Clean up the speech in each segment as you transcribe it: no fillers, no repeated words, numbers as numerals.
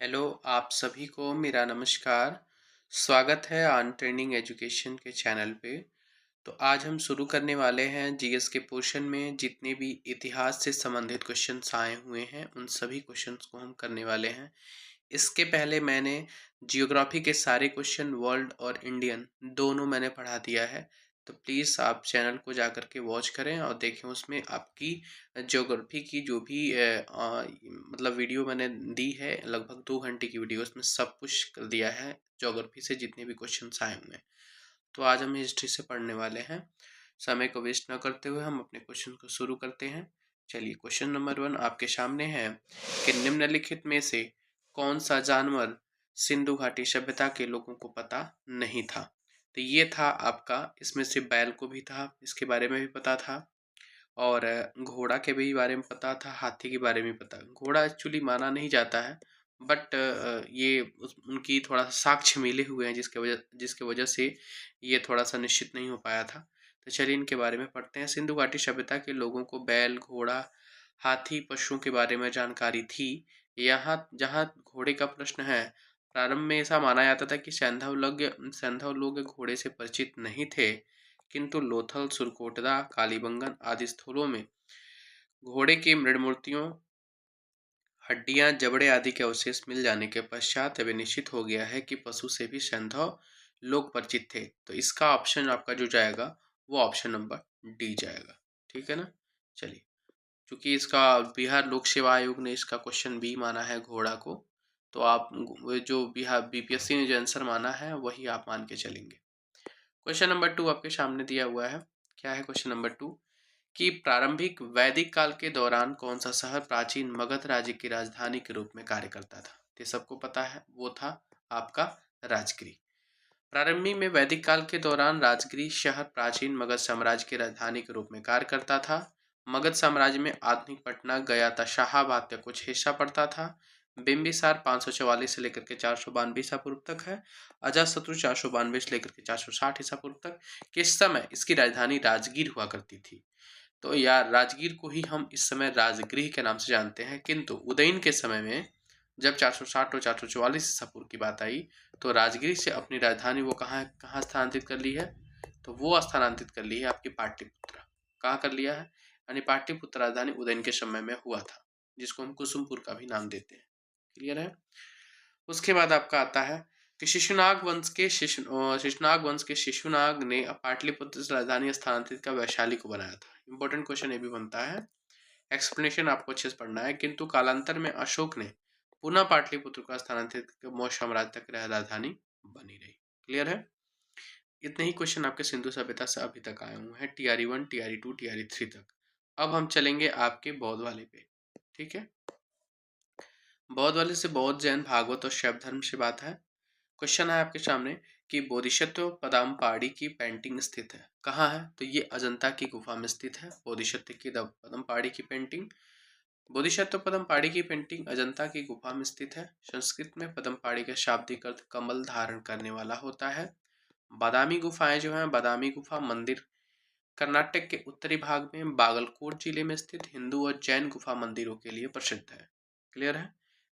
Hello, आप सभी को मेरा नमस्कार। स्वागत है ऑन ट्रेंडिंग एजुकेशन के चैनल पे। तो आज हम शुरू करने वाले हैं जीएस के पोर्शन में जितने भी इतिहास से संबंधित क्वेश्चंस आए हुए हैं उन सभी क्वेश्चंस को हम करने वाले हैं। इसके पहले मैंने जियोग्राफी के सारे क्वेश्चन वर्ल्ड और इंडियन दोनों मैंने पढ़ा दिया है। तो प्लीज़ आप चैनल को जा कर के वॉच करें और देखें उसमें आपकी ज्योग्राफी की जो भी मतलब वीडियो मैंने दी है, लगभग 2 घंटे की वीडियो, उसमें सब कुछ कर दिया है ज्योग्राफी से जितने भी क्वेश्चंस आए हुए हैं। तो आज हम हिस्ट्री से पढ़ने वाले हैं। समय को वेस्ट न करते हुए हम अपने क्वेश्चन को शुरू करते हैं। चलिए, क्वेश्चन नंबर 1 आपके सामने है कि निम्नलिखित में से कौन सा जानवर सिंधु घाटी सभ्यता के लोगों को पता नहीं था। तो ये था आपका, इसमें से बैल को भी था, इसके बारे में भी पता था, और घोड़ा के भी बारे में पता था, हाथी के बारे में पता। घोड़ा एक्चुअली माना नहीं जाता है, बट ये उनकी थोड़ा सा साक्ष्य मिले हुए हैं जिसके वजह से ये थोड़ा सा निश्चित नहीं हो पाया था। तो चलिए इनके बारे में पढ़ते हैं। सिंधु घाटी सभ्यता के लोगों को बैल, घोड़ा, हाथी, पशुओं के बारे में जानकारी थी। यहाँ जहाँ घोड़े का प्रश्न है, प्रारंभ में ऐसा माना जाता था कि सैंधव लोग घोड़े से परिचित नहीं थे, किंतु लोथल, सुरकोटदा, कालीबंगन आदि स्थलों में घोड़े की मृण मूर्तियों, हड्डियां, जबड़े आदि के अवशेष मिल जाने के पश्चात अब निश्चित हो गया है कि पशु से भी सैंधव लोग परिचित थे। तो इसका ऑप्शन आपका जो जाएगा वो ऑप्शन नंबर डी जाएगा। ठीक है ना। चलिए, क्योंकि इसका बिहार लोक सेवा आयोग ने इसका क्वेश्चन बी माना है घोड़ा को, तो आप वो जो बिहार बीपीएससी ने जो आंसर माना है वही आप मान के चलेंगे। क्वेश्चन नंबर 2 आपके सामने दिया हुआ है। क्या है क्वेश्चन नंबर 2? कि प्रारंभिक वैदिक काल के दौरान कौन सा शहर प्राचीन मगध राज्य की राजधानी के रूप में कार्य करता था। ये सबको पता है, वो था आपका राजगिरी। प्रारंभिक में वैदिक काल के दौरान राजगिरी शहर प्राचीन मगध साम्राज्य की राजधानी के रूप में कार्य करता था। मगध साम्राज्य में आधुनिक पटना, गया, शाहाबाद का कुछ हिस्सा पड़ता था। बिंबिसार 544 से लेकर के 492 ईसा पूर्व तक है। अजातशत्रु 492 से लेकर के 460 ईसा पूर्व तक के समय इसकी राजधानी राजगीर हुआ करती थी। तो यार, राजगीर को ही हम इस समय राजगृह के नाम से जानते हैं, किंतु उदयन के समय में जब 460 और 444 ईसा पूर्व की बात आई तो राजगीर से अपनी राजधानी वो कहाँ कहाँ स्थानांतरित कर ली है, तो वो स्थानांतरित कर ली है आपकी पाटलिपुत्र। कहाँ कर लिया है, यानी पाटलिपुत्र राजधानी उदयन के समय में हुआ था, जिसको हम कुसुमपुर का भी नाम देते हैं। क्लियर है। उसके बाद आपका आता है कि शिशुनाग वंश के शिशुनाग ने पाटलिपुत्र से राजधानी स्थानांतरित कर वैशाली को बनाया था। इंपॉर्टेंट क्वेश्चन ये भी बनता है, एक्सप्लेनेशन आपको अच्छे से पढ़ना है। किंतु कालांतर में अशोक ने पुनः पाटलिपुत्र को स्थानांतरित कर मौर्य साम्राज्य तक राजधानी बनी रही। क्लियर है। इतने ही क्वेश्चन आपके सिंधु सभ्यता से अभी तक आए हुए हैं, टीआरई 1, टीआरई 2, टीआरई 3 तक। अब हम चलेंगे आपके बौद्ध वाले पे। ठीक है। बौद्ध वाले से बौद्ध, जैन, भागवत और शैव धर्म से बात है। क्वेश्चन है आपके सामने कि बोधिसत्व पदमपाड़ी की पेंटिंग स्थित है कहाँ है, तो ये अजंता की गुफा में स्थित है। बोधिसत्व की पदमपाड़ी की पेंटिंग, बोधिसत्व पदमपाड़ी की पेंटिंग अजंता की गुफा में स्थित है। संस्कृत में पदमपाड़ी का शाब्दिक अर्थ कमल धारण करने वाला होता है। बादामी गुफाएं जो हैं, बादामी गुफा मंदिर कर्नाटक के उत्तरी भाग में बागलकोट जिले में स्थित हिंदू और जैन गुफा मंदिरों के लिए प्रसिद्ध है। क्लियर है।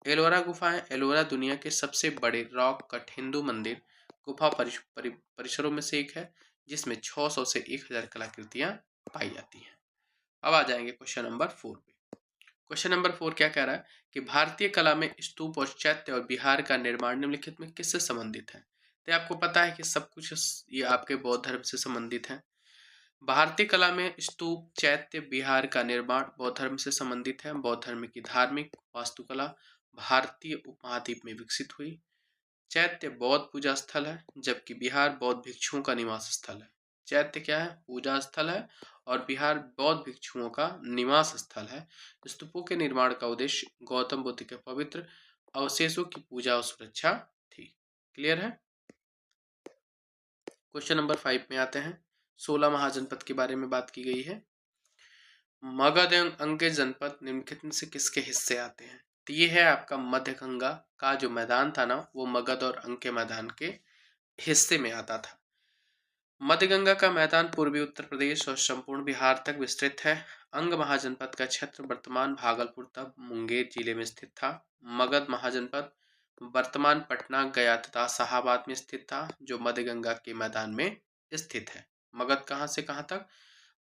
एलोरा गुफाएं, एलोरा दुनिया के सबसे बड़े रॉक कट हिंदू मंदिर गुफा परिसरों में से एक है, जिसमें 600 से 1000 कलाकृतियां पाई जाती हैं। अब आ जाएंगे क्वेश्चन नंबर 4 पे। क्वेश्चन नंबर 4 क्या कह रहा है कि भारतीय कला में स्तूप और चैत्य और विहार का निर्माण निम्नलिखित में किससे संबंधित है। तो आपको पता है कि सब कुछ ये आपके बौद्ध धर्म से संबंधित है। भारतीय कला में स्तूप, चैत्य, विहार का निर्माण बौद्ध धर्म से संबंधित है। बौद्ध धर्म की धार्मिक वास्तुकला भारतीय उपमहाद्वीप में विकसित हुई। चैत्य बौद्ध पूजा स्थल है, जबकि विहार बौद्ध भिक्षुओं का निवास स्थल है। चैत्य क्या है, पूजा स्थल है, और विहार बौद्ध भिक्षुओं का निवास स्थल है। स्तूपों के निर्माण का उद्देश्य गौतम बुद्ध के पवित्र अवशेषों की पूजा और सुरक्षा थी। क्लियर है। क्वेश्चन नंबर 5 में आते हैं। 16 महाजनपद के बारे में बात की गई है। मगध एवं अंग जनपद निम्नलिखित में से किसके हिस्से आते हैं। तो ये है आपका मध्य गंगा का जो मैदान था ना, वो मगध और अंग के मैदान के हिस्से में आता था। मध्य गंगा का मैदान पूर्वी उत्तर प्रदेश और संपूर्ण बिहार तक विस्तृत है। अंग महाजनपद का क्षेत्र वर्तमान भागलपुर तक मुंगेर जिले में स्थित था। मगध महाजनपद वर्तमान पटना, गया तथा शाहाबाद में स्थित था, जो मध्य गंगा के मैदान में स्थित है। मगध कहाँ से कहाँ तक?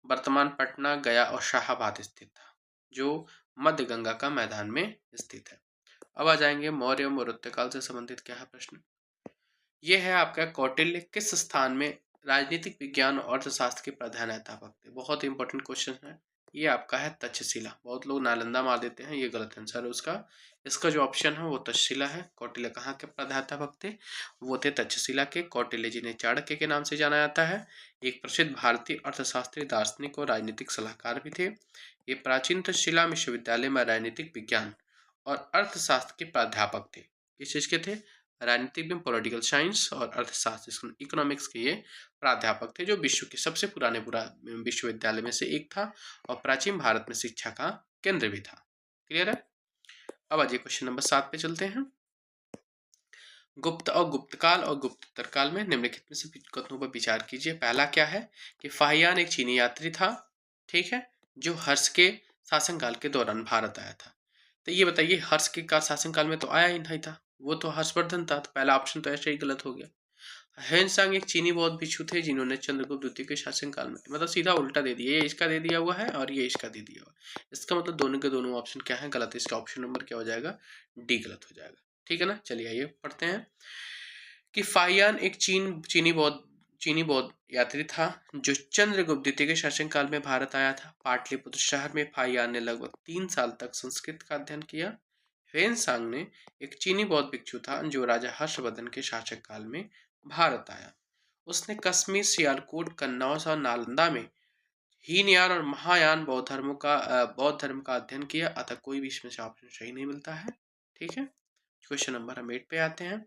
वर्तमान पटना, गया और शाहाबाद स्थित था, जो मध्य गंगा का मैदान में स्थित है। अब आ जाएंगे मौर्य और मौर्योत्तर काल से संबंधित क्या है प्रश्न। ये है आपका कौटिल्य किस स्थान में राजनीतिक विज्ञान और अर्थशास्त्र के प्रधान अध्यापक थे। बहुत इंपॉर्टेंट क्वेश्चन है। ये आपका है तक्षशिला। बहुत लोग नालंदा मार देते हैं, ये गलत आंसर है उसका। इसका जो ऑप्शन है वो तक्षशिला है। कौटिल्य कहाँ के प्राध्यापक थे? वो थे तक्षशिला के कौटिल्य, जिन्हें चाणक्य के नाम से जाना जाता है। एक प्रसिद्ध भारतीय अर्थशास्त्री, दार्शनिक और राजनीतिक सलाहकार भी थे। ये प्राचीन तक्षशिला विश्वविद्यालय में राजनीतिक विज्ञान और अर्थशास्त्र के प्राध्यापक थे। किस चीज के थे? राजनीतिक में पॉलिटिकल साइंस और अर्थशास्त्र इकोनॉमिक्स के ये प्राध्यापक थे, जो विश्व के सबसे पुराने विश्वविद्यालय में से एक था और प्राचीन भारत में शिक्षा का केंद्र भी था। क्लियर है? अब आज क्वेश्चन नंबर 7 पे चलते हैं। गुप्त और गुप्तकाल और गुप्तोत्तर काल में निम्नलिखित में से कथनों पर विचार कीजिए। पहला क्या है कि फाहियान एक चीनी यात्री था, ठीक है, जो हर्ष के शासनकाल के दौरान भारत आया था। तो ये बताइए, हर्ष के का शासनकाल में तो आया ही नहीं था, वो तो हर्षवर्धन था। तो पहला ऑप्शन तो ऐसे ही गलत हो गया। ह्वेनसांग एक चीनी बौद्ध भिक्षु थे, जिन्होंने चंद्रगुप्त द्वितीय के शासनकाल में, मतलब सीधा उल्टा दे दिया, ये इसका दे दिया हुआ है और ये इसका दे दिया हुआ है। इसका मतलब दोनों के दोनों ऑप्शन क्या है? गलत। इसका ऑप्शन नंबर क्या हो जाएगा? डी गलत हो जाएगा। ठीक है ना? चलिए आइए पढ़ते हैं कि फाहियान एक चीनी बौद्ध यात्री था, जो चंद्रगुप्त द्वितीय के शासनकाल में भारत आया था। पाटलिपुत्र शहर में फाहियान ने लगभग 3 साल तक संस्कृत का अध्ययन किया। ह्वेनसांग ने एक चीनी बौद्ध भिक्षु था, जो राजा हर्षवर्धन के शासनकाल में भारत आया। उसने कश्मीर, सियालकोट, कन्नौज और नालंदा में हीनयान और महायान बौद्ध धर्म का अध्ययन किया। अतः कोई भी इसमें से ऑप्शन सही नहीं मिलता है। ठीक है, क्वेश्चन नंबर हम 8 पे आते हैं।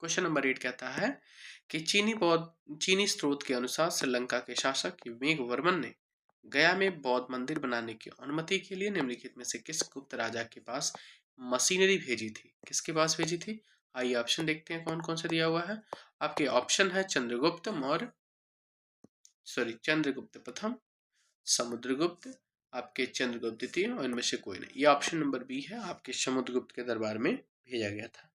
क्वेश्चन नंबर 8 कहता है कि चीनी स्रोत के अनुसार श्रीलंका के शासक मेघवर्मन ने गया में बौद्ध मंदिर बनाने की अनुमति के लिए निम्नलिखित में से किस गुप्त राजा के पास मशीनरी भेजी थी? किसके पास भेजी थी? आइए ऑप्शन देखते हैं कौन कौन से दिया हुआ है। आपके ऑप्शन है चंद्रगुप्त प्रथम, समुद्रगुप्त, आपके चंद्रगुप्त द्वितीय और इनमें से कोई नहीं। ये ऑप्शन नंबर बी है, आपके समुद्रगुप्त के दरबार में भेजा गया था।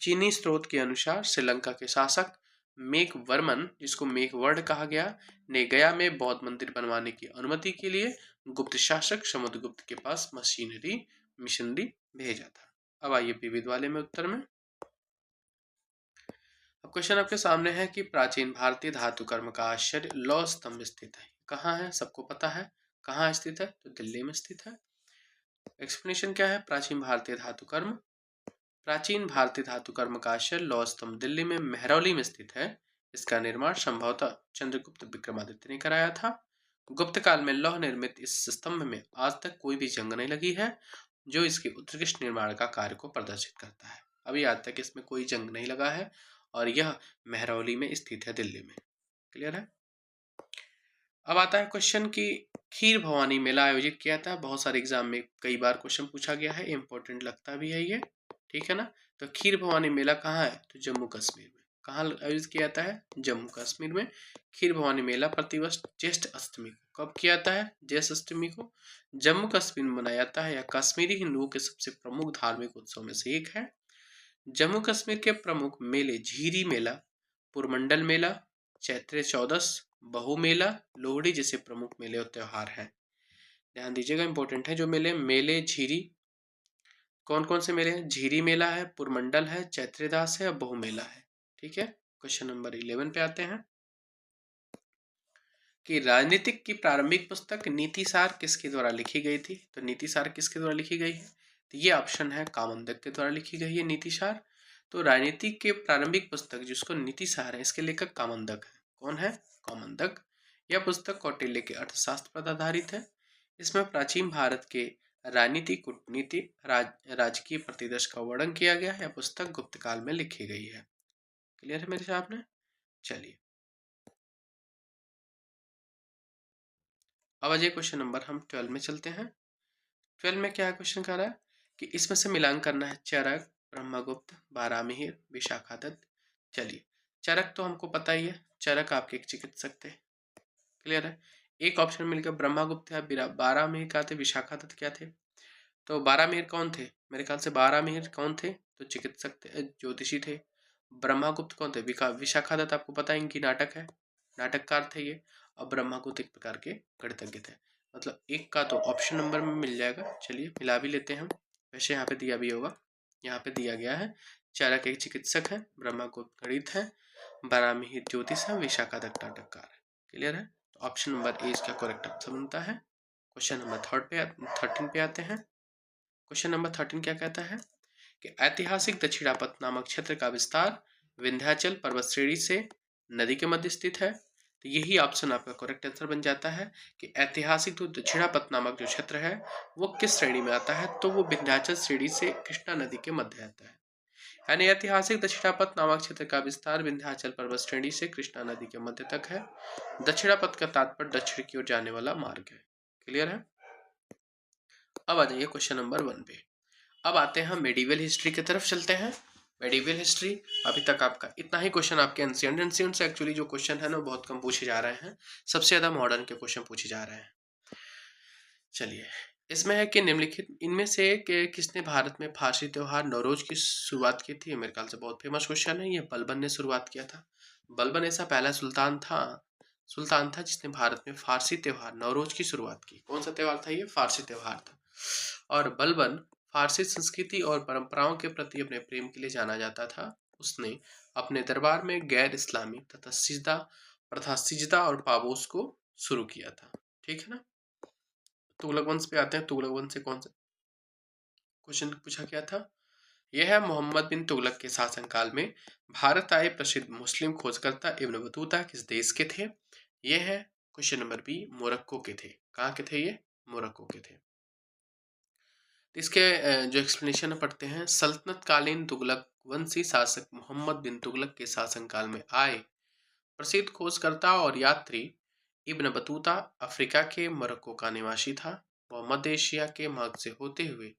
चीनी स्रोत के अनुसार श्रीलंका के शासक मेघवर्मन, जिसको मेघवर्ड कहा गया, ने गया में बौद्ध मंदिर बनवाने की अनुमति के लिए गुप्त शासक समुद्रगुप्त के पास मिशनरी भेजा था। अब आइए विविध वाले में उत्तर में। अब क्वेश्चन आपके सामने है कि प्राचीन भारतीय धातु कर्म का आश्चर्य लौह स्तंभ स्थित है। कहाँ है? सबको पता है कहाँ स्थित है, तो दिल्ली में स्थित है। एक्सप्लेनेशन क्या है? प्राचीन भारतीय धातु कर्म का आश्चर्य लौह स्तंभ दिल्ली में मेहरौली में स्थित है। इसका निर्माण संभवतः चंद्रगुप्त विक्रमादित्य ने कराया था। गुप्त काल में लौह निर्मित इस स्तंभ में आज तक कोई भी जंग नहीं लगी है, जो इसके उत्कृष्ट निर्माण का कार्य को प्रदर्शित करता है। अभी आज तक इसमें कोई जंग नहीं लगा है और यह मेहरौली में स्थित है, दिल्ली में। क्लियर है? अब आता है क्वेश्चन की खीर भवानी मेला आयोजित किया था। बहुत सारे एग्जाम में कई बार क्वेश्चन पूछा गया है, इंपॉर्टेंट लगता भी है ये। ठीक है ना? तो खीर भवानी मेला कहाँ है? तो जम्मू कश्मीर में। कहाँ आयोजित किया जाता है? जम्मू कश्मीर में। खीर भवानी मेला प्रतिवर्ष ज्येष्ठ अष्टमी को कब किया जाता है? ज्येष्ठ अष्टमी को जम्मू कश्मीर में मनाया जाता है। यह कश्मीरी हिंदुओं के सबसे प्रमुख धार्मिक उत्सव में से एक है। जम्मू कश्मीर के प्रमुख मेले झीरी मेला, पुरमंडल मेला, चैत्र चौदस, बहु मेला, लोहड़ी जैसे प्रमुख मेले और त्योहार हैं। ध्यान दीजिएगा, इंपॉर्टेंट है जो मेले झीरी, कौन कौन से मेले हैं? झीरी मेला है, पुरमंडल है, चैत्रदास है और बहु मेला है। ठीक है, क्वेश्चन नंबर 11 पे आते हैं कि राजनीतिक की प्रारंभिक पुस्तक नीतिसार किसके द्वारा लिखी गई थी? तो नीतिसार किसके द्वारा लिखी गई है? तो ये ऑप्शन है कामोदक के द्वारा लिखी गई है नीतिसार। तो राजनीति के प्रारंभिक पुस्तक जिसको नीतिसार है, इसके लेखक कामोदक है। कौन है? कामोदक। यह पुस्तक कौटिल्य के अर्थशास्त्र पर आधारित है। इसमें प्राचीन भारत के राजनीति, कूटनीति, राजकीय प्रतिदर्श का वर्णन किया गया है। यह पुस्तक गुप्त काल में लिखी गई है। क्लियर है मेरे सामने? चलिए अब अजय क्वेश्चन नंबर हम 12 में चलते हैं। 12 में क्या क्वेश्चन कर रहा है कि इसमें से मिलान करना है चरक, ब्रह्मगुप्त, बारामिहिर, विशाखादत्त। चलिए, चरक तो हमको पता ही है, चरक आपके एक चिकित्सक थे। क्लियर है? एक ऑप्शन मिल गया, ब्रह्मगुप्त है, बारामिहिर क्या थे, विशाखादत्त क्या थे? तो बारामिहिर कौन थे? मेरे ख्याल से बारामिहिर कौन थे? तो चिकित्सक थे, ज्योतिषी थे। ब्रह्मागुप्त कौन थे? विशाखादत्त, आपको पता है इनकी नाटक है, नाटककार थे ये। और ब्रह्मागुप्त एक प्रकार के गणितज्ञ थे। मतलब एक का तो ऑप्शन नंबर में मिल जाएगा। चलिए मिला भी लेते हैं हम, वैसे यहाँ पे दिया भी होगा, यहाँ पे दिया गया है चाणक्य एक चिकित्सक है, ब्रह्मागुप्त गणित है, बारामिहिर ज्योतिष है, विशाखादत्त नाटककार है। क्लियर है? तो ऑप्शन नंबर ए इसका करेक्ट आंसर बनता है। क्वेश्चन नंबर 13 पे आते हैं। क्वेश्चन नंबर 13 क्या कहता है कि ऐतिहासिक दक्षिणापथ नामक क्षेत्र का विस्तार विंध्याचल पर्वत श्रेणी से नदी के मध्य स्थित है। तो यही ऑप्शन आपका करेक्ट आंसर बन जाता है कि ऐतिहासिक जो दक्षिणापथ नामक जो क्षेत्र है वो किस श्रेणी में आता है? तो वो विंध्याचल श्रेणी से कृष्णा नदी के मध्य आता है। यानी ऐतिहासिक दक्षिणापथ नामक क्षेत्र का विस्तार विंध्याचल पर्वत श्रेणी से कृष्णा नदी के मध्य तक है। दक्षिणापथ का तात्पर्य दक्षिण की ओर जाने वाला मार्ग है। क्लियर है? अब आ जाइए क्वेश्चन नंबर 1 पे। अब आते हैं हम मेडिवल हिस्ट्री की तरफ चलते हैं। मेडिवल हिस्ट्री, अभी तक आपका इतना ही क्वेश्चन आपके एंशिएंट से एक्चुअली जो क्वेश्चन है ना बहुत कम पूछे जा रहे हैं, सबसे ज्यादा मॉडर्न के क्वेश्चन पूछे जा रहे हैं। चलिए, इसमें है कि निम्नलिखित इनमें से किसने भारत में फारसी त्योहार नवरोज की शुरुआत की थी? मेरे ख्याल से बहुत फेमस क्वेश्चन है, ये बलबन ने शुरुआत किया था। बलबन ऐसा पहला सुल्तान था जिसने भारत में फारसी त्योहार नवरोज की शुरुआत की। कौन सा त्योहार था ये? फारसी त्योहार था। और बलबन फारसी संस्कृति और परंपराओं के प्रति अपने प्रेम के लिए जाना जाता था। उसने अपने दरबार में गैर इस्लामी तथा सिजदा और पाबोस को शुरू किया था। ठीक है ना? तुगलक वंश पे आते हैं। तुगलक वंश से कौन सा क्वेश्चन पूछा गया था? यह है मोहम्मद बिन तुगलक के शासनकाल में भारत आए प्रसिद्ध मुस्लिम खोजकर्ता इब्न बतूता किस देश के थे? यह है क्वेश्चन नंबर बी, मोरक्को के थे। कहाँ के थे ये? मोरक्को के थे। इसके जो एक्सप्लेनेशन पढ़ते हैं, सल्तनत कालीन तुगलक वंशी शासक मोहम्मद बिन तुगलक के शासनकाल में आए प्रसिद्ध खोजकर्ता और यात्री इब्न बतूता अफ्रीका के मोरक्को का निवासी था। वह मध्य एशिया के मार्ग से होते हुए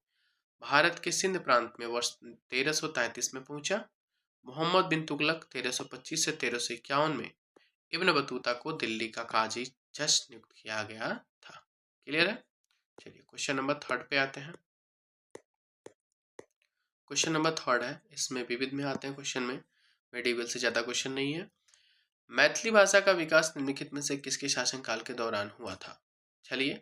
भारत के सिंध प्रांत में वर्ष 1333 में पहुंचा। मोहम्मद बिन तुगलक 1325 से 1351 में इब्न बतूता को दिल्ली का काजी जज नियुक्त किया गया था। क्लियर है? चलिए क्वेश्चन नंबर 3 पे आते हैं। क्वेश्चन नंबर 3 है, इसमें विविध में आते हैं क्वेश्चन में, मेडिवल से ज्यादा क्वेश्चन नहीं है। मैथिली भाषा का विकास निम्नलिखित में से किसके शासनकाल के दौरान हुआ था? चलिए,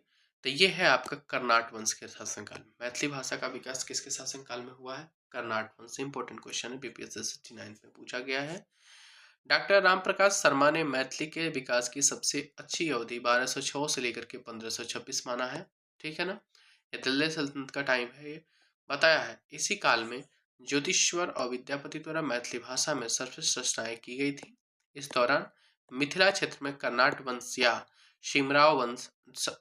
तो ये है आपका कर्नाट वंश के शासनकाल में। मैथिली भाषा का विकास किसके शासनकाल में हुआ है? कर्नाट वंश। इंपॉर्टेंट क्वेश्चन है, बीपीएससी 69 में पूछा गया है। डॉक्टर रामप्रकाश शर्मा ने मैथिली के विकास की सबसे अच्छी अवधि 1206 से लेकर के 1526 माना है। ठीक है ना? ये दिल्ली सल्तनत का टाइम है, ये बताया है। इसी काल में ज्योतिश्वर और विद्यापति द्वारा मैथिली भाषा में सर्वश्रेष्ठ रचनाएं की गई थी। इस दौरान मिथिला क्षेत्र में कर्नाट वंश या शिमराव वंश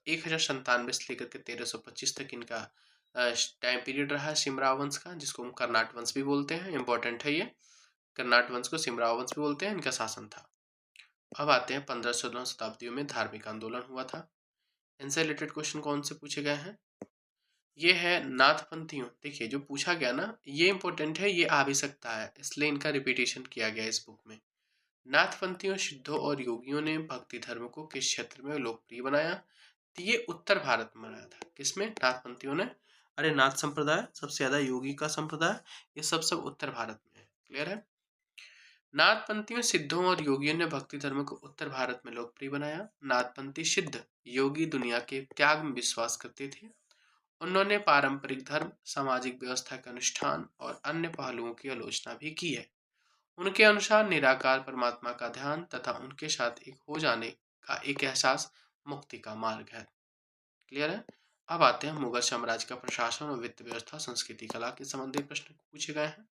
1097 से लेकर के 1325 तक इनका टाइम पीरियड रहा है, शिमराव वंश का, जिसको हम कर्नाट वंश भी बोलते हैं। इंपॉर्टेंट है ये, कर्नाट वंश को शिमराव वंश भी बोलते हैं, इनका शासन था। अब आते हैं 15-16 शताब्दियों में धार्मिक आंदोलन हुआ था। इनसे रिलेटेड क्वेश्चन कौन से पूछे गए हैं? ये है नाथपंथियों। देखिए जो पूछा गया ना, ये इंपॉर्टेंट है, ये आ भी सकता है, इसलिए इनका रिपीटेशन किया गया इस बुक में। नाथपंथियों, सिद्धों और योगियों ने भक्ति धर्म को किस क्षेत्र में लोकप्रिय बनाया? तो ये उत्तर भारत में बनाया था। किसमें? नाथपंथियों ने। अरे नाथ संप्रदाय सबसे ज्यादा, योगी का संप्रदाय, ये सब उत्तर भारत में है। क्लियर है? नाथपंथियों, सिद्धों और योगियों ने भक्ति धर्म को उत्तर भारत में लोकप्रिय बनाया। नाथपंथी सिद्ध योगी दुनिया के त्याग में विश्वास करते थे। उन्होंने पारंपरिक धर्म, सामाजिक व्यवस्था के अनुष्ठान और अन्य पहलुओं की आलोचना भी की है। उनके अनुसार निराकार परमात्मा का ध्यान तथा उनके साथ एक हो जाने का एक एहसास मुक्ति का मार्ग है। क्लियर है? अब आते हैं मुगल साम्राज्य का प्रशासन और वित्त व्यवस्था, संस्कृति, कला के संबंधी प्रश्न पूछे गए हैं।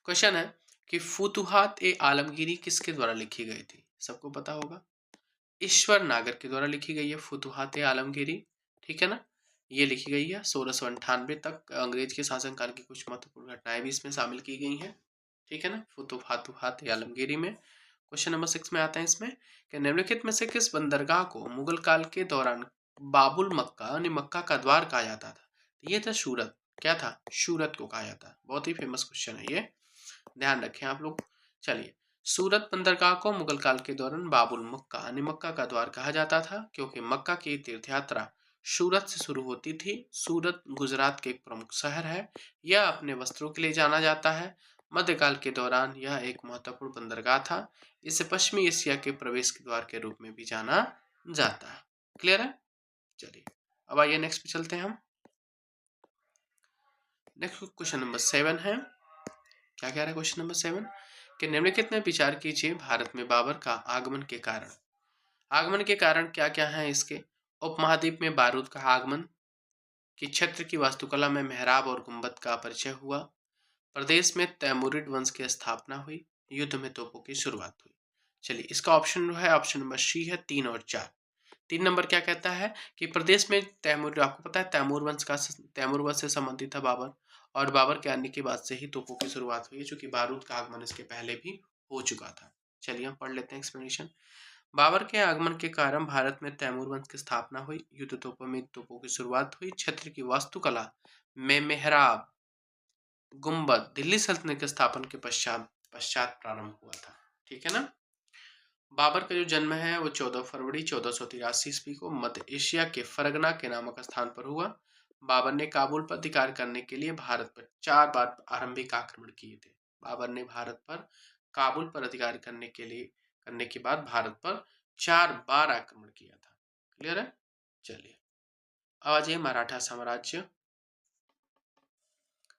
क्वेश्चन है कि फुतुहात ए आलमगीरी किसके द्वारा लिखी गई थी? सबको पता होगा, ईश्वर नागर के द्वारा लिखी गई है फुतुहात ए आलमगीरी। ठीक है ना? ये लिखी गई है 1698 तक। अंग्रेज के शासनकाल की कुछ महत्वपूर्ण घटनाएं भी इसमें शामिल की गई हैं। ठीक है ना? फुतुहात ए आलमगीरी में। क्वेश्चन नंबर 6 में आता है इसमें कि निम्नलिखित में से किस बंदरगाह को मुगल काल के दौरान बाबुल मक्का यानी मक्का का द्वार कहा जाता था? ये था सूरत। क्या था? सूरत को कहा जाता है। बहुत ही फेमस क्वेश्चन है ये, ध्यान रखें आप लोग। चलिए, सूरत बंदरगाह को मुगल काल के दौरान बाबुल मक्का यानी मक्का का द्वार कहा जाता था, क्योंकि मक्का की तीर्थ यात्रा सूरत से शुरू होती थी। सूरत गुजरात के एक प्रमुख शहर है। यह अपने वस्त्रों के लिए जाना जाता है। मध्यकाल के दौरान यह एक महत्वपूर्ण बंदरगाह था। इसे पश्चिमी एशिया के प्रवेश के द्वार के रूप में भी जाना जाता है। क्लियर है? चलिए अब आइए नेक्स्ट पे चलते हैं हम। नेक्स्ट क्वेश्चन नंबर 7 है। क्या कह रहा है क्वेश्चन नंबर 7 कि निम्नलिखित में विचार कीजिए भारत में बाबर का आगमन के कारण। आगमन के कारण क्या क्या है इसके? उपमहाद्वीप में बारूद का आगमन, कि क्षेत्र की वास्तुकला में मेहराब और गुंबद का परिचय हुआ, प्रदेश में तैमूरिड वंश की स्थापना हुई, युद्ध में तोपों की शुरुआत हुई। चलिए इसका ऑप्शन है ऑप्शन नंबर सी है 3 और 4। 3 नंबर क्या कहता है कि प्रदेश में तैमूर, आपको पता है तैमूर वंश से संबंधित था बाबर, और बाबर के आने के बाद से ही तोपों की शुरुआत हुई, चूंकि बारूद का आगमन इसके पहले भी हो चुका था। चलिए हम पढ़ लेते हैं एक्सप्लेनेशन। बाबर के आगमन के कारण भारत में तैमूर वंश की स्थापना हुई, युद्ध तोपों में तोपों की शुरुआत हुई, क्षेत्र की वास्तुकला में मेहराब गुंबद दिल्ली सल्तनत के स्थापन के पश्चात पश्चात प्रारंभ हुआ था। ठीक है ना? बाबर का जो जन्म है वो 14 फरवरी 1483 ईस्वी को मध्य एशिया के फरगना के नामक स्थान पर हुआ। बाबर ने काबुल पर अधिकार करने के लिए भारत पर 4 बार आरंभिक आक्रमण किए थे। बाबर ने भारत पर काबुल पर अधिकार करने के बाद भारत पर 4 बार आक्रमण किया था। क्लियर है? चलिए अब आ जाइए मराठा साम्राज्य।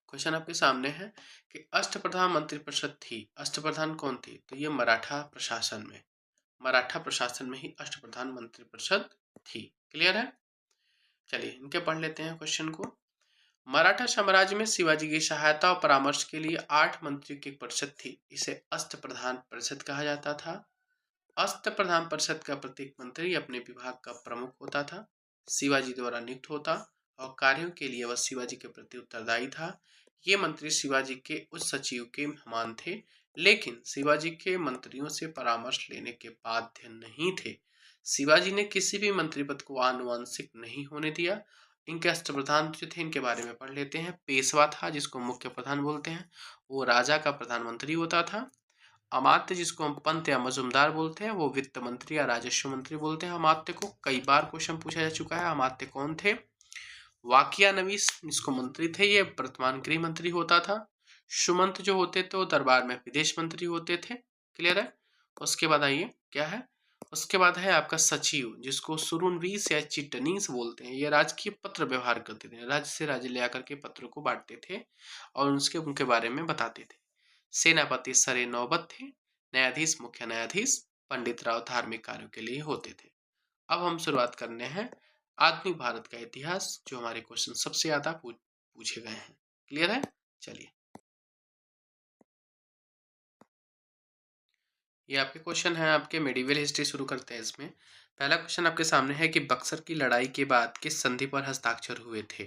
क्वेश्चन आपके सामने है कि अष्टप्रधान मंत्रिपरिषद थी। अष्टप्रधान कौन थी? तो ये मराठा प्रशासन में ही अष्टप्रधान मंत्रिपरिषद थी। क्लियर है? चलिए इनके पढ़ लेते हैं क्वेश्चन को। मराठा साम्राज्य में शिवाजी की सहायता और परामर्श के लिए 8 मंत्रियों की एक परिषद थी। इसे अष्टप्रधान परिषद कहा जाता था। अष्टप्रधान परिषद का प्रत्येक मंत्री अपने विभाग का प्रमुख होता था, शिवाजी द्वारा नियुक्त होता और कार्यों के लिए वह शिवाजी के प्रति उत्तरदायी था। ये मंत्री शिवाजी के उच्च सचिव के समान थे, लेकिन शिवाजी के मंत्रियों से परामर्श लेने के बाध्य नहीं थे। शिवाजी ने किसी भी मंत्री पद को आनुवंशिक नहीं होने दिया। इनके अष्टप्रधान जो थे इनके बारे में पढ़ लेते हैं। पेशवा था जिसको मुख्य प्रधान बोलते हैं, वो राजा का प्रधानमंत्री होता था। अमात्य जिसको हम पंत या मजुमदार बोलते हैं वो वित्त मंत्री या राजस्व मंत्री बोलते हैं। अमात्य को कई बार क्वेश्चन पूछा जा चुका है। अमात्य कौन थे? वाकिया नवीस जिसको मंत्री थे ये वर्तमान गृह मंत्री होता था। सुमंत जो होते थे वो दरबार में विदेश मंत्री होते थे। क्लियर है? उसके बाद आइए क्या है, उसके बाद है आपका सचिव जिसको सुरुनवीस या चिटनीस बोलते हैं। ये राजकीय पत्र व्यवहार करते थे, राज्य से राज्य ले आकर के पत्रों को बांटते थे और उनके बारे में बताते थे। सेनापति सरे नौबत थे। न्यायाधीश मुख्य न्यायाधीश पंडित राव धार्मिक कार्यों के लिए होते थे। अब हम शुरुआत करने हैं आधुनिक भारत का इतिहास, जो हमारे क्वेश्चन सबसे ज्यादा पूछे गए हैं। क्लियर है? चलिए ये आपके क्वेश्चन है, आपके मेडिवल हिस्ट्री शुरू करते हैं। इसमें पहला क्वेश्चन आपके सामने है कि बक्सर की लड़ाई के बाद किस संधि पर हस्ताक्षर हुए थे?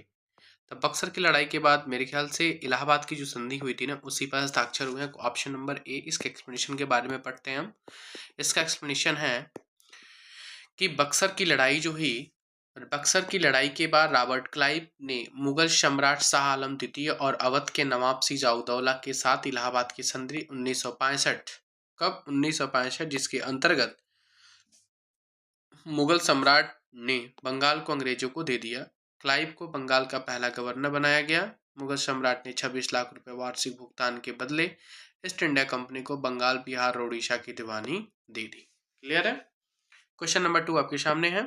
तो बक्सर की लड़ाई के बाद मेरे ख्याल से इलाहाबाद की जो संधि हुई थी ना उसी पर हस्ताक्षर हुए हैं। Option number A. इसके एक्सप्लेनेशन के बारे में पढ़ते हैं हम। इसका एक्सप्लेनेशन है कि बक्सर की लड़ाई के बाद रॉबर्ट क्लाइव ने मुगल सम्राट शाह आलम द्वितीय और अवध के नवाब सिराजउद्दौला के साथ इलाहाबाद की संधि 1965 कब 1965 जिसके अंतर्गत मुगल सम्राट ने बंगाल को अंग्रेजों को दे दिया। क्लाइव को बंगाल का पहला गवर्नर बनाया गया। मुगल सम्राट ने 26 लाख रुपए वार्षिक भुगतान के बदले ईस्ट इंडिया कंपनी को बंगाल, बिहार और उड़ीसा की दीवानी दे दी। क्लियर है? क्वेश्चन नंबर 2 आपके सामने है।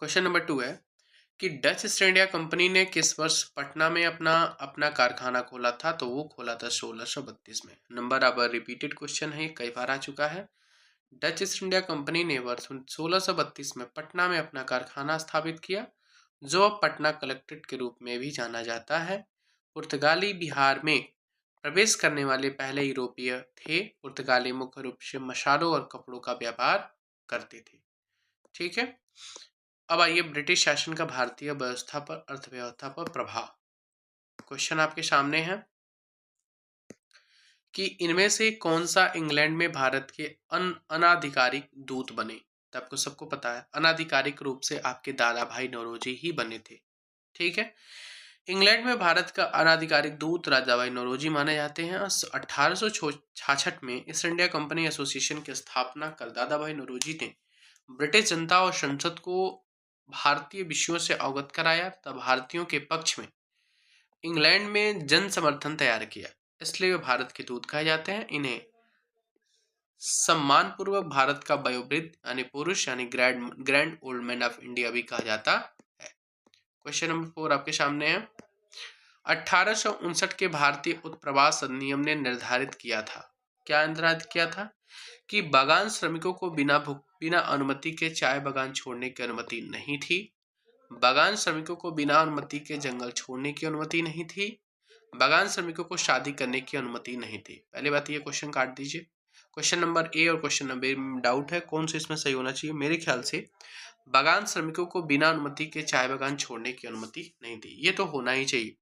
क्वेश्चन नंबर 2 है कि डच ईस्ट इंडिया कंपनी ने किस वर्ष पटना में अपना कारखाना खोला था? तो वो खोला था 1632 में। नंबर अब रिपीटेड क्वेश्चन है, कई बार आ चुका है। डच ईस्ट इंडिया कंपनी ने वर्ष 1632 में पटना में अपना कारखाना स्थापित किया, जो अब पटना कलेक्ट्रेट के रूप में भी जाना जाता है। पुर्तगाली बिहार में प्रवेश करने वाले पहले यूरोपीय थे। पुर्तगाली मुख्य रूप से मसालों और कपड़ों का व्यापार करते थे। ठीक है? अब आइए ब्रिटिश शासन का भारतीय अर्थव्यवस्था पर प्रभाव। क्वेश्चन आपके सामने है कि इनमें से कौन सा इंग्लैंड में भारत के अनाधिकारिक दूत बने? तो आपको सबको पता है अनाधिकारिक रूप से आपके दादा भाई नौरोजी ही बने थे। ठीक है? इंग्लैंड में भारत का अनाधिकारिक दूत राजा भाई नौरोजी माने जाते हैं। 1866 में ईस्ट इंडिया कंपनी एसोसिएशन की स्थापना कर दादा भाई नौरोजी ने ब्रिटिश जनता और संसद को भारतीय विषयों से अवगत कराया तथा भारतीयों के पक्ष में इंग्लैंड में जन समर्थन तैयार किया, इसलिए वे भारत के दूत कहे जाते हैं। इन्हें सम्मानपूर्वक भारत का वयोवृद्ध यानी पुरुष यानी grand grand old man of India भी कहा जाता है। क्वेश्चन नंबर 4 आपके सामने है। 1859 के भारतीय उत्प्रवास अधिनियम ने निर्धारित किया था, क्या निर्धारित किया था, कि बागान श्रमिकों को बिना अनुमति के चाय बागान छोड़ने की अनुमति नहीं थी। बागान श्रमिकों को बिना अनुमति के जंगल छोड़ने की अनुमति नहीं थी। बागान श्रमिकों को शादी करने की अनुमति नहीं थी। पहली बात ये क्वेश्चन काट दीजिए। क्वेश्चन नंबर ए और क्वेश्चन नंबर में डाउट है कौन से इसमें सही होना चाहिए। मेरे ख्याल से बागान श्रमिकों को बिना अनुमति के चाय बागान छोड़ने की अनुमति नहीं थी, ये तो होना ही चाहिए।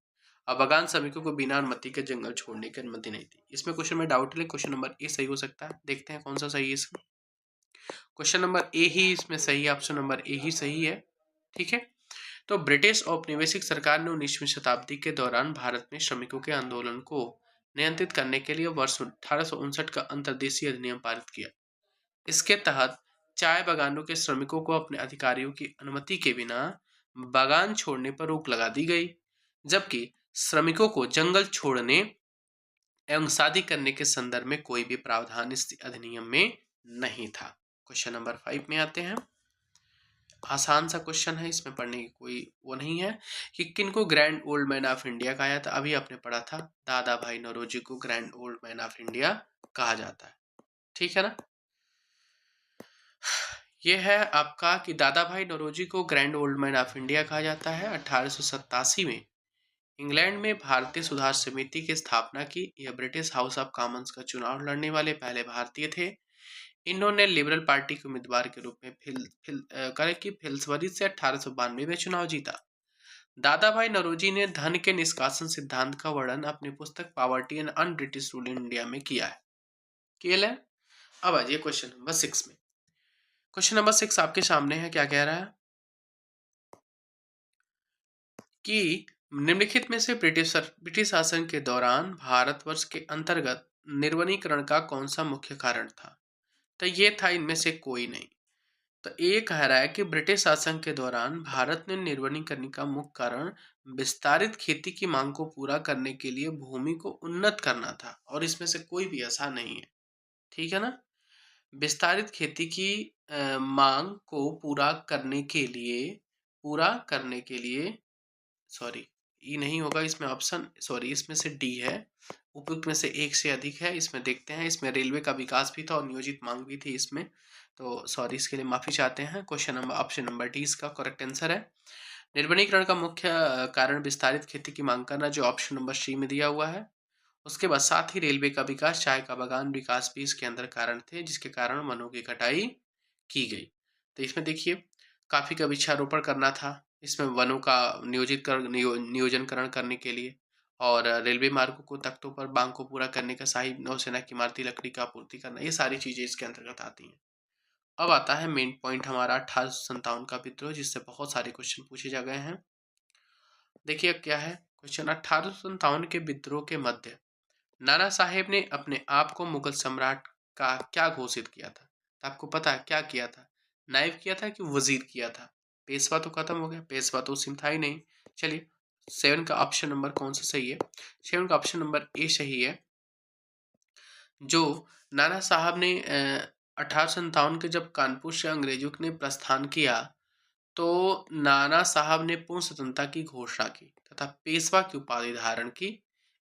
अब बागान श्रमिकों को बिना अनुमति के जंगल छोड़ने की अनुमति नहीं थी, इसमें क्वेश्चन में डाउट है। क्वेश्चन नंबर ए सही हो सकता है, देखते हैं कौन सा सही है इसमें। क्वेश्चन नंबर ए ही इसमें सही है, ऑप्शन नंबर ए ही सही है। ठीक है, तो ब्रिटिश औपनिवेशिक सरकार ने 19वीं शताब्दी के दौरान भारत में श्रमिकों के आंदोलन को नियंत्रित करने के लिए वर्ष 1859 का अंतर्देशीय अधिनियम पारित किया। इसके तहत चाय बागानों के श्रमिकों को अपने अधिकारियों की अनुमति के बिना बागान छोड़ने पर रोक लगा दी गई, जबकि श्रमिकों को जंगल छोड़ने एवं शादी करने के संदर्भ में कोई भी प्रावधान इस अधिनियम में नहीं था। क्वेश्चन नंबर 5 में आते हैं। आसान सा क्वेश्चन है, इसमें पढ़ने की कोई वो नहीं है कि किनको grand old man of India कहा जाता। अभी आपने पढ़ा था दादा भाई नौरोजी को grand old man of India कहा जाता है। ठीक है ना, ये है आपका कि दादा भाई नौरोजी को grand old man of India कहा जाता है। 1887 में इंग्लैंड में भारतीय सुधार समिति की स्थापना की। यह ब्रिटिश हाउस ऑफ कॉमन्स का चुनाव लड़ने वाले पहले भारतीय थे। इन्होंने लिबरल पार्टी के उम्मीदवार के रूप में फिल्सबरी से 1892 में चुनाव जीता। दादा भाई नौरोजी ने धन के निष्कासन सिद्धांत का वर्णन अपनी पुस्तक poverty and un British rule in India में किया है। क्लियर है। अब आइए क्वेश्चन नंबर 6 में। क्वेश्चन नंबर 6 आपके सामने है, क्या कह रहा है कि निम्नलिखित में से ब्रिटिश शासन के दौरान भारतवर्ष के अंतर्गत निर्वनीकरण का कौन सा मुख्य कारण था। तो ये था इनमें से कोई नहीं। तो ये कह रहा है कि ब्रिटिश शासन के दौरान भारत ने निर्वनीकरण का मुख्य कारण विस्तारित खेती की मांग को पूरा करने के लिए भूमि को उन्नत करना था, और इसमें से कोई भी ऐसा नहीं है। ठीक है ना, विस्तारित खेती की मांग को पूरा करने के लिए सॉरी ई नहीं होगा इसमें ऑप्शन, सॉरी इसमें से डी है, उपयुक्त में से एक से अधिक है। इसमें देखते हैं, इसमें रेलवे का विकास भी था और नियोजित मांग भी थी इसमें, तो सॉरी इसके लिए माफी चाहते हैं। Question number option number D इसका करेक्ट आंसर है। निर्वनीकरण का मुख्य कारण विस्तारित खेती की मांग करना, जो ऑप्शन नंबर सी में दिया हुआ है। उसके बाद साथ ही रेलवे का विकास, चाय का बागान विकास भी इसके अंदर कारण थे, जिसके कारण वनों की कटाई की गई। तो इसमें देखिए काफी का वृक्षारोपण करना था, इसमें वनों का नियोजनकरण करने के लिए, और रेलवे मार्गों को तख्तों पर मांग को पूरा करने का, शाही नौसेना की इमारती लकड़ी का आपूर्ति करना, ये सारी चीजें इसके अंतर्गत आती हैं। अब आता है मेन पॉइंट हमारा 1857 का विद्रोह, जिससे बहुत सारे क्वेश्चन पूछे जा गए हैं। देखिए क्या है क्वेश्चन। 1857 के विद्रोह के मध्य नाना साहेब ने अपने आप को मुगल सम्राट का क्या घोषित किया था। तो आपको पता है क्या किया था, नायब किया था कि वजीर किया था। पेशवा तो खत्म हो गया, पेशवा तो उस था ही नहीं। चलिए 7 का ऑप्शन नंबर कौन सा सही है। 7 का ऑप्शन नंबर ए सही है। जो नाना साहब ने 1857 के जब कानपुर से अंग्रेजों ने प्रस्थान किया, तो नाना साहब ने पूर्ण स्वतंत्रता की घोषणा की तथा पेशवा की उपाधि धारण की।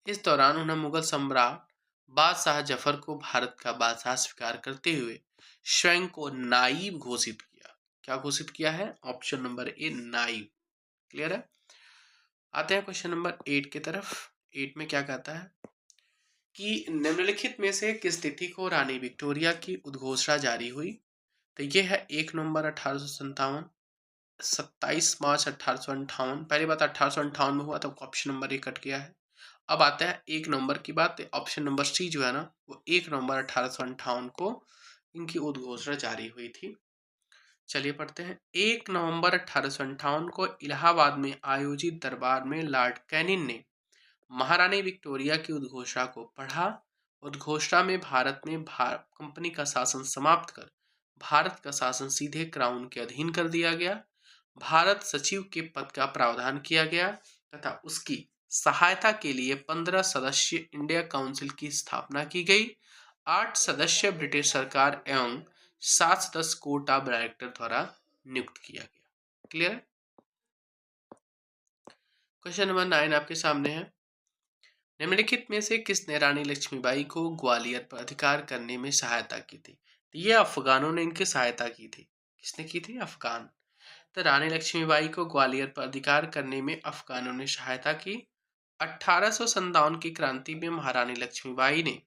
इस दौरान उन्होंने मुगल सम्राट बादशाह जफर को भारत का बादशाह स्वीकार करते हुए स्वयं को नाइब घोषित किया। क्या घोषित किया है, option number A naib. Clear है। आते हैं क्वेश्चन नंबर 8 की तरफ। 8 में क्या कहता है कि निम्नलिखित में से किस तिथि को रानी विक्टोरिया की उद्घोषणा जारी हुई। तो ये है 1 नवंबर 1857, 27 मार्च 1858। पहली बात 1858 में हुआ, तब ऑप्शन नंबर ए कट गया है। अब आता है 1 नवंबर की बात। ऑप्शन नंबर सी जो है ना, वो 1 नवंबर 1858 को इनकी उद्घोषणा जारी हुई थी। चलिए पढ़ते हैं। 1 नवंबर 1858 को इलाहाबाद में आयोजित दरबार में लॉर्ड कैनिंग ने महारानी विक्टोरिया की उद्घोषणा को पढ़ा। उद्घोषणा में भारत में कंपनी का शासन समाप्त कर भारत का शासन सीधे क्राउन के अधीन कर दिया गया। भारत सचिव के पद का प्रावधान किया गया तथा उसकी सहायता के लिए 15 सदस्य इंडिया काउंसिल की स्थापना की गई। 8 सदस्य ब्रिटिश सरकार एवं 7 सदस्य कोर्ट ऑफ डायरेक्टर द्वारा नियुक्त किया गया। क्लियर है। क्वेश्चन नंबर 9 आपके सामने है। निम्नलिखित में से किसने रानी लक्ष्मीबाई को ग्वालियर पर अधिकार करने में सहायता की थी? तो ये अफगानों ने इनकी सहायता की थी। किसने की थी? अफगान। तो रानी लक्ष्मीबाई को ग्वालियर पर अधिकार करने में अफगानों ने सहायता की। 1857 की क्रांति में महारानी लक्ष्मीबाई ने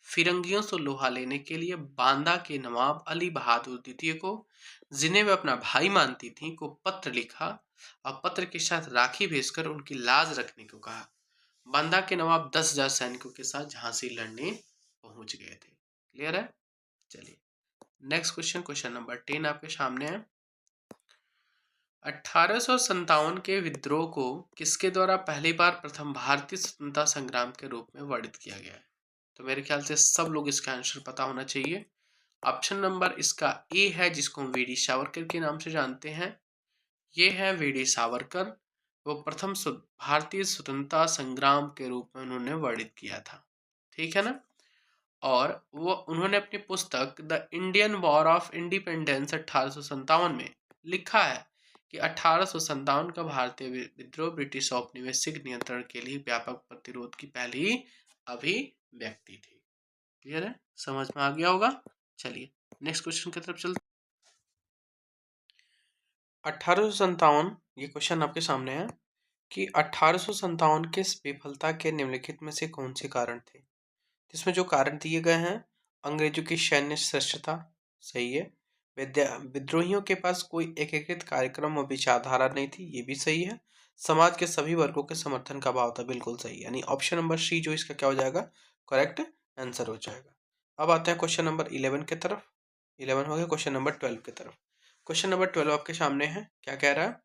फिरंगियों से लोहा लेने के लिए बांदा के नवाब अली बहादुर द्वितीय को, जिन्हें वे अपना भाई मानती थीं, को पत्र लिखा और पत्र के साथ राखी भेजकर उनकी लाज रखने को कहा। बांदा के नवाब 10,000 सैनिकों के साथ झांसी लड़ने पहुंच गए थे। क्लियर है। चलिए नेक्स्ट क्वेश्चन, क्वेश्चन नंबर 10 आपके सामने है। 1857 के विद्रोह को किसके द्वारा पहली बार प्रथम भारतीय स्वतंत्रता संग्राम के रूप में वर्णित किया गया है? तो मेरे ख्याल से सब लोग इसका आंसर पता होना चाहिए। ऑप्शन नंबर इसका ए है, जिसको हम वीडी सावरकर के नाम से जानते हैं। ये है वीडी सावरकर। वो प्रथम भारतीय स्वतंत्रता संग्राम के रूप में उन्होंने वर्णित किया था। ठीक है ना। और वो उन्होंने अपनी पुस्तक the Indian war of independence 1857 में लिखा है कि 1857 का भारतीय विद्रोह ब्रिटिश औपनिवेशिक नियंत्रण के लिए व्यापक प्रतिरोध की पहली अभिव्यक्ति थी। क्लियर है, समझ में आ गया होगा। चलिए नेक्स्ट क्वेश्चन की तरफ चलते। 1857, ये क्वेश्चन आपके सामने है कि 1857 के विफलता के निम्नलिखित में से कौन से कारण थे? इसमें जो कारण दिए गए हैं, अंग्रेजों की सैन्य श्रेष्ठता, सही है। विद्रोहियों के पास कोई एकीकृत कार्यक्रम और विचारधारा नहीं थी, ये भी सही है। समाज के सभी वर्गों के समर्थन का भाव था, बिल्कुल सही। यानी ऑप्शन नंबर सी जो इसका क्या हो जाएगा, करेक्ट आंसर हो जाएगा। अब आते हैं क्वेश्चन नंबर 11 की तरफ। 11 हो गया, क्वेश्चन नंबर 12 की तरफ। क्वेश्चन नंबर 12 आपके सामने है। क्या कह रहा है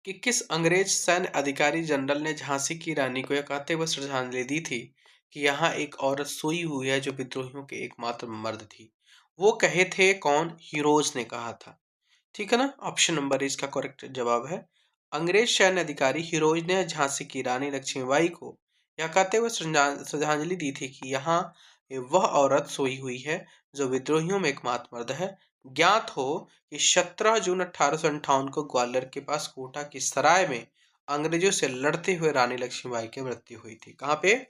कि किस अंग्रेज सैन्य अधिकारी जनरल ने झांसी की रानी को यह कहते हुए श्रद्धांजलि दी थी कि यहाँ एक औरत सोई हुई है जो विद्रोहियों के एकमात्र मर्द थी? वो कहे थे कौन? हीरोज ने कहा था। ठीक है ना। ऑप्शन नंबर इसका करेक्ट जवाब है। अंग्रेज सैन्य अधिकारी हीरोज ने झांसी की रानी लक्ष्मीबाई को यह कहते हुए श्रद्धांजलि दी थी कि यहाँ वह औरत सोई हुई है जो विद्रोहियों में एकमात्र मर्द है। ज्ञात हो कि 17 जून 1858 को ग्वालियर के पास कोटा की सराय में अंग्रेजों से लड़ते हुए रानी लक्ष्मीबाई की मृत्यु हुई थी। कहाँ पे?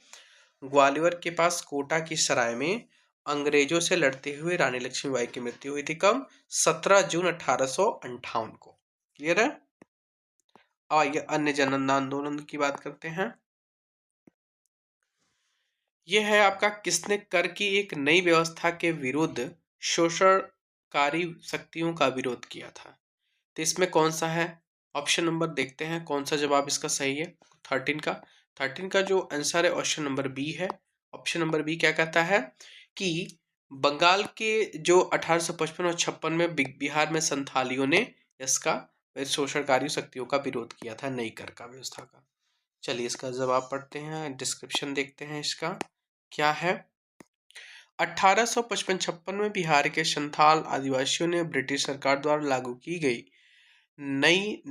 ग्वालियर के पास कोटा की सराय में अंग्रेजों से लड़ते हुए रानी लक्ष्मीबाई की मृत्यु हुई थी। कब? 17 जून 1858 को। क्लियर है। आइए अन्य जन आंदोलन की बात करते हैं। यह है आपका, किसने कर की एक नई व्यवस्था के विरुद्ध शोषणकारी शक्तियों का विरोध किया था? तो इसमें कौन सा है? ऑप्शन नंबर देखते हैं कौन सा जवाब इसका सही है। 13 का जो आंसर है ऑप्शन नंबर बी है। ऑप्शन नंबर बी क्या कहता है कि बंगाल के जो 1855 और 56 में बिहार में संथालियों ने इसका शोषणकारी शक्तियों का विरोध किया था, नई कर का व्यवस्था का। चलिए इसका जवाब पढ़ते हैं, डिस्क्रिप्शन देखते हैं इसका क्या है। 1855-56 में बिहार के संथाल आदिवासियों ने ब्रिटिश सरकार द्वारा लागू की गई नई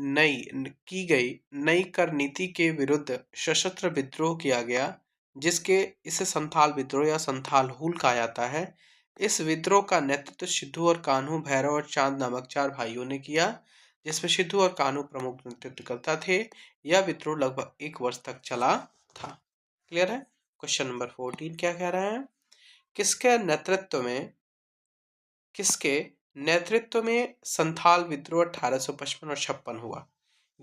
कर नीति के विरुद्ध सशस्त्र विद्रोह किया गया, जिसके इसे संथाल विद्रोह या संथाल हुल कहा जाता है। इस विद्रोह का नेतृत्व सिद्धू और कान्हू, भैरव और चांद नामक 4 भाइयों ने किया, जिसमें सिद्धू और कान्हू प्रमुख नेतृत्वकर्ता थे। यह विद्रोह लगभग 1 वर्ष तक चला था। क्लियर है। क्वेश्चन नंबर 14 क्या कह रहा है? किसके नेतृत्व में संथाल विद्रोह 1855 और 56 हुआ?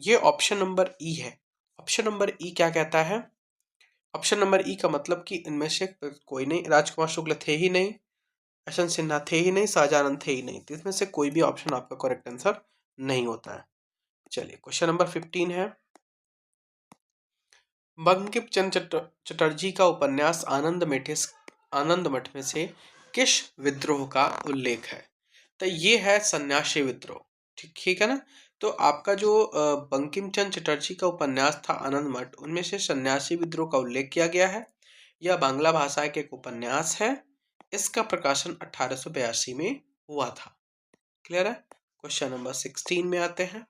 ये ऑप्शन नंबर ई है। ऑप्शन नंबर ई क्या कहता है? ऑप्शन नंबर ई का मतलब कि इनमें से कोई नहीं, राजकुमार शुक्ल थे ही नहीं, यशवंत सिन्हा थे ही नहीं, शाहजहां थे ही नहीं। तो इसमें से कोई भी ऑप्शन आपका करेक्ट आंसर नहीं होता है। चलिए क्वेश्चन नंबर 15 है। बंकिम चंद्र चटर्जी का उपन्यास आनंद मठ में से किस विद्रोह का उल्लेख है? तो ये है सन्यासी विद्रोह। ठीक है ना। तो आपका जो बंकिम चंद्र चटर्जी का उपन्यास था आनंद मठ, उनमें से सन्यासी विद्रोह का उल्लेख किया गया है। यह बांग्ला भाषा के एक उपन्यास है। इसका प्रकाशन 1882 में हुआ था। क्लियर है। क्वेश्चन नंबर 16 में आते हैं।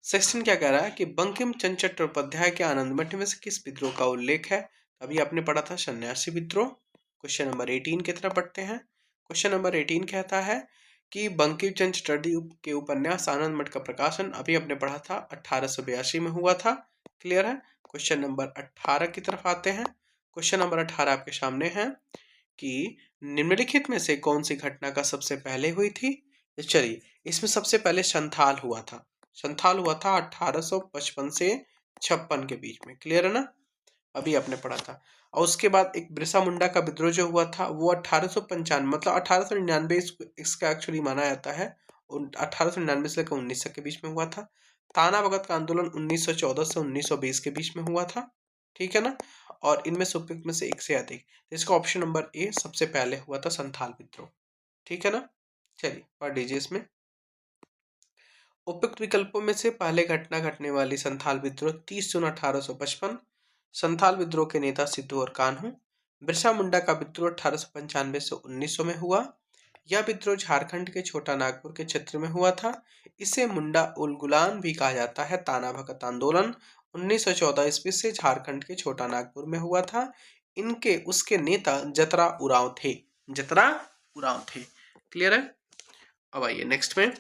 16 क्या कह रहा है कि बंकिम चंद्र चट्टोपाध्याय के आनंद मठ में से किस विद्रोह का उल्लेख है? अभी आपने पढ़ा था सन्यासी विद्रोह। क्वेश्चन नंबर 18 की तरफ बढ़ते हैं। क्वेश्चन नंबर 18 कहता है कि बंकिम चंद्र चटर्जी के उपन्यास आनंद मठ का प्रकाशन अभी आपने पढ़ा था 1882 में हुआ था। क्लियर है। क्वेश्चन नंबर 18 की तरफ आते हैं। क्वेश्चन नंबर 18 आपके सामने है कि निम्नलिखित में से कौन सी घटना का सबसे पहले हुई थी? चलिए, इसमें सबसे पहले संथाल हुआ था। संथाल हुआ था 1855 से 56 के बीच में। क्लियर है ना? अभी आपने पढ़ा था। और उसके बाद एक बिरसा मुंडा का विद्रोह जो हुआ था वो 1895 मतलब 1899 इसका एक्चुअली माना जाता है। 1899 से लेकर 1900 के बीच में हुआ था। ताना भगत का आंदोलन 1914 से 1920 के बीच में हुआ था। ठीक है ना? और इनमें से उपयुक्त में से एक से अधिक, तो इसका ऑप्शन नंबर ए सबसे पहले हुआ था संथाल विद्रोह। ठीक है ना? चलिए पढ़ लीजिए इसमें। उपयुक्त विकल्पों में से पहले घटना घटने वाली संथाल विद्रोह 30 जून 1855। संथाल विद्रोह के नेता सिद्धू और कान्हू। बिरसा मुंडा का विद्रोह 1895 से 1900 में हुआ। यह विद्रोह झारखंड के छोटा नागपुर के क्षेत्र में हुआ था। इसे मुंडा उलगुलान भी कहा जाता है। ताना भगत आंदोलन 1914 ईस्वी से झारखंड के छोटा नागपुर में हुआ था। इनके उसके नेता जतरा उरांव थे। जतरा उरांव थे। क्लियर है? अब आइए नेक्स्ट में।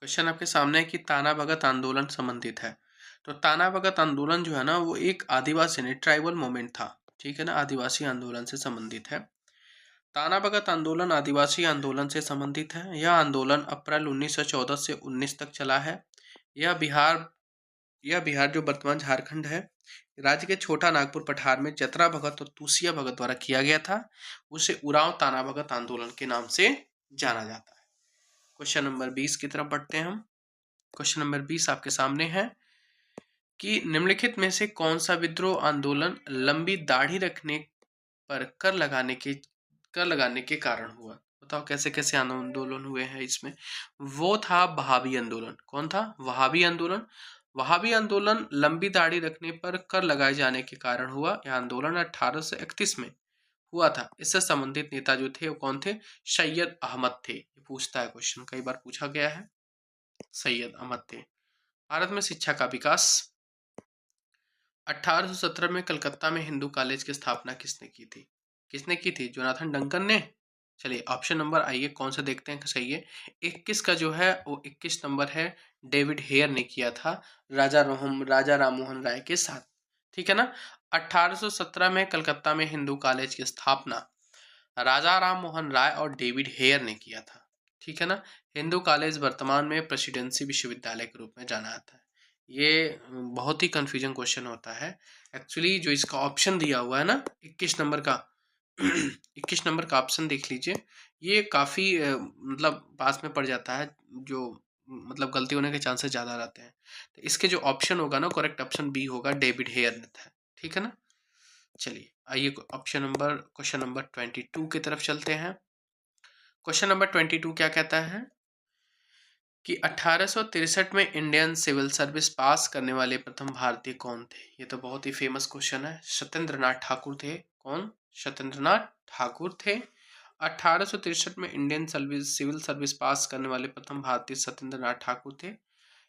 क्वेश्चन आपके सामने है कि ताना भगत आंदोलन संबंधित है। तो ताना भगत आंदोलन जो है ना वो एक आदिवासी ने ट्राइबल मूवमेंट था। ठीक है ना? आदिवासी आंदोलन से संबंधित है। ताना भगत आंदोलन आदिवासी आंदोलन से संबंधित है। यह आंदोलन अप्रैल 1914 से 19 तक चला है। यह बिहार जो वर्तमान झारखंड है, राज्य के छोटा नागपुर पठार में जतरा भगत और तुसिया भगत द्वारा किया गया था। उसे उरांव ताना भगत आंदोलन के नाम से जाना जाता है। क्वेश्चन नंबर 20 की तरफ बढ़ते हैं हम। क्वेश्चन नंबर 20 आपके सामने है कि निम्नलिखित में से कौन सा विद्रोह आंदोलन लंबी दाढ़ी रखने पर कर लगाने के कारण हुआ? बताओ कैसे कैसे आंदोलन हुए हैं इसमें। वो था वहाबी आंदोलन। कौन था? वहाबी आंदोलन। वहाबी आंदोलन लंबी दाढ़ी रखने पर कर लगाए जाने के कारण हुआ। यह आंदोलन 1831 में हुआ था। इससे संबंधित नेता जो थे वो कौन थे? सैयद अहमद थे। ये पूछता है क्वेश्चन, कई बार पूछा गया है। सैयद अहमद थे। भारत में शिक्षा का विकास। 1817 में कलकत्ता में हिंदू कॉलेज की स्थापना किसने की थी? किसने की थी? जोनाथन डंकन ने। चलिए ऑप्शन नंबर आइए कौन सा देखते हैं कि सही है। 21 का जो है वो 21 नंबर है, डेविड हेयर ने किया था राजा राममोहन राय के साथ। ठीक है ना? 1817 में कलकत्ता में हिंदू कॉलेज की स्थापना राजा राम मोहन राय और डेविड हेयर ने किया था। ठीक है ना? हिंदू कॉलेज वर्तमान में प्रेसिडेंसी विश्वविद्यालय के रूप में जाना जाता है। ये बहुत ही कंफ्यूजन क्वेश्चन होता है। एक्चुअली जो इसका ऑप्शन दिया हुआ है ना 21 नंबर का 21 नंबर का ऑप्शन देख लीजिए। ये काफ़ी मतलब पास में पड़ जाता है, जो मतलब गलती होने के चांसेस ज़्यादा रहते हैं। तो इसके जो ऑप्शन होगा ना, करेक्ट ऑप्शन बी होगा, डेविड हेयर ने था। ठीक है ना? चलिए आइए क्वेश्चन नंबर 22 की तरफ चलते हैं। क्वेश्चन नंबर 22 क्या कहता है कि 1863 में इंडियन सिविल सर्विस पास करने वाले प्रथम भारतीय कौन थे? ये तो बहुत ही फेमस क्वेश्चन है। सत्येंद्र नाथ ठाकुर थे। कौन? सत्येंद्र नाथ ठाकुर थे। 1863 में इंडियन सिविल सर्विस पास करने वाले प्रथम भारतीय सत्येंद्र नाथ ठाकुर थे।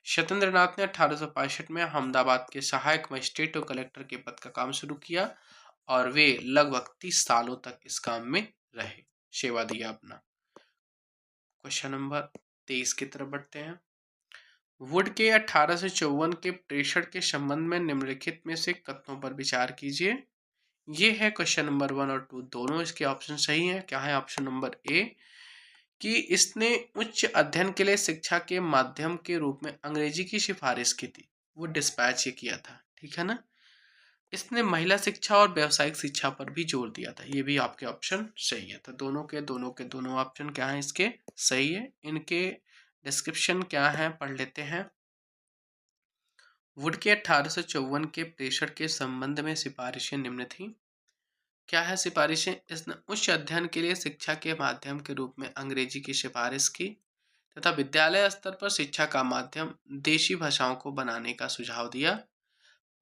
सत्येंद्र नाथ ने 1865 में अहमदाबाद के सहायक मजिस्ट्रेट और कलेक्टर के पद का काम शुरू किया और वे लगभग 30 सालों तक इस काम में रहे, सेवा दिया अपना। क्वेश्चन नंबर 23 की तरफ बढ़ते हैं। वुड के 1854 के प्रेषण के संबंध में निम्नलिखित में से कथनों पर विचार कीजिए। ये है क्वेश्चन नंबर 1 और 2, दोनों इसके ऑप्शन सही हैं। क्या है? ऑप्शन नंबर ए कि इसने उच्च अध्ययन के लिए शिक्षा के माध्यम के रूप में अंग्रेजी की सिफारिश की थी। वो डिस्पैच ये किया था। ठीक है ना? इसने महिला शिक्षा और व्यावसायिक शिक्षा पर भी जोर दिया था। ये भी आपके ऑप्शन सही है। तो दोनों ऑप्शन क्या है इसके? सही है। इनके डिस्क्रिप्शन क्या है पढ़ लेते हैं। वुड के 1854 के प्रेषण के संबंध में सिफारिशें निम्न थी। क्या है सिफारिशें? इसने उच्च अध्ययन के लिए शिक्षा के माध्यम के रूप में अंग्रेजी की सिफारिश की तथा विद्यालय स्तर पर शिक्षा का माध्यम देशी भाषाओं को बनाने का सुझाव दिया।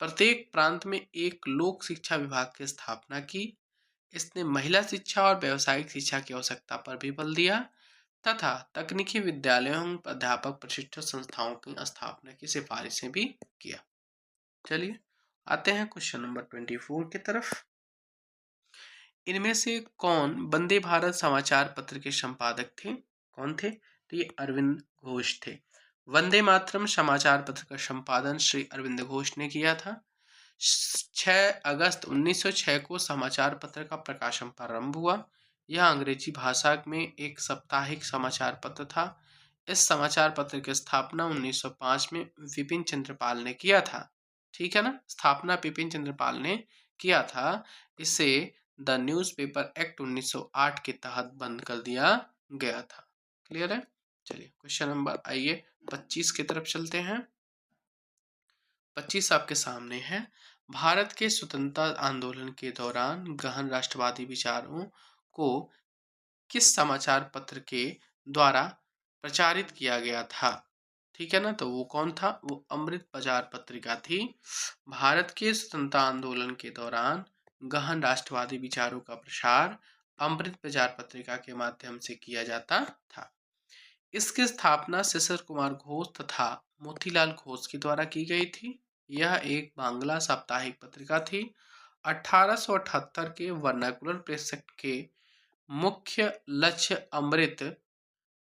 प्रत्येक प्रांत में एक लोक शिक्षा विभाग की स्थापना की। इसने महिला शिक्षा और व्यावसायिक शिक्षा की आवश्यकता पर भी बल दिया तथा तकनीकी विद्यालयों एवं अध्यापक प्रशिक्षण संस्थाओं की स्थापना की सिफारिशें भी किया। चलिए आते हैं क्वेश्चन नंबर 24 की तरफ। इनमें से कौन वंदे भारत समाचार पत्र के संपादक थे? कौन थे? तो ये अरविंद घोष थे। वंदे मातरम समाचार पत्र का संपादन श्री अरविंद घोष ने किया था। 6 अगस्त 1906 को समाचार पत्र का प्रकाशन प्रारंभ हुआ। यह अंग्रेजी भाषा में एक साप्ताहिक समाचार पत्र था। इस समाचार पत्र की स्थापना 1905 में विपिन चंद्र पाल ने किया था। ठीक है ना, स्थापना विपिन चंद्र पाल ने किया था। इसे द न्यूज़पेपर एक्ट 1908 के तहत बंद कर दिया गया था। क्लियर है? चलिए क्वेश्चन नंबर आइए 25 की तरफ चलते हैं। 25 आपके सामने है। भारत के स्वतंत्रता आंदोलन के दौरान गहन राष्ट्रवादी विचारों को किस समाचार पत्र के द्वारा प्रचारित किया गया था? ठीक है ना, तो वो कौन था? वो अमृत बाजार पत्रिका थी। भारत के स्वतंत्रता आंदोलन के दौरान गहन राष्ट्रवादी विचारों का प्रसार अमृत बाजार पत्रिका के माध्यम से किया जाता था। इसकी स्थापना शिशिर कुमार घोष तथा मोतीलाल घोष के द्वारा की गई थी। यह एक बांग्ला साप्ताहिक पत्रिका थी। 1878 के वर्नाकुलर प्रेस एक्ट के मुख्य लक्ष्य अमृत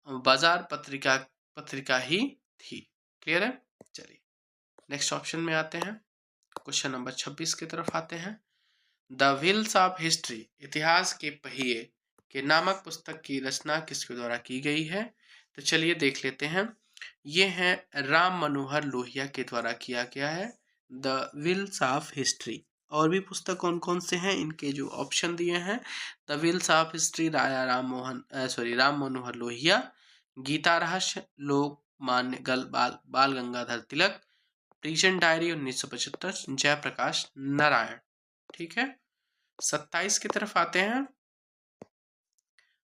बाजार पत्रिका ही थी। क्लियर है? चलिए नेक्स्ट ऑप्शन में आते हैं। क्वेश्चन नंबर 26 की तरफ आते हैं। द व्हील्स ऑफ हिस्ट्री इतिहास के पहिए के नामक पुस्तक की रचना किसके द्वारा की गई है? तो चलिए देख लेते हैं। ये है राम मनोहर लोहिया के द्वारा किया गया है द व्हील्स ऑफ हिस्ट्री। और भी पुस्तक कौन कौन से हैं इनके जो ऑप्शन दिए हैं, द व्हील्स ऑफ हिस्ट्री राजा राम मनोहर लोहिया, गीता रहस्य, लोकमान्य बाल गंगाधर तिलक, प्रिजन डायरी 1975, जयप्रकाश नारायण। ठीक है, 27 की तरफ आते हैं।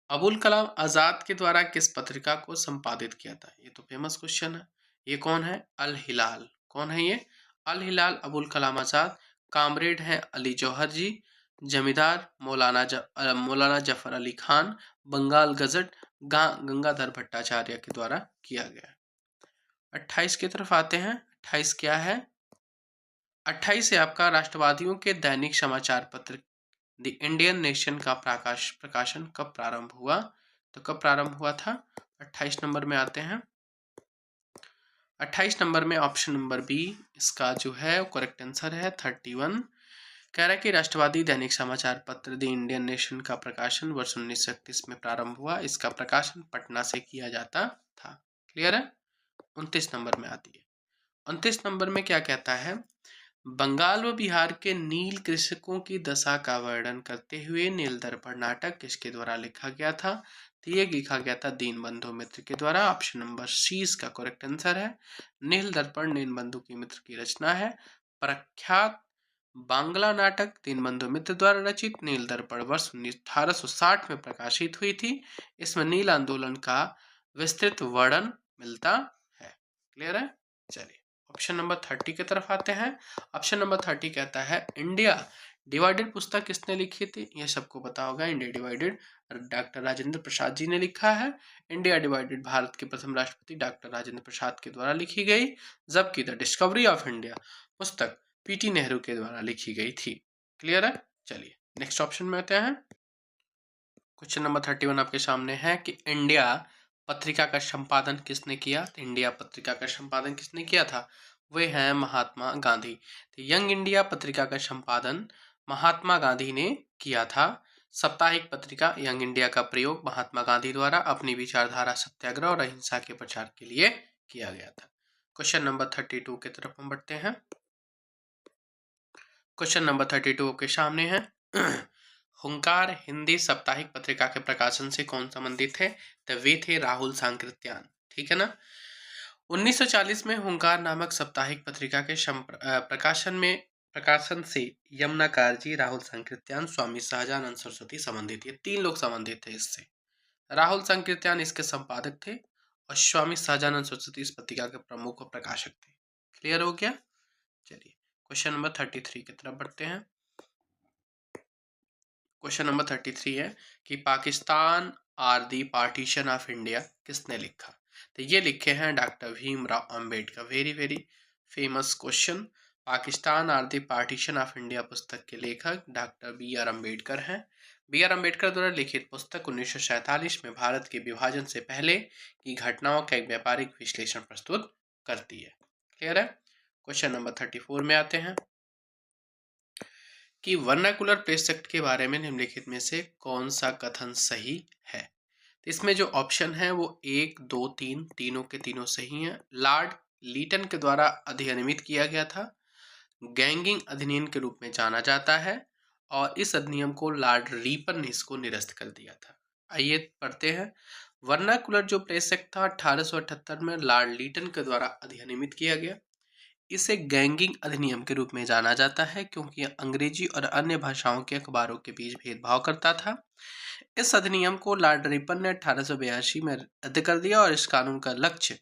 अबुल कलाम आजाद के द्वारा किस पत्रिका को संपादित किया था? ये तो फेमस क्वेश्चन है। ये कौन है? अल हिलाल। कौन है ये? अल हिलाल अबुल कलाम आजाद। कामरेड हैं अली जौहर जी। जमींदार मौलाना जफर अली खान। बंगाल गजट गंगाधर भट्टाचार्य के द्वारा किया गया। 28 की तरफ आते हैं। 28 क्या है? 28 से आपका राष्ट्रवादियों के दैनिक समाचार पत्र द इंडियन नेशन का प्रकाशन कब प्रारंभ हुआ? तो कब प्रारंभ हुआ था? 28 नंबर में आते हैं। 28 नंबर में ऑप्शन नंबर बी इसका जो है करेक्ट आंसर है 31। कह रहा है कि राष्ट्रवादी दैनिक समाचार पत्र द इंडियन नेशन का प्रकाशन वर्ष 1931 में प्रारंभ हुआ। इसका प्रकाशन पटना से किया जाता था। क्लियर है? 29 नंबर में आती है। 29 नंबर में क्या कहता है? बंगाल व बिहार के नील कृषकों की दशा का वर्णन करते हुए नील दर्पण नाटक किसके द्वारा लिखा गया था? तो ये लिखा गया था दीनबंधु मित्र के द्वारा। ऑप्शन नंबर सी इसका करेक्ट आंसर है। नील दर्पण दीनबंधु की मित्र की रचना है। प्रख्यात बांग्ला नाटक दीनबंधु मित्र द्वारा रचित नील दर्पण वर्ष 1860 में प्रकाशित हुई थी। इसमें नील आंदोलन का विस्तृत वर्णन मिलता है। क्लियर है? चलिए ऑप्शन नंबर 30 की तरफ आते हैं। ऑप्शन नंबर 30 कहता है इंडिया डिवाइडेड पुस्तक किसने लिखी थी? यह सबको पता होगा। India divided doctor Rajendra Prasad ji ने लिखा है। इंडिया डिवाइडेड भारत के प्रथम राष्ट्रपति डॉक्टर राजेंद्र प्रसाद के द्वारा लिखी गई, जबकि द डिस्कवरी ऑफ इंडिया पुस्तक पीटी नेहरू के द्वारा लिखी गई थी। क्लियर है? चलिए नेक्स्ट ऑप्शन में आते हैं। क्वेश्चन नंबर 31 आपके सामने है कि इंडिया पत्रिका का संपादन किसने किया? तो इंडिया पत्रिका का संपादन किसने किया था? वे हैं महात्मा गांधी। तो यंग इंडिया पत्रिका का संपादन महात्मा गांधी ने किया था। साप्ताहिक पत्रिका यंग इंडिया का प्रयोग महात्मा गांधी द्वारा अपनी विचारधारा सत्याग्रह और अहिंसा के प्रचार के लिए किया गया था। क्वेश्चन नंबर 32 की तरफ हम बढ़ते हैं। क्वेश्चन नंबर 32 के सामने है हुंकार हिंदी साप्ताहिक पत्रिका के प्रकाशन से कौन संबंधित है? तो वे थे राहुल सांकृत्यान। ठीक है ना। 1940 में हुंकार नामक साप्ताहिक पत्रिका के प्रकाशन से यमुनाकार जी, राहुल सांकृत्यान, स्वामी सहजानंद सरस्वती संबंधित। ये 3 लोग संबंधित थे इससे। राहुल सांकृत्यान इसके संपादक थे और स्वामी सहजानंद सरस्वती इस पत्रिका के प्रमुख और प्रकाशक थे। क्लियर हो गया? चलिए क्वेश्चन नंबर 33 की तरफ बढ़ते हैं। क्वेश्चन नंबर 33 है कि Pakistan or the partition of India किसने लिखा? तो ये लिखे हैं doctor Bhimrao Ambedkar. Very very famous question. Pakistan or the partition of India पुस्तक के लेखक डॉक्टर बी आर अम्बेडकर हैं। बी आर अम्बेडकर द्वारा लिखित पुस्तक 1947 में भारत के विभाजन से पहले की घटनाओं का एक व्यापारिक विश्लेषण प्रस्तुत करती है। क्लियर है? क्वेश्चन नंबर 34 में आते हैं कि वर्नाकुलर प्रेस एक्ट के बारे में निम्नलिखित में से कौन सा कथन सही है? तो इसमें जो ऑप्शन है वो 1, 2, 3 तीनों के तीनों सही हैं। लॉर्ड लीटन के द्वारा अधिनियमित किया गया था। गैंगिंग अधिनियम के रूप में जाना जाता है और इस अधिनियम को लॉर्ड रीपन ने इसको निरस्त कर दिया था। आइए पढ़ते हैं। वर्नाकुलर जो प्रेस एक्ट था 1878 में लॉर्ड लीटन के द्वारा अधिनियमित किया गया। इसे गैंगिंग अधिनियम के रूप में जाना जाता है क्योंकि यह अंग्रेजी और अन्य भाषाओं के अखबारों के बीच भेदभाव करता था। इस अधिनियम को लॉर्ड रिपन ने 1882 में रद्द कर दिया और इस कानून का लक्ष्य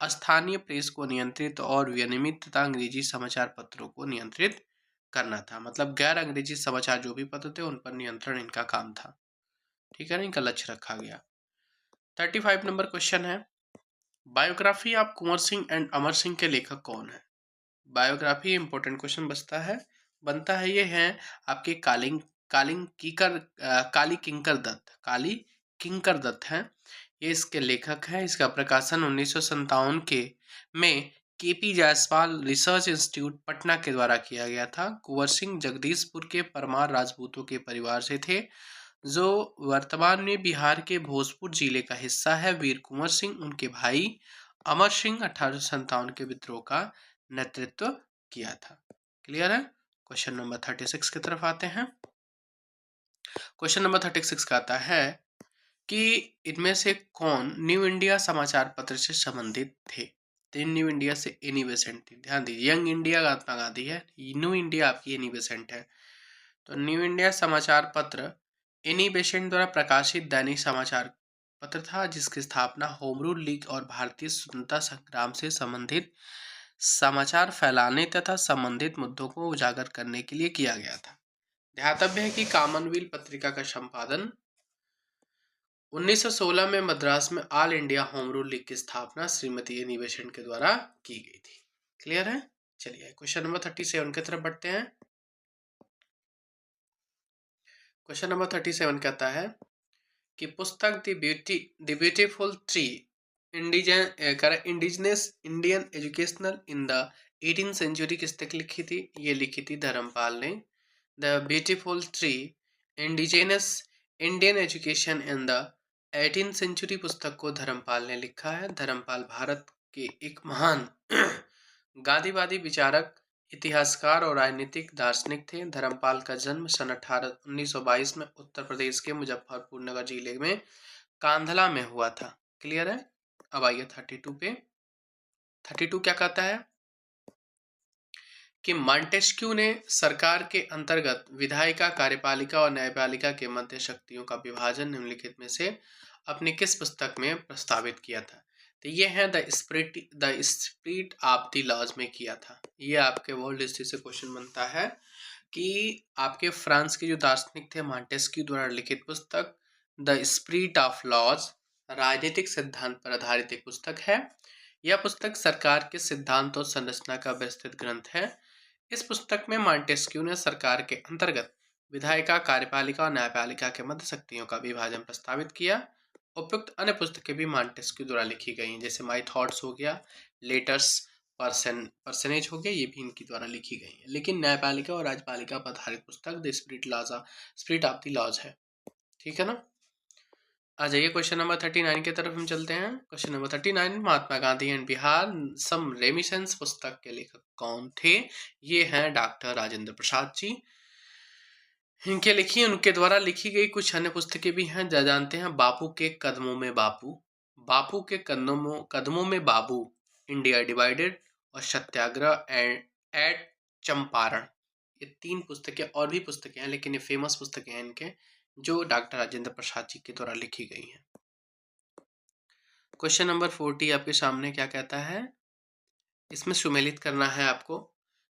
स्थानीय प्रेस को नियंत्रित और विनियमित तथा अंग्रेजी समाचार पत्रों को नियंत्रित करना था। मतलब गैर अंग्रेजी समाचार जो भी पत्र थे उन पर नियंत्रण इनका काम था। ठीक है ना, इनका लक्ष्य रखा गया। 35 नंबर क्वेश्चन है, biography of Kunwar Singh and Amar Singh के लेखक कौन है? बायोग्राफी इंपॉर्टेंट क्वेश्चन बनता है ये है आपके काली किंकर दत्त हैं। ये इसके लेखक हैं। इसका प्रकाशन 1957 के में KP Jaiswal research institute Patna के द्वारा किया गया था। कुंवर सिंह जगदीशपुर के परमार राजपूतों के परिवार से थे जो वर्तमान में बिहार के भोजपुर जिले का हिस्सा है। वीर कुंवर सिंह उनके भाई अमर सिंह 1857 के विद्रोह का नेतृत्व किया था। क्लियर है? क्वेश्चन नंबर 36 की तरफ आते हैं। क्वेश्चन नंबर 36 का आता है कि इनमें से कौन न्यू इंडिया समाचार पत्र से संबंधित थे? तो न्यू इंडिया से एनी बेसेंट थी। ध्यान दीजिए, यंग इंडिया महात्मा गांधी है, न्यू इंडिया आपकी एनी बेसेंट है। तो न्यू इंडिया समाचार पत्र एनी बेसेंट द्वारा प्रकाशित दैनिक समाचार पत्र था जिसकी स्थापना होम रूल लीग और भारतीय स्वतंत्रता संग्राम से संबंधित समाचार फैलाने तथा संबंधित मुद्दों को उजागर करने के लिए किया गया था। ध्यातव्य है कि कॉमनवेल्थ पत्रिका का संपादन 1916 में मद्रास में all India home rule league की स्थापना श्रीमती एनी बेसेंट के द्वारा की गई थी। क्लियर है? चलिए क्वेश्चन नंबर 37 की तरफ बढ़ते हैं। क्वेश्चन नंबर 37 कहता है कि पुस्तक the beautiful tree indigenous Indian educational in the 18th century किसने लिखी थी? ये लिखी थी धर्मपाल ने। The beautiful tree indigenous Indian education in the 18th century पुस्तक को धर्मपाल ने लिखा है। धर्मपाल भारत के एक महान गांधीवादी विचारक, इतिहासकार और राजनीतिक दार्शनिक थे। धर्मपाल का जन्म सन 1922 में उत्तर प्रदेश के मुजफ्फरपुर नगर जिले में कांधला में हुआ था। क्लियर है? अब आइए 32 पे। 32 क्या कहता है कि मॉन्टेस्क्यू ने सरकार के अंतर्गत विधायिका, कार्यपालिका और न्यायपालिका के मध्य शक्तियों का विभाजन निम्नलिखित में से अपनी किस पुस्तक में प्रस्तावित किया था? तो ये है the spirit of the laws में किया था। ये आपके वर्ल्ड हिस्ट्री से क्वेश्चन बनता है कि आपके फ्रांस के जो दार्शनिक थे मॉन्टेस्क्यू द्वारा लिखित पुस्तक द स्पिरिट ऑफ लॉज राजनीतिक सिद्धांत पर आधारित एक पुस्तक है। यह पुस्तक सरकार के सिद्धांत और संरचना का विस्तृत ग्रंथ है। इस पुस्तक में मॉन्टेस्क्यू ने सरकार के अंतर्गत विधायिका, कार्यपालिका और न्यायपालिका के मध्य शक्तियों का विभाजन प्रस्तावित किया। उपयुक्त अन्य पुस्तकें भी मॉन्टेस्क्यू द्वारा लिखी गई हैं, जैसे माई थॉट्स हो गया, लेटर्स पर्सनेज हो गया, ये भी इनकी द्वारा लिखी गई है। लेकिन न्यायपालिका और राजपालिका पर आधारित पुस्तक the spirit of the laws है। ठीक है ना? आ जाइए क्वेश्चन नंबर 39 की तरफ हम चलते हैं। Question number 39, Mahatma Gandhi and Bihar some reminiscences पुस्तक के लेखक कौन थे? ये हैं डॉक्टर राजेंद्र प्रसाद जी। इनके लिखी उनके द्वारा लिखी गई कुछ अन्य पुस्तकें भी हैं। जानते हैं बापू के कदमों में बापू, बापू के कदमों में बाबू, इंडिया डिवाइडेड और सत्याग्रह एट चंपारण। ये 3 पुस्तकें, और भी पुस्तकें हैं लेकिन ये फेमस पुस्तकें हैं इनके, जो डॉक्टर राजेंद्र प्रसाद जी के द्वारा लिखी गई हैं। क्वेश्चन नंबर 40 आपके सामने क्या कहता है? इसमें सुमेलित करना है आपको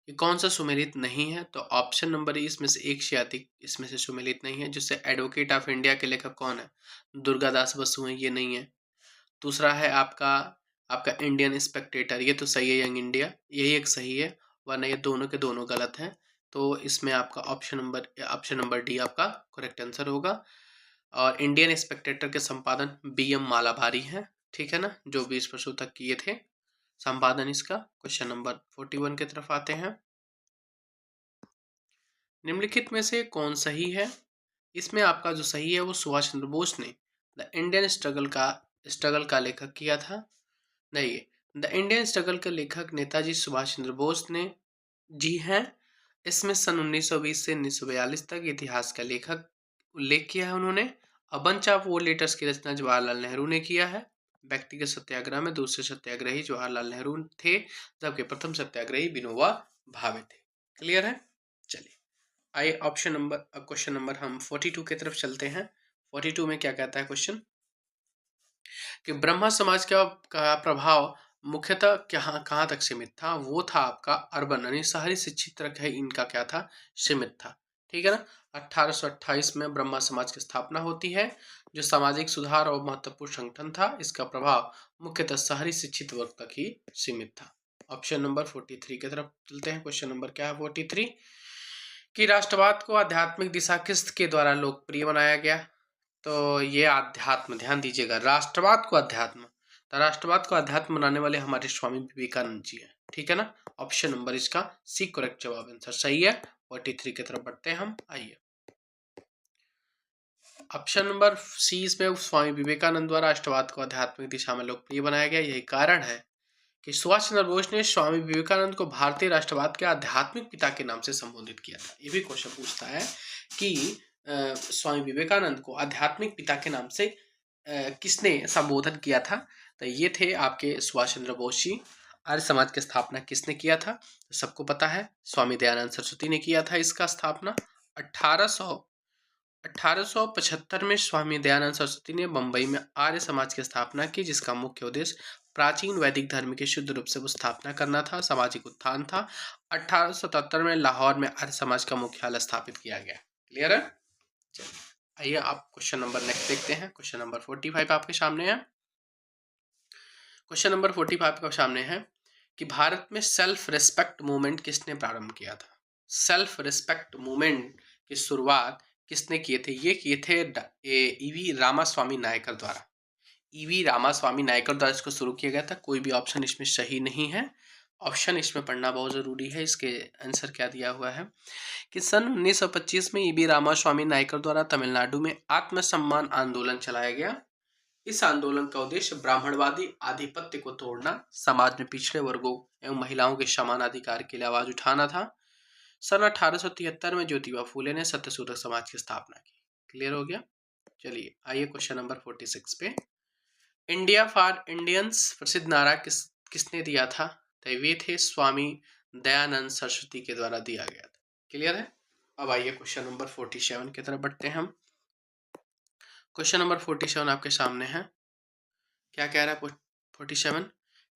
ये कौन सा सुमेलित नहीं है? तो ऑप्शन नंबर ए इसमें से एक से अधिक इसमें से सुमेलित नहीं है। जिससे एडवोकेट ऑफ इंडिया के लेखक कौन है? दुर्गादास बसु हैं, ये नहीं है। दूसरा है आपका आपका इंडियन स्पेक्टेटर, ये तो सही है, यंग इंडिया, यही एक सही है, वरना ये दोनों के दोनों गलत हैं। तो इसमें आपका ऑप्शन नंबर डी आपका करेक्ट आंसर होगा। और इंडियन स्पेक्टेटर के संपादन बी.एम. मालाभारी हैं, ठीक है ना, जो 20 वर्षों तक किए थे संपादन इसका। क्वेश्चन नंबर 41 की तरफ आते हैं। निम्नलिखित में से कौन सही है? इसमें आपका जो सही है वो सुभाष चंद्र बोस ने द इंडियन स्ट्रगल का लेखक किया था। नहीं, द इंडियन स्ट्रगल के लेखक नेताजी सुभाष चंद्र बोस ने जी हैं। इसमें सन 1920 से 1942 तक इतिहास का लेखक उल्लेख किया है उन्होंने। A bunch of war letters की रचना जवाहरलाल नेहरू ने किया है। व्यक्तिगत सत्याग्रह में दूसरे सत्याग्रही जवाहरलाल नेहरू थे, जबकि प्रथम सत्याग्रही विनोबा भावे थे। क्लियर है? चलिए आइए क्वेश्चन नंबर हम 42 की तरफ चलते हैं। 42 में क्या कहता है क्वेश्चन कि ब्रह्मा समाज का प्रभाव मुख्यतः कहाँ तक सीमित था? वो था आपका अर्बन यानी शहरी शिक्षित तक है, इनका क्या था? सीमित था। ठीक है ना। 1828 में ब्रह्मा समाज की स्थापना होती है, जो सामाजिक सुधार और महत्वपूर्ण संगठन था। इसका प्रभाव मुख्यतः शहरी शिक्षित वर्ग तक ही सीमित था। ऑप्शन नंबर 43 की तरफ चलते हैं। क्वेश्चन नंबर क्या है 43 कि राष्ट्रवाद को आध्यात्मिक दिशा किसके द्वारा लोकप्रिय बनाया गया? तो ये अध्यात्म, ध्यान दीजिएगा, राष्ट्रवाद को अध्यात्म, तो राष्ट्रवाद को अध्यात्म बनाने वाले हमारे स्वामी विवेकानंद जी हैं। ठीक है ना। ऑप्शन नंबर इसका सी करेक्ट जवाब आंसर सही है। 43 की तरफ बढ़ते हैं हम। आइए ऑप्शन नंबर सी, इसमें स्वामी विवेकानंद द्वारा राष्ट्रवाद को आध्यात्मिक दिशा में लोकप्रिय बनाया गया। यही कारण है कि सुभाष चंद्र बोस ने स्वामी विवेकानंद को भारतीय राष्ट्रवाद के आध्यात्मिक पिता के नाम से संबोधित किया था। ये भी क्वेश्चन पूछता है कि स्वामी विवेकानंद को आध्यात्मिक पिता के नाम से किसने संबोधन किया था? तो ये थे आपके सुभाष चंद्र बोस जी। आर्य समाज की स्थापना किसने किया था? तो सबको पता है, स्वामी दयानंद सरस्वती ने किया था इसका स्थापना। 1875 में स्वामी दयानंद सरस्वती ने बंबई में आर्य समाज की स्थापना की, जिसका मुख्य उद्देश्य प्राचीन वैदिक धर्म की शुद्ध रूप से स्थापना करना था, सामाजिक उत्थान था। 1877 में लाहौर में आर्य समाज का मुख्यालय स्थापित किया गया। क्लियर है? चलिए आइए आप क्वेश्चन नंबर नेक्स्ट देखते हैं। क्वेश्चन नंबर 45 आपके सामने है। क्वेश्चन नंबर 45 का सामने है कि भारत में सेल्फ रिस्पेक्ट मूवमेंट किसने प्रारंभ किया था? सेल्फ रिस्पेक्ट मूवमेंट की शुरुआत किसने किए थे? ये किए थे ईवी रामास्वामी नायकर द्वारा। ईवी रामास्वामी नायकर द्वारा इसको शुरू किया गया था। कोई भी ऑप्शन इसमें सही नहीं है। ऑप्शन इसमें पढ़ना बहुत जरूरी है। इसके आंसर क्या दिया हुआ है कि सन 1925 में ईवी रामास्वामी नायकर द्वारा तमिलनाडु में आत्मसम्मान आंदोलन चलाया गया। इस आंदोलन का उद्देश्य ब्राह्मणवादी आधिपत्य को तोड़ना, समाज में पिछड़े वर्गों एवं महिलाओं के समान अधिकार के लिए आवाज उठाना था। सन 1873 में ज्योतिबा फूले ने सत्यशोधक समाज की स्थापना की। क्लियर हो गया? चलिए आइए क्वेश्चन नंबर 46 पे। इंडिया फॉर इंडियंस प्रसिद्ध नारा किसने दिया था? तो वे थे स्वामी दयानंद सरस्वती के द्वारा दिया गया था। क्लियर है? अब आइए क्वेश्चन नंबर 47 की तरफ बढ़ते हैं हम। क्वेश्चन नंबर 47 आपके सामने है। क्या कह रहा है 47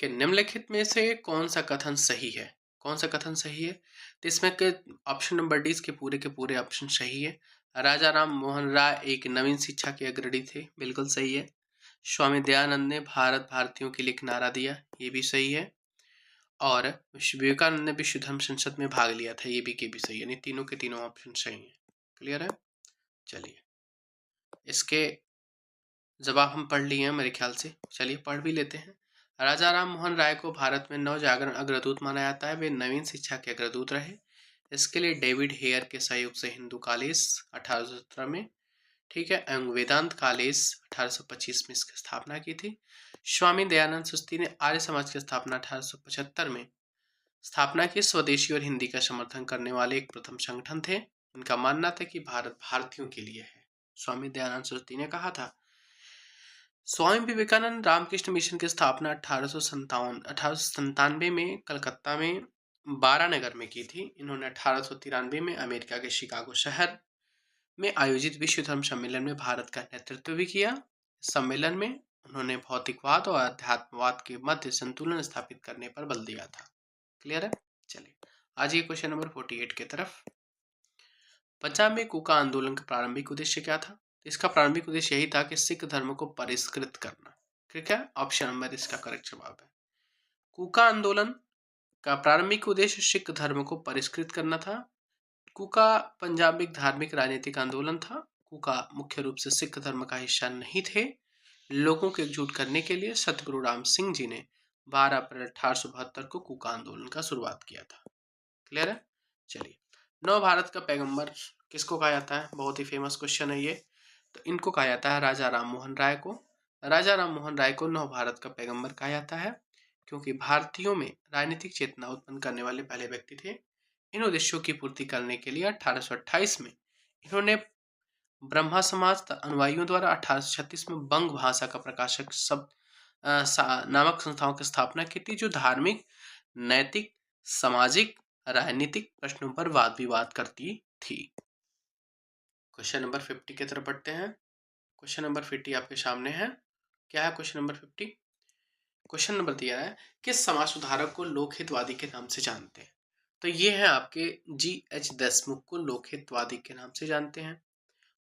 कि निम्नलिखित में से कौन सा कथन सही है? कौन सा कथन सही है? तो इसमें के ऑप्शन नंबर डी के पूरे ऑप्शन सही है। राजा राम मोहन राय एक नवीन शिक्षा के अग्रणी थे, बिल्कुल सही है। स्वामी दयानंद ने भारत भारतीयों के लिए एक नारा दिया, ये भी सही है। और विवेकानंद ने विश्व धर्म संसद में भाग लिया था, ये भी सही है। यानी तीनों के तीनों ऑप्शन सही है। क्लियर है? चलिए इसके जवाब हम पढ़ लिए हैं मेरे ख्याल से, चलिए पढ़ भी लेते हैं। राजा राम मोहन राय को भारत में नव जागरण अग्रदूत माना जाता है। वे नवीन शिक्षा के अग्रदूत रहे। इसके लिए डेविड हेयर के सहयोग से हिंदू कॉलेज 1817 में, ठीक है, एवं वेदांत कॉलेज 1825 में इसकी स्थापना की थी। स्वामी दयानंद सरस्वती ने आर्य समाज की स्थापना 1875 में स्थापना की। स्वदेशी और हिंदी का समर्थन करने वाले एक प्रथम संगठन थे। इनका मानना था कि भारत भारतीयों के लिए है। स्वामी दयानंद सरस्वती ने कहा था। स्वामी विवेकानंद रामकृष्ण मिशन की स्थापना 1897 में कलकत्ता में बारानगर में की थी। इन्होंने 1893 में अमेरिका के शिकागो शहर में आयोजित विश्व धर्म सम्मेलन में भारत का नेतृत्व भी किया। सम्मेलन में उन्होंने भौतिकवाद और अध्यात्मवाद के मध्य संतुलन स्थापित करने पर बल दिया था। क्लियर है? चलिए आज ये क्वेश्चन नंबर 48 की तरफ। पंजाब में कूका आंदोलन का प्रारंभिक उद्देश्य क्या था? इसका प्रारंभिक उद्देश्य यही था कि सिख धर्म को परिष्कृत करना। ठीक है, ऑप्शन नंबर इसका करेक्ट जवाब है। कूका आंदोलन का प्रारंभिक उद्देश्य सिख धर्म को परिष्कृत करना था। कूका पंजाब में एक धार्मिक राजनीतिक आंदोलन था। कूका मुख्य रूप से सिख धर्म का हिस्सा नहीं थे। लोगों को एकजुट करने के लिए सतगुरु राम सिंह जी ने 12 अप्रैल 1872 को कूका आंदोलन का शुरुआत किया था। क्लियर है? चलिए, नव भारत का पैगंबर किसको कहा जाता है? बहुत ही फेमस क्वेश्चन है ये। तो इनको कहा जाता है राजा राम मोहन राय को। राजा राम मोहन राय को नव भारत का पैगंबर कहा जाता है क्योंकि भारतीयों में राजनीतिक चेतना उत्पन्न करने वाले पहले व्यक्ति थे। इन उद्देश्यों की पूर्ति करने के लिए 1828 में इन्होंने ब्रह्मा समाज अनुयायियों द्वारा 1836 में बंग भाषा का प्रकाशक शब्द नामक संस्थाओं की स्थापना की थी, जो धार्मिक, नैतिक, सामाजिक, राजनीतिक प्रश्नों पर वाद विवाद करती थी। क्वेश्चन नंबर 50 की तरफ बढ़ते हैं। क्वेश्चन नंबर 50 आपके सामने है। क्या है क्वेश्चन नंबर 50? क्वेश्चन नंबर दिया है, किस समाज सुधारक को लोकहितवादी के नाम से जानते हैं? तो ये है आपके G.H. देशमुख को लोकहितवादी के नाम से जानते हैं।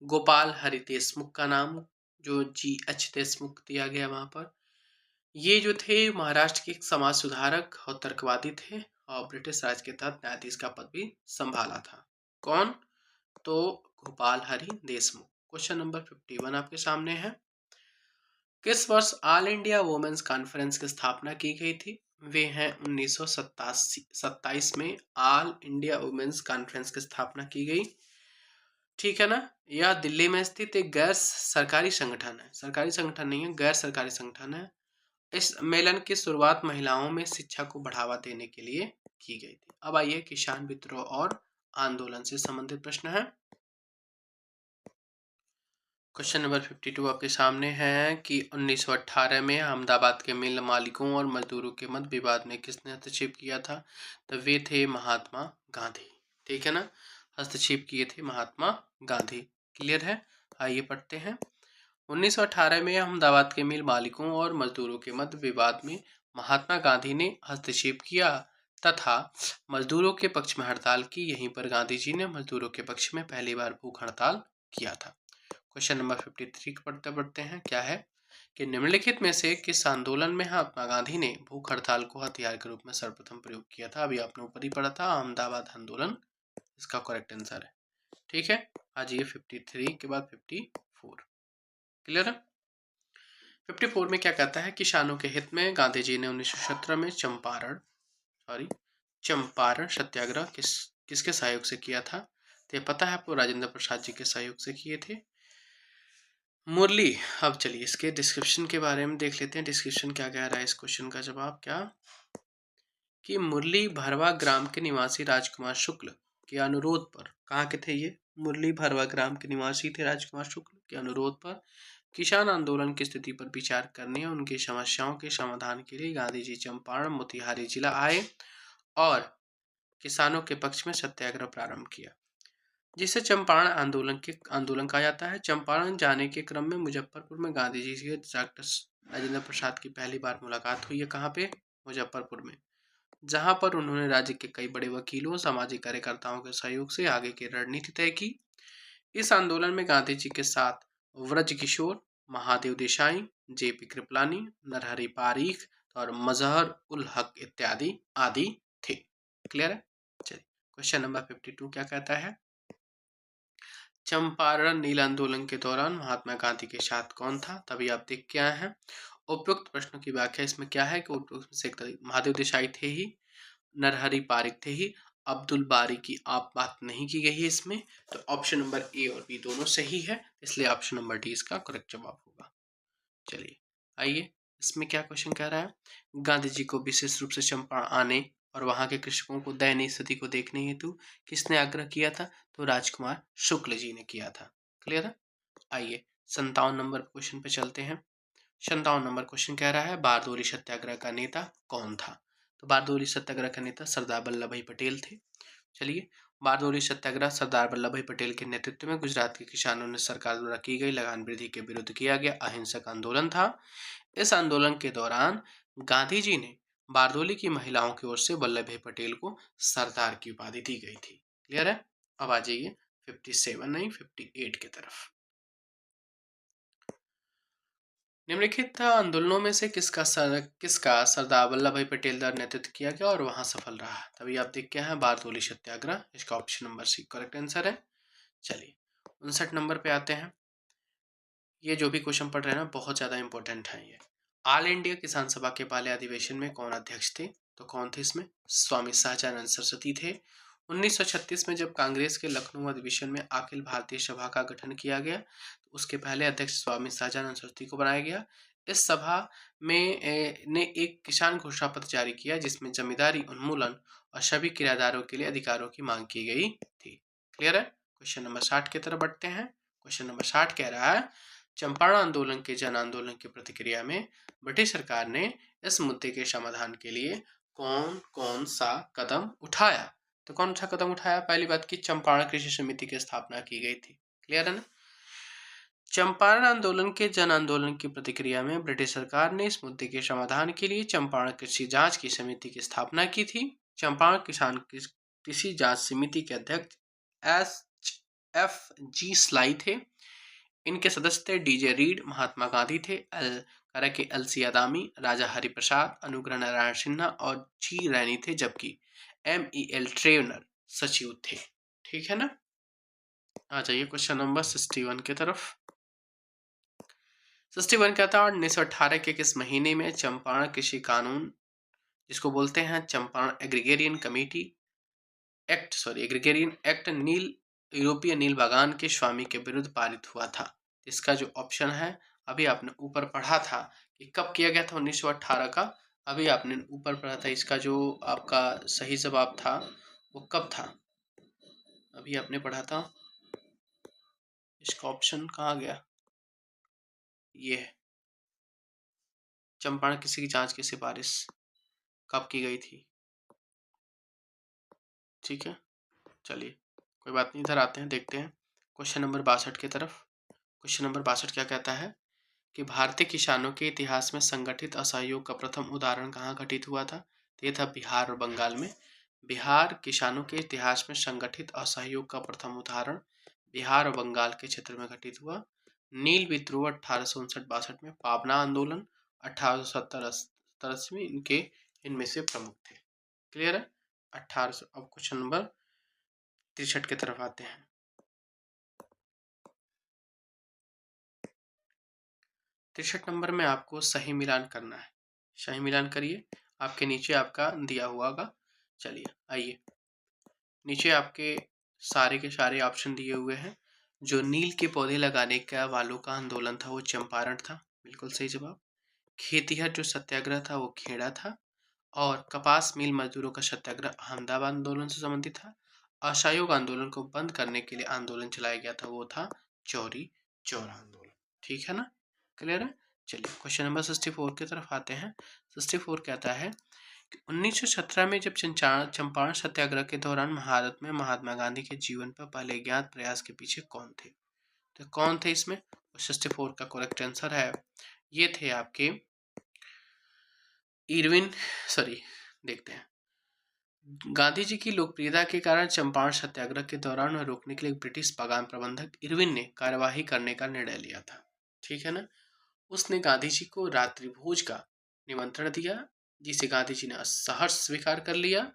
गोपाल हरि देशमुख का नाम जो G.H. देशमुख दिया गया वहां पर, ये जो थे महाराष्ट्र के एक समाज सुधारक और तर्कवादी थे और ब्रिटिश राज के तहत न्यायाधीश का पद भी संभाला था। कौन? तो गोपाल हरि देशमुख। क्वेश्चन नंबर 51 आपके सामने है। किस वर्ष ऑल इंडिया वुमेन्स कॉन्फ्रेंस की स्थापना की गई थी? वे हैं 1927 में ऑल इंडिया वुमेन्स कॉन्फ्रेंस की स्थापना की गई। ठीक है ना? यह दिल्ली में स्थित एक गैर सरकारी संगठन है, सरकारी संगठन नहीं है, गैर सरकारी संगठन है। इस सम्मेलन की शुरुआत महिलाओं में शिक्षा को बढ़ावा देने के लिए की गई थी। अब आइए किसान विद्रोह और आंदोलन से संबंधित प्रश्न है। क्वेश्चन नंबर 52 आपके सामने है कि 1918 में अहमदाबाद के मिल मालिकों और मजदूरों के मध्य विवाद में किसने हस्तक्षेप किया था? तो वे थे महात्मा गांधी। ठीक है ना? हस्तक्षेप किए थे महात्मा गांधी। क्लियर है? आइए पढ़ते हैं। 1918 में अहमदाबाद के मिल मालिकों और मजदूरों के मध्य विवाद में महात्मा गांधी ने हस्तक्षेप किया तथा मजदूरों के पक्ष में हड़ताल की। यहीं पर गांधी जी ने मजदूरों के पक्ष में पहली बार भूख हड़ताल किया था। क्वेश्चन नंबर 53 पढ़ते पढ़ते हैं। क्या है कि निम्नलिखित में से किस आंदोलन में महात्मा गांधी ने भूख हड़ताल को हथियार के रूप में सर्वप्रथम प्रयोग किया था? अभी आपने ऊपर ही पढ़ा था, अहमदाबाद आंदोलन इसका करेक्ट आंसर है। ठीक है, आज ये 53 के बाद 54। क्लियर है? 54 में क्या कहता है? किसानों के हित में गांधी जी ने 1917 में चंपारण सत्याग्रह किसके सहयोग से किया था? तो ये पता है आपको, राजेंद्र प्रसाद जी के सहयोग से किए थे। मुरली, अब चलिए इसके डिस्क्रिप्शन के बारे में देख लेते हैं। डिस्क्रिप्शन क्या कह रहा है इस क्वेश्चन का जवाब, क्या कि मुरली भरवा ग्राम के निवासी राजकुमार शुक्ल के अनुरोध पर, कहाँ के थे ये? मुरली भरवा ग्राम के निवासी थे राजकुमार शुक्ल के अनुरोध पर किसान आंदोलन की स्थिति पर विचार करने और उनकी समस्याओं के समाधान के लिए गांधी जी चंपारण मोतिहारी जिला आए और किसानों के पक्ष में सत्याग्रह प्रारंभ किया, जिसे चंपारण आंदोलन कहा जाता है। चंपारण जाने के क्रम में मुजफ्फरपुर में गांधी जी से डॉक्टर राजेंद्र प्रसाद की पहली बार मुलाकात हुई है। कहाँ पे? मुजफ्फरपुर में, जहां पर उन्होंने राज्य के कई बड़े वकीलों, सामाजिक कार्यकर्ताओं के सहयोग से आगे की रणनीति तय की। इस आंदोलन में गांधी जी के साथ व्रज किशोर, महादेव देसाई, जेपी कृपलानी, नरहरि पारीख और मजहर उल हक इत्यादि आदि थे। क्लियर है? चलिए, क्वेश्चन नंबर 52 क्या कहता है? चंपारण नील आंदोलन के दौरान महात्मा गांधी के साथ कौन था? तभी आप देख के आए हैं। उपयुक्त प्रश्नों की व्याख्या इसमें क्या है कि उपयुक्त से महादेव देसाई थे ही, नरहरि पारिक थे ही, अब्दुल बारी की आप बात नहीं की गई है इसमें। तो ऑप्शन नंबर ए और बी दोनों सही है, इसलिए ऑप्शन नंबर डी इसका करेक्ट जवाब होगा। चलिए आइए, इसमें क्या क्वेश्चन कह रहा है? गांधी जी को विशेष रूप से चंपारण आने और वहां के कृषकों को दयनीय स्थिति को देखने हेतु किसने आग्रह किया था? तो राजकुमार शुक्ल जी ने किया था। क्लियर है? आइए 57 नंबर क्वेश्चन पे चलते हैं। 57 नंबर क्वेश्चन कह रहा है बारदोली सत्याग्रह का नेता कौन था? तो बारदोली सत्याग्रह का नेता सरदार वल्लभ भाई पटेल थे। चलिए, बारदोली सत्याग्रह सरदार वल्लभ भाई पटेल के नेतृत्व में गुजरात के किसानों ने सरकार द्वारा की गई लगान वृद्धि के विरुद्ध किया गया अहिंसक आंदोलन था। इस आंदोलन के दौरान गांधी जी ने बारदोली की महिलाओं की ओर से वल्लभ भाई पटेल को सरदार की उपाधि दी गई थी। क्लियर है? अब आ जाइए 57 नहीं 58 की तरफ। निम्नलिखित आंदोलनों में से किसका सरदार वल्लभ भाई पटेल द्वारा नेतृत्व किया गया और वहां सफल रहा? तभी आप देख क्या है, बारदोली सत्याग्रह। इसका option number C correct answer है। चलिए 59 नंबर पे आते हैं। ये जो भी क्वेश्चन पढ़ रहे हैं ना, बहुत ज्यादा इंपॉर्टेंट है ये। ऑल इंडिया किसान सभा के पहले अधिवेशन में कौन अध्यक्ष थे? तो कौन थे इसमें? स्वामी सहजानंद सरस्वती थे। 1936 में जब कांग्रेस के लखनऊ अधिवेशन में अखिल भारतीय सभा का गठन किया गया, तो उसके पहले अध्यक्ष स्वामी सहजानंद सरस्वती को बनाया गया। इस सभा में ने एक किसान घोषणा पत्र जारी किया जिसमें जमींदारी उन्मूलन और सभी किराएदारों के लिए अधिकारों की मांग की गई थी। क्लियर है? क्वेश्चन नंबर 60 की तरफ बढ़ते हैं। क्वेश्चन नंबर 60 कह रहा है, चंपारण आंदोलन के जन आंदोलन की प्रतिक्रिया में ब्रिटिश सरकार ने इस मुद्दे के समाधान के लिए कौन कौन सा कदम उठाया? तो कौन सा कदम उठाया? पहली बात की चंपारण कृषि समिति की स्थापना की गई थी। क्लियर है ना? चंपारण आंदोलन के जन आंदोलन की प्रतिक्रिया में ब्रिटिश सरकार ने इस मुद्दे के समाधान के लिए चंपारण कृषि जांच की समिति की स्थापना की थी। चंपारण किसान कृषि जांच समिति के अध्यक्ष SFG स्लाई थे। इनके सदस्य थे डीजे रीड, महात्मा गांधी थे, LC यादामी, राजा हरिप्रसाद, अनुग्रह नारायण सिन्हा और जी रैनी थे, जबकि MEL ट्रेवनर सचिव थे। ठीक है ना? आ जाइए क्वेश्चन नंबर 61 की तरफ। 61 कहता है 1918 के किस महीने में चंपारण कृषि कानून, जिसको बोलते हैं चंपारण एग्रीगेरियन एक्ट नील यूरोपीय नील बागान के स्वामी के विरुद्ध पारित हुआ था? इसका जो ऑप्शन है, अभी आपने ऊपर पढ़ा था कि कब किया गया था 1918 का। अभी आपने ऊपर पढ़ा था, इसका जो आपका सही जवाब था वो कब था? अभी आपने पढ़ा था, इसका ऑप्शन कहाँ गया? ये है, चंपारण कृषि की जांच की सिफारिश कब की गई थी? ठीक है, चलिए कोई बात नहीं, इधर आते हैं, देखते हैं क्वेश्चन नंबर 62 की तरफ। क्वेश्चन नंबर 62 क्या कहता है कि भारतीय किसानों के इतिहास में संगठित असहयोग का प्रथम उदाहरण कहाँ घटित हुआ था? तो ये था बिहार और बंगाल में। बिहार किसानों के इतिहास में संगठित असहयोग का प्रथम उदाहरण बिहार और बंगाल के क्षेत्र में घटित हुआ। नील विद्रोह 1859-62 में, पाबना आंदोलन 1870-80 में, इनमें से प्रमुख थे। क्लियर है? 1800। अब क्वेश्चन नंबर 63 की तरफ आते हैं। 63 नंबर में आपको सही मिलान करना है। सही मिलान करिए, आपके नीचे आपका दिया हुआ होगा। चलिए आइए, नीचे आपके सारे के सारे ऑप्शन दिए हुए हैं। जो नील के पौधे लगाने का वालों का आंदोलन था वो चंपारण था, बिल्कुल सही जवाब। खेतिहर जो सत्याग्रह था वो खेड़ा था। और कपास मिल मजदूरों का सत्याग्रह अहमदाबाद आंदोलन से संबंधित था। असहयोग आंदोलन को बंद करने के लिए आंदोलन चलाया गया था, वो था चौरी चौरा आंदोलन। ठीक है ना? क्लियर है? चलिए क्वेश्चन नंबर 64 की तरफ आते हैं। 64 कहता है कि 1917 में जब चंपारण सत्याग्रह के दौरान भारत में महात्मा गांधी के जीवन पर पहले ज्ञात प्रयास के पीछे कौन थे? तो कौन थे इसमें? 64 का करेक्ट आंसर है, ये थे आपके इरविन, सॉरी, देखते हैं। गांधी जी की लोकप्रियता के कारण चंपारण सत्याग्रह के दौरान उन्हें रोकने के लिए ब्रिटिश बागान प्रबंधक इरविन ने कार्यवाही करने का निर्णय लिया था। ठीक है ना? उसने गांधी जी को रात्रि भोज का निमंत्रण दिया, जिसे गांधी जी ने सहर्ष स्वीकार कर लिया।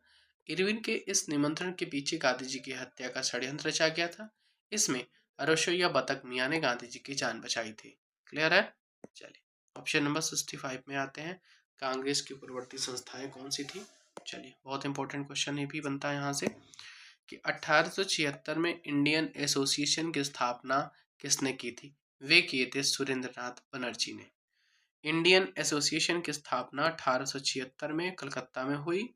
इरविन के इस निमंत्रण के पीछे गांधी जी की हत्या का षड्यंत्र रचा गया था। इसमें रसोईया बतक मियाँ ने गांधी जी की जान बचाई थी। क्लियर है? चलिए ऑप्शन नंबर 65 में आते हैं। कांग्रेस की पूर्ववर्ती संस्थाएं कौन सी थी? चलिए बहुत इंपॉर्टेंट क्वेश्चन ये भी बनता है यहाँ से कि 1876 में इंडियन एसोसिएशन की स्थापना किसने की थी? वे किए थे सुरेंद्रनाथ बनर्जी ने। इंडियन एसोसिएशन की स्थापना 1876 में कलकत्ता में हुई।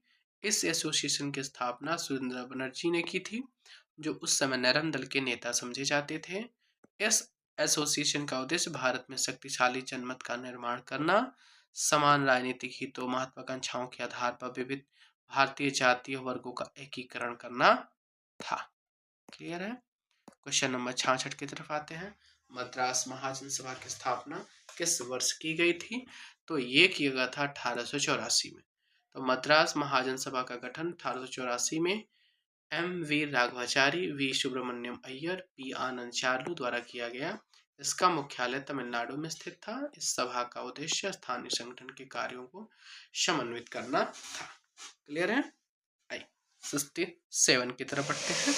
इस एसोसिएशन की स्थापना सुरेंद्र बनर्जी ने की थी, जो उस समय नरम दल के नेता समझे जाते थे। इस एसोसिएशन का उद्देश्य भारत में शक्तिशाली जनमत का निर्माण करना, समान राजनीतिक हितों महत्वाकांक्षाओं के आधार पर विविध भारतीय जातीय वर्गों का एकीकरण करना था। क्लियर है? क्वेश्चन नंबर 66 की तरफ आते हैं। मद्रास महाजन सभा की स्थापना किस वर्ष की गई थी? तो ये किया गया था 1884 में। तो मद्रास महाजन सभा का गठन 1884 में M V Raghavachari, V Subramanyam Iyer, P Anand Charlu द्वारा किया गया। इसका मुख्यालय तमिलनाडु में स्थित था। इस सभा का उद्देश्य स्थानीय संगठन के कार्यों को समन्वित करना था। क्लियर है? आई 67 की तरफ बढ़ते हैं।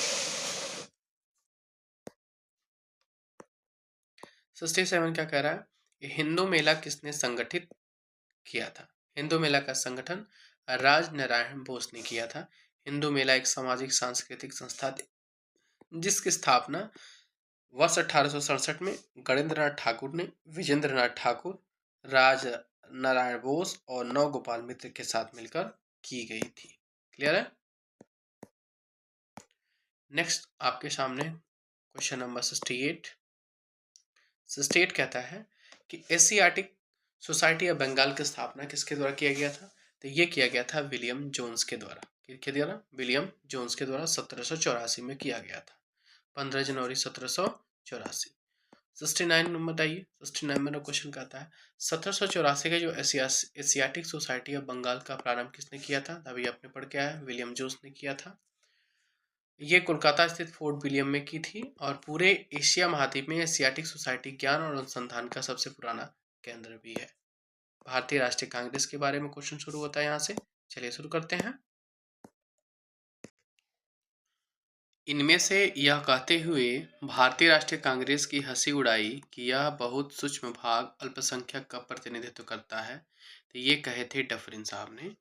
67 क्या कह रहा है? हिंदू मेला किसने संगठित किया था? हिंदू मेला का संगठन राज नारायण बोस ने किया था। हिंदू मेला एक सामाजिक सांस्कृतिक संस्था थी जिसकी स्थापना वर्ष 1867 में गणेंद्रनाथ ठाकुर ने विजेंद्रनाथ ठाकुर, राज नारायण बोस और नवगोपाल मित्र के साथ मिलकर की गई थी। क्लियर है? नेक्स्ट आपके सामने क्वेश्चन नंबर 68। 68 कहता है कि एशियाटिक सोसाइटी ऑफ बंगाल की स्थापना किसके द्वारा किया गया था? तो ये किया गया था विलियम जोन्स के द्वारा। किसके द्वारा? विलियम जोन्स के द्वारा 1784 में किया गया था, 15 जनवरी 1784। 69 नंबर बताइए। 69 नंबर क्वेश्चन कहता है 1784 के जो एशियाटिक सोसाइटी ऑफ बंगाल का प्रारंभ किसने किया था? अभी आपने पढ़ के आया, विलियम जोन्स ने किया था। ये कोलकाता स्थित फोर्ट विलियम में की थी और पूरे एशिया महाद्वीप में एशियाटिक सोसाइटी ज्ञान और अनुसंधान का सबसे पुराना केंद्र भी है। भारतीय राष्ट्रीय कांग्रेस के बारे में क्वेश्चन शुरू होता है यहाँ से। चलिए शुरू करते हैं। इनमें से यह कहते हुए भारतीय राष्ट्रीय कांग्रेस की हंसी उड़ाई कि यह बहुत सूक्ष्म भाग अल्पसंख्यक का प्रतिनिधित्व करता है, तो ये कहे थे डफरिन साहब ने।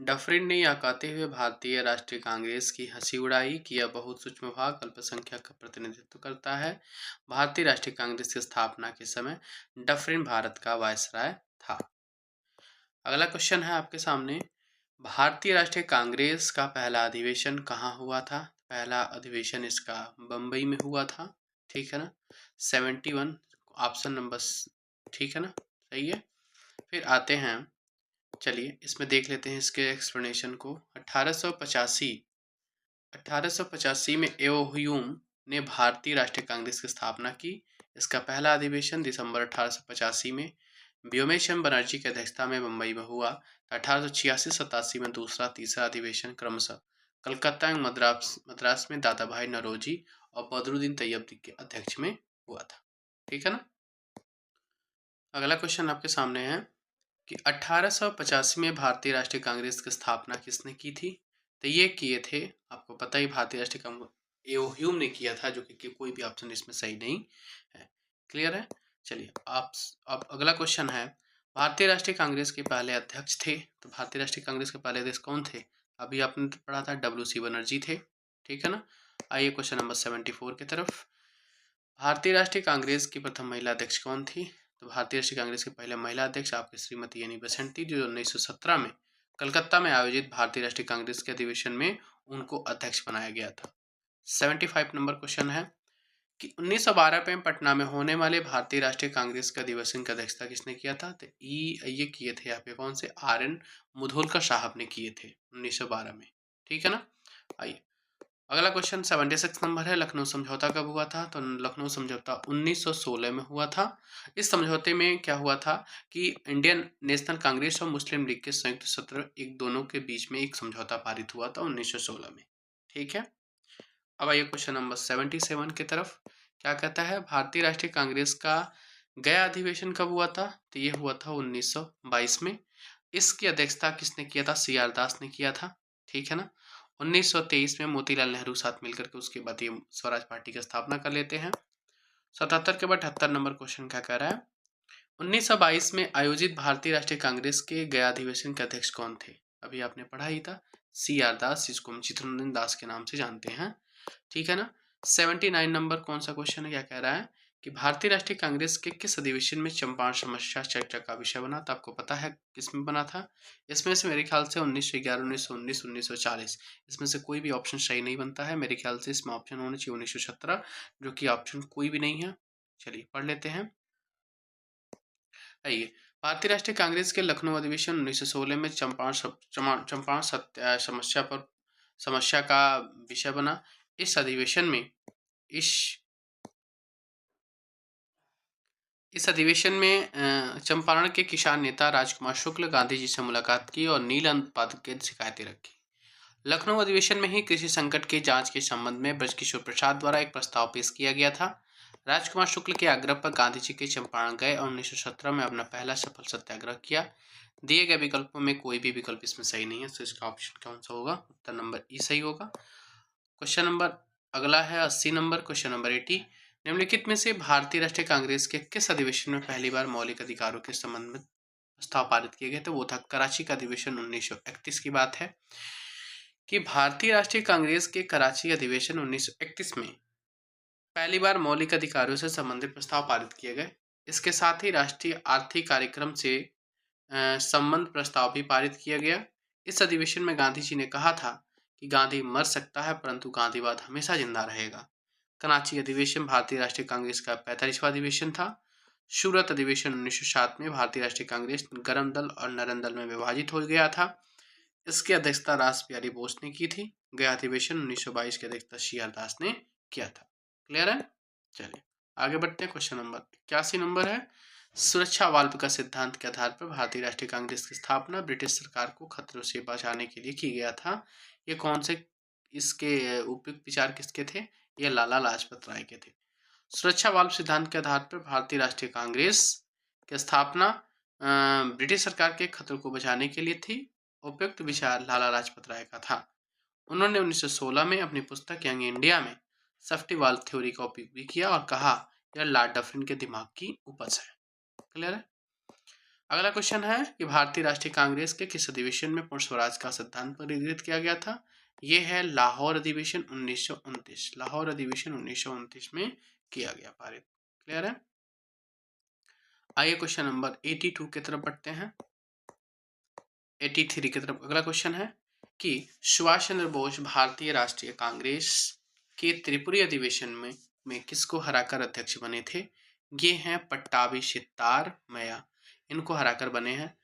डफरिन ने यह कहते हुए भारतीय राष्ट्रीय कांग्रेस की हंसी उड़ाई कि यह बहुत सूक्ष्म भाग अल्पसंख्यक का प्रतिनिधित्व करता है। भारतीय राष्ट्रीय कांग्रेस की स्थापना के समय डफरिन भारत का वायसराय था। अगला क्वेश्चन है आपके सामने, भारतीय राष्ट्रीय कांग्रेस का पहला अधिवेशन कहाँ हुआ था? पहला अधिवेशन इसका बम्बई में हुआ था। ठीक है ना? 71 ऑप्शन नंबर, ठीक है ना? सही है। फिर आते हैं, चलिए इसमें देख लेते हैं इसके एक्सप्लेनेशन को। 1885 में एओह्यूम ने भारतीय राष्ट्रीय कांग्रेस की स्थापना की। इसका पहला अधिवेशन दिसंबर 1885 में व्योमेश्वर बनर्जी की अध्यक्षता में मुंबई में हुआ। 1886-87 में दूसरा तीसरा अधिवेशन क्रमशः कलकत्ता एवं मद्रास में दादा भाई नौरोजी और बदरुद्दीन तैयब के अध्यक्ष में हुआ था। ठीक है ना? अगला क्वेश्चन आपके सामने है कि 1885 में भारतीय राष्ट्रीय कांग्रेस की स्थापना किसने की थी? तो ये किए थे, आपको पता ही, भारतीय राष्ट्रीय कांग्रेस एओह्यूम ने किया था, जो कि कोई भी ऑप्शन इसमें सही नहीं है। क्लियर है? चलिए आप अब अगला क्वेश्चन है, भारतीय राष्ट्रीय कांग्रेस के पहले अध्यक्ष थे। तो भारतीय राष्ट्रीय कांग्रेस के पहले अध्यक्ष कौन थे? अभी आपने पढ़ा था, डब्ल्यू.सी. बनर्जी थे। ठीक है ना? आइए क्वेश्चन नंबर 74 की तरफ। भारतीय राष्ट्रीय कांग्रेस की प्रथम महिला अध्यक्ष कौन थी? तो भारतीय राष्ट्रीय कांग्रेस की पहले महिला अध्यक्ष आपकी श्रीमती एनी बेसेंट थी, जो 1917 में कलकत्ता में आयोजित भारतीय राष्ट्रीय कांग्रेस के अधिवेशन में उनको अध्यक्ष बनाया गया था। 75 नंबर क्वेश्चन है कि 1912 में पटना में होने वाले भारतीय राष्ट्रीय कांग्रेस के अधिवेशन की अध्यक्षता किसने किया था? तो ये किए थे यहाँ पे कौन से? आर.एन. मुधोलकर साहब ने किए थे 1912 में। ठीक है ना? आइए अगला क्वेश्चन 76 नंबर है, लखनऊ समझौता कब हुआ था? तो लखनऊ समझौता 1916 में हुआ था। इस समझौते में क्या हुआ था कि इंडियन नेशनल कांग्रेस और मुस्लिम लीग के संयुक्त सत्र एक दोनों के बीच में एक समझौता पारित हुआ था 1916 में। ठीक है। अब आइए क्वेश्चन नंबर 77 की तरफ। क्या कहता है, भारतीय राष्ट्रीय कांग्रेस का गया अधिवेशन कब हुआ था? तो ये हुआ था 1922 में। इसकी अध्यक्षता किसने किया था? सी.आर. दास ने किया था। ठीक है ना? 1923 में मोतीलाल नेहरू साथ मिलकर के उसके बाद ये स्वराज पार्टी की स्थापना कर लेते हैं। 77 के बाद 78 नंबर क्वेश्चन क्या कह रहा है, 1922 में आयोजित भारतीय राष्ट्रीय कांग्रेस के गया अधिवेशन के अध्यक्ष कौन थे? अभी आपने पढ़ा ही था, सी.आर. दास, जिसको हम चित्तरंजन दास के नाम से जानते हैं। ठीक है ना? 79 नंबर कौन सा क्वेश्चन है, क्या कह रहा है कि भारतीय राष्ट्रीय कांग्रेस के किस अधिवेशन में चंपारण समस्या चर्चा का विषय बना? तो आपको पता है किसमें बना था। इसमें से मेरे ख्याल से 1911, 1919, 1940, इसमें से कोई भी ऑप्शन सही नहीं बनता है। मेरे ख्याल से इसमें ऑप्शन होना चाहिए 1917, जो कि ऑप्शन कोई भी नहीं है। चलिए पढ़ लेते हैं। आइए, भारतीय राष्ट्रीय कांग्रेस के लखनऊ अधिवेशन 1916 में चंपारण समस्या का विषय बना। इस अधिवेशन में इस इस अधिवेशन में चंपारण के किसान नेता राजकुमार शुक्ल गांधी जी से मुलाकात की और नील उत्पादक की शिकायतें रखी। लखनऊ अधिवेशन में ही कृषि संकट की जांच के संबंध में ब्रजकिशोर प्रसाद द्वारा एक प्रस्ताव पेश किया गया था। राजकुमार शुक्ल के आग्रह पर गांधी जी के चंपारण गए और 1917 में अपना पहला सफल सत्याग्रह किया। दिए गए विकल्पों में कोई भी विकल्प इसमें सही नहीं है, तो इसका ऑप्शन कौन सा होगा? उत्तर नंबर ई सही होगा। क्वेश्चन नंबर अगला है 80 नंबर, क्वेश्चन नंबर 80। निम्नलिखित में से भारतीय राष्ट्रीय कांग्रेस के किस अधिवेशन में पहली बार मौलिक अधिकारों के संबंध में प्रस्ताव पारित किए गए? तो वो था कराची का अधिवेशन 1931 की बात है कि भारतीय राष्ट्रीय कांग्रेस के कराची अधिवेशन 1931 में पहली बार मौलिक अधिकारों से संबंधित प्रस्ताव पारित किए गए। इसके साथ ही राष्ट्रीय आर्थिक कार्यक्रम से संबंध प्रस्ताव भी पारित किया गया। इस अधिवेशन में गांधी जी ने कहा था कि गांधी मर सकता है परंतु गांधीवाद हमेशा जिंदा रहेगा। कराची अधिवेशन भारतीय राष्ट्रीय कांग्रेस का 45वां अधिवेशन था। सूरत अधिवेशन 1907 में भारतीय राष्ट्रीय कांग्रेस गरम दल और नरम दल में विभाजित हो गया था। इसकी अध्यक्षता रास बिहारी बोस ने की थी। गया अधिवेशन 1922 की अध्यक्षता सी आर दास ने किया था। क्लियर है? चलिए आगे बढ़ते हैं। क्वेश्चन नंबर 81 नंबर है, सुरक्षा वाल्व का सिद्धांत के आधार पर भारतीय राष्ट्रीय कांग्रेस की स्थापना ब्रिटिश सरकार को खतरों से बचाने के लिए की गया था। ये कौन से इसके उपयुक्त विचार किसके थे? ये लाला लाजपत राय के थे। सुरक्षा वाल्व सिद्धांत के आधार पर भारतीय राष्ट्रीय कांग्रेस की स्थापना ब्रिटिश सरकार के खतरों को बचाने के लिए थी। उपयुक्त विचार लाला लाजपत राय का था। उन्होंने 1916 में अपनी पुस्तक यंग इंडिया में सेफ्टी वाल्व थ्योरी का उपयोग भी किया और कहा यह लॉर्ड डफरिन के दिमाग की उपज है। क्लियर है? अगला क्वेश्चन है कि भारतीय राष्ट्रीय कांग्रेस के किस अधिवेशन में पूर्ण स्वराज का सिद्धांत परिगृहित किया गया था? यह है लाहौर अधिवेशन 1929। लाहौर अधिवेशन 1929 में किया गया पारित। क्लियर है? आइए क्वेश्चन नंबर 82 की तरफ बढ़ते हैं। 83 की तरफ अगला क्वेश्चन है कि सुभाष चंद्र बोस भारतीय राष्ट्रीय कांग्रेस के त्रिपुरी अधिवेशन में किसको हराकर अध्यक्ष बने थे? ये हैं पट्टाभी सितार मया, इनको हराकर बने हैं।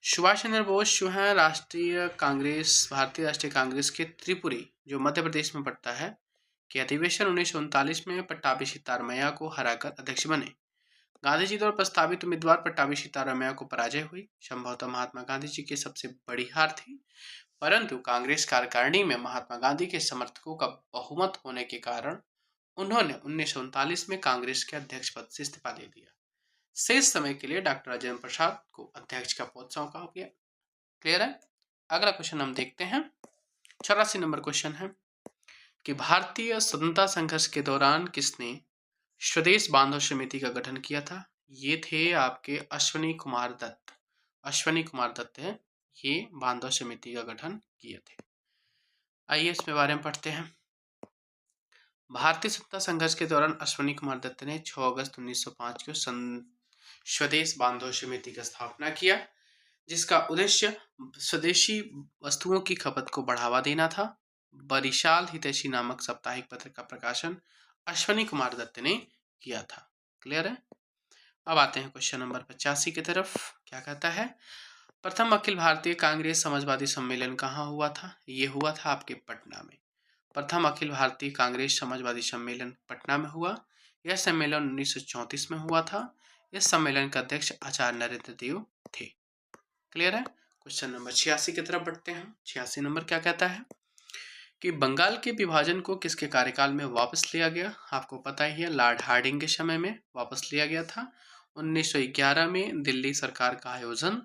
सुभाष चंद्र बोस जो है राष्ट्रीय कांग्रेस, भारतीय राष्ट्रीय कांग्रेस के त्रिपुरी जो मध्य प्रदेश में पड़ता है के अधिवेशन 1939 में पट्टाभी सितार मया को हराकर अध्यक्ष बने। गांधी जी द्वारा प्रस्तावित उम्मीदवार पट्टाभी सितारामैया को पराजय हुई। संभवतः महात्मा गांधी जी की सबसे बड़ी हार थी, परंतु कांग्रेस कार्यकारिणी में महात्मा गांधी के समर्थकों का बहुमत होने के कारण उन्होंने 1939 में कांग्रेस के अध्यक्ष पद से इस्तीफा दे दिया। शेष समय के लिए डॉक्टर राजेंद्र प्रसाद को अध्यक्ष का पद सौंपा गया। क्लियर है? अगला क्वेश्चन हम देखते हैं। 84 नंबर क्वेश्चन है कि भारतीय स्वतंत्रता संघर्ष के दौरान किसने स्वदेश बांधव समिति का गठन किया था? ये थे आपके अश्वनी कुमार दत्त। अश्वनी कुमार दत्त है, ये बांधव समिति का गठन किए थे। आइए इसके बारे में पढ़ते हैं। भारतीय स्वतंत्रता संघर्ष के दौरान अश्वनी कुमार दत्त ने 6 अगस्त 1905 को स्वदेश बांधव समिति का स्थापना किया, जिसका उद्देश्य स्वदेशी वस्तुओं की खपत को बढ़ावा देना था। बरिशाल हितैषी नामक साप्ताहिक पत्र का प्रकाशन अश्वनी कुमार दत्त ने किया था। क्लियर है? अब आते हैं क्वेश्चन नंबर 85 की तरफ। क्या कहता है? प्रथम अखिल भारतीय कांग्रेस समाजवादी सम्मेलन कहाँ हुआ था? ये हुआ था आपके पटना में। प्रथम अखिल भारतीय कांग्रेस समाजवादी सम्मेलन पटना में हुआ। यह सम्मेलन 1934 में हुआ था। इस सम्मेलन का अध्यक्ष आचार्य नरेंद्र देव थे। क्लियर है? क्वेश्चन नंबर 86 की तरफ बढ़ते हैं। 86 नंबर क्या कहता है कि बंगाल के विभाजन को किसके कार्यकाल में वापस लिया गया? आपको पता ही है, लॉर्ड हार्डिंग के समय में वापस लिया गया था। 1911 में दिल्ली सरकार का आयोजन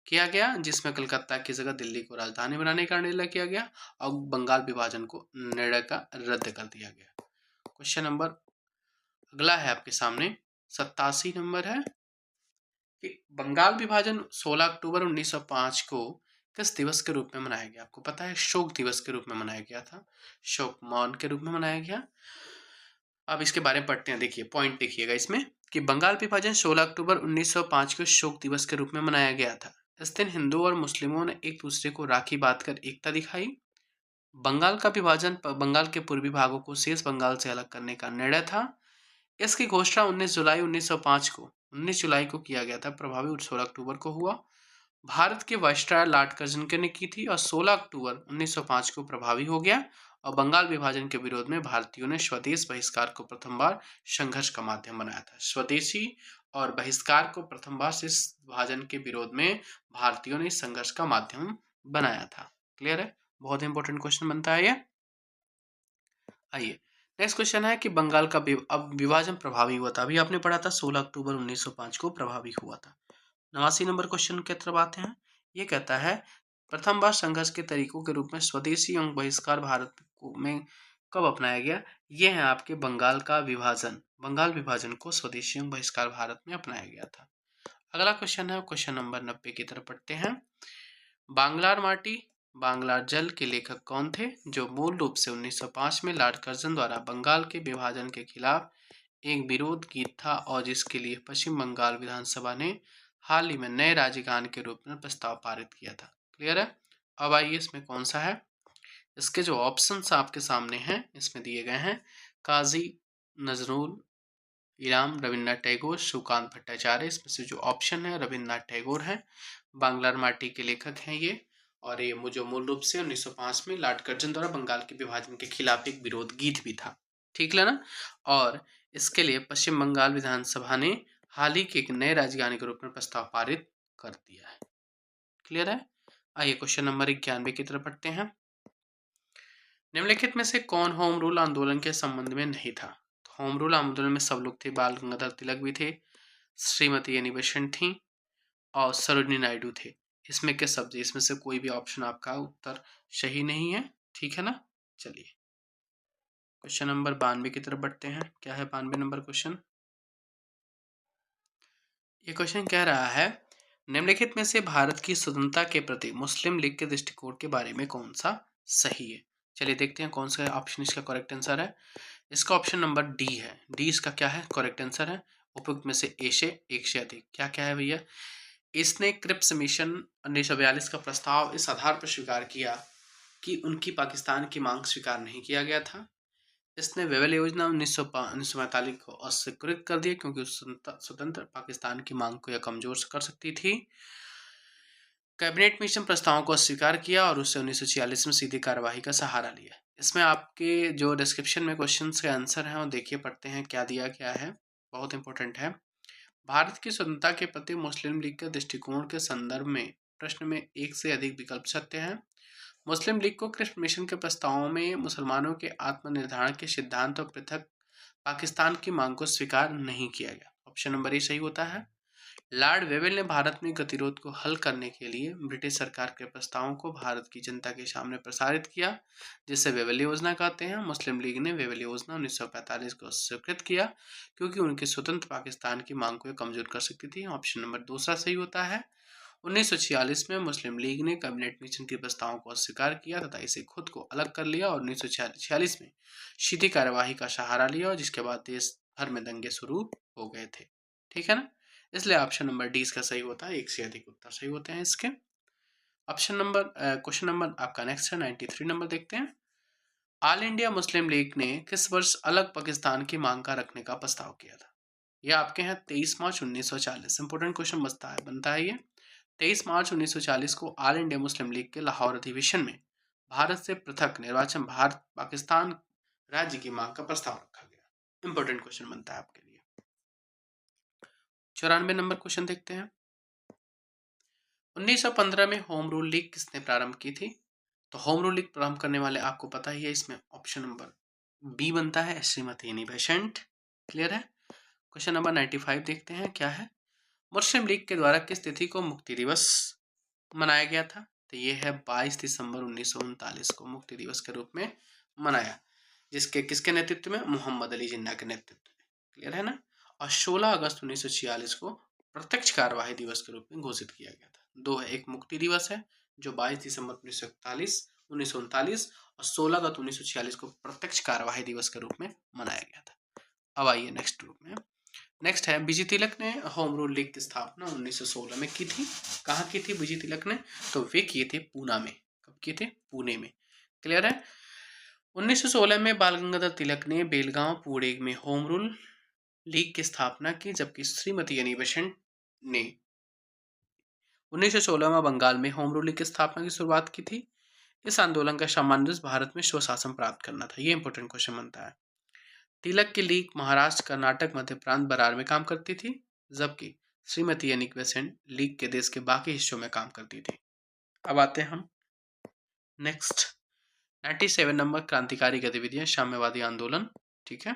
किया गया, जिसमें कलकत्ता की जगह दिल्ली को राजधानी बनाने का निर्णय किया गया और बंगाल विभाजन को निर्णय का रद्द कर दिया गया। क्वेश्चन नंबर अगला है आपके सामने 87 नंबर है कि बंगाल विभाजन 16 अक्टूबर 1905 को किस दिवस के रूप में मनाया गया? आपको पता है, शोक दिवस के रूप में मनाया गया था, शोक मौन के रूप में मनाया गया। अब इसके बारे में पढ़ते हैं। देखिए पॉइंट देखिएगा इसमें कि बंगाल विभाजन 16 अक्टूबर 1905 को शोक दिवस के रूप में मनाया गया था। इस दिन हिंदुओं और मुस्लिमों ने एक दूसरे को राखी बांधकर एकता दिखाई। बंगाल का विभाजन बंगाल के पूर्वी भागों को शेष बंगाल से अलग करने का निर्णय था। इसकी घोषणा 19 जुलाई 1905 को किया गया था। प्रभावी 16 अक्टूबर को हुआ। भारत के वायसराय लॉर्ड कर्जनके ने की थी और 16 अक्टूबर 1905 को प्रभावी हो गया और बंगाल विभाजन के विरोध में भारतीयों ने स्वदेश बहिष्कार को प्रथम बार संघर्ष का माध्यम बनाया था। स्वदेशी और बहिष्कार को प्रथम बार से विभाजन के विरोध में भारतीयों ने इस संघर्ष का माध्यम बनाया था। क्लियर है? बहुत इंपॉर्टेंट क्वेश्चन बनता है ये। आइए नेक्स्ट क्वेश्चन है कि बंगाल का अब विभाजन प्रभावी हुआ था। अभी आपने पढ़ा था 16 अक्टूबर 1905 को प्रभावी हुआ था। 89 नंबर क्वेश्चन की तरफ आते हैं। ये कहता है प्रथम बार संघर्ष के तरीकों के रूप में स्वदेशी एवं बहिष्कार भारत में कब अपनाया गया? ये है आपके बंगाल का विभाजन। बंगाल विभाजन को स्वदेशी एवं बहिष्कार भारत में अपनाया गया था। अगला क्वेश्चन है क्वेश्चन नंबर 90 की तरफ पढ़ते हैं। बांग्लार माटी बांग्लार जल के लेखक कौन थे, जो मूल रूप से 1905 में लॉर्ड कर्जन द्वारा बंगाल के विभाजन के खिलाफ एक विरोध गीत था और जिसके लिए पश्चिम बंगाल विधानसभा ने हाल ही में नए राज्य गान के रूप में प्रस्ताव पारित किया था। क्लियर है? अब आइए इसमें कौन सा है। इसके जो ऑप्शंस आपके सामने हैं इसमें दिए गए हैं। काजी नजरुल इलाम, रविन्द्रनाथ टैगोर, सुकांत भट्टाचार्य। इसमें से जो ऑप्शन है रविन्द्रनाथ टैगोर है। बांग्लार माटी के लेखक हैं ये, और ये जो मूल रूप से 1905 में लॉर्ड कर्जन द्वारा बंगाल के विभाजन के खिलाफ एक विरोध गीत भी था। ठीक है ना? और इसके लिए पश्चिम बंगाल विधानसभा ने हाल ही के एक नए राजधानी के रूप में प्रस्ताव पारित कर दिया है। क्लियर है? आइए क्वेश्चन नंबर 91 की तरफ पढ़ते हैं। निम्नलिखित में से कौन होम रूल आंदोलन के संबंध में नहीं था? तो होम रूल आंदोलन में सब लोग थे। बाल गंगाधर तिलक भी थे, श्रीमती एनी बेसेंट थी और सरोजिनी नायडू थे। इसमें के शब्द, इसमें से कोई भी ऑप्शन आपका उत्तर सही नहीं है। ठीक है ना? चलिए क्वेश्चन नंबर 92 की तरफ बढ़ते हैं। क्या है 92 नंबर क्वेश्चन? ये क्वेश्चन कह रहा है निम्नलिखित में से भारत की स्वतंत्रता के प्रति मुस्लिम लीग के दृष्टिकोण के बारे में कौन सा सही है? चलिए देखते हैं कौन सा ऑप्शन इसका करेक्ट आंसर है। इसका ऑप्शन नंबर डी है। डी इसका क्या है? करेक्ट आंसर है। उपयुक्त में से ए से एक से अधिक क्या क्या है भैया? इसने क्रिप्स मिशन 1942 का प्रस्ताव इस आधार पर स्वीकार किया कि उनकी पाकिस्तान की मांग स्वीकार नहीं किया गया था। इसने वेवेल योजना 1945 को अस्वीकृत कर दिया क्योंकि स्वतंत्र पाकिस्तान की मांग को यह कमजोर कर सकती थी। कैबिनेट मिशन प्रस्तावों को अस्वीकार किया और उससे 1946 में सीधी कार्यवाही का सहारा लिया। इसमें आपके जो डिस्क्रिप्शन में क्वेश्चंस के आंसर हैं वो देखिए, पढ़ते हैं क्या दिया क्या है। बहुत इंपॉर्टेंट है। भारत की स्वतंत्रता के प्रति मुस्लिम लीग के दृष्टिकोण के संदर्भ में प्रश्न में एक से अधिक विकल्प सत्य हैं। मुस्लिम लीग को क्रिप्स मिशन के प्रस्तावों में मुसलमानों के आत्मनिर्धारण के सिद्धांत और पृथक पाकिस्तान की मांग को स्वीकार नहीं किया गया। ऑप्शन नंबर ए सही होता है। लॉर्ड वेवेल ने भारत में गतिरोध को हल करने के लिए ब्रिटिश सरकार के प्रस्तावों को भारत की जनता के सामने प्रसारित किया, जिसे वेवेल योजना कहते हैं। मुस्लिम लीग ने वेवेल योजना 1945 को स्वीकृत किया क्योंकि उनके स्वतंत्र पाकिस्तान की मांग को कमजोर कर सकती थी। ऑप्शन नंबर दूसरा सही होता है। 1946 में मुस्लिम लीग ने कैबिनेट मिशन के प्रस्तावों को अस्वीकार किया तथा इसे खुद को अलग कर लिया और 1946 में सीधी कार्यवाही का सहारा लिया, और जिसके बाद देश भर में दंगे शुरू हो गए थे। ठीक है ना? इसलिए ऑप्शन नंबर डी इसका सही होता है। एक से अधिक उत्तर सही होते हैं इसके। ऑप्शन नंबर क्वेश्चन नंबर आपका नेक्स्ट है 93 नंबर, देखते हैं। ऑल इंडिया मुस्लिम लीग ने किस वर्ष अलग पाकिस्तान की मांग का रखने का प्रस्ताव किया था? ये आपके हैं 23 मार्च 1940। इंपोर्टेंट क्वेश्चन बनता है ये। 23 मार्च 1940 को ऑल इंडिया मुस्लिम लीग के लाहौर अधिवेशन में भारत से पृथक निर्वाचन भारत पाकिस्तान राज्य की मांग का प्रस्ताव रखा गया। इंपोर्टेंट क्वेश्चन बनता है आपके लिए। 94 नंबर क्वेश्चन देखते हैं। 1915 में होम रूल लीग किसने प्रारंभ की थी? तो होम रूल लीग प्रारंभ करने वाले आपको पता ही है। इसमें ऑप्शन नंबर बी बनता है, श्रीमती एनी बेसेंट। क्लियर है? क्वेश्चन नंबर 95 देखते हैं क्या है। मुस्लिम लीग के द्वारा किस तिथि को मुक्ति दिवस मनाया गया था? तो ये है 22 दिसंबर 1939 को मुक्ति दिवस के रूप में मनाया, जिसके किसके नेतृत्व में? मोहम्मद अली जिन्ना के नेतृत्व में। क्लियर है ना? और 16 अगस्त 1946 को प्रत्यक्ष कार्यवाही दिवस के रूप में घोषित किया गया था। दो है, एक मुक्ति दिवस है जो 22 दिसंबर 1939 और 16 अगस्त 1946 को प्रत्यक्ष कार्यवाही दिवस के रूप में मनाया गया था। अब आइए नेक्स्ट ग्रुप में। नेक्स्ट है बीजी तिलक ने होम रूल लीग की स्थापना 1916 में की थी। कहाँ की थी बीजी तिलक ने? तो वे किए थे पूना में। कब किए थे? पुणे में। क्लियर है? 1916 में बाल गंगाधर तिलक ने बेलगांव पुणे में होम रूल लीग की स्थापना की, जबकि श्रीमती एनी बेसेंट ने 1916 में बंगाल में होम रूल लीग की स्थापना की शुरुआत की थी। इस आंदोलन का सामान्य उद्देश्य भारत में स्वशासन प्राप्त करना था। ये इंपॉर्टेंट क्वेश्चन बनता है। तिलक की लीग महाराष्ट्र, कर्नाटक, मध्य प्रांत, बरार में काम करती थी। जबकि श्रीमती एनिक बेसेंट लीग के देश के बाकी हिस्सों में काम करती थी। अब आते हैं हम नेक्स्ट 97 नंबर क्रांतिकारी गतिविधियां, साम्यवादी आंदोलन। ठीक है,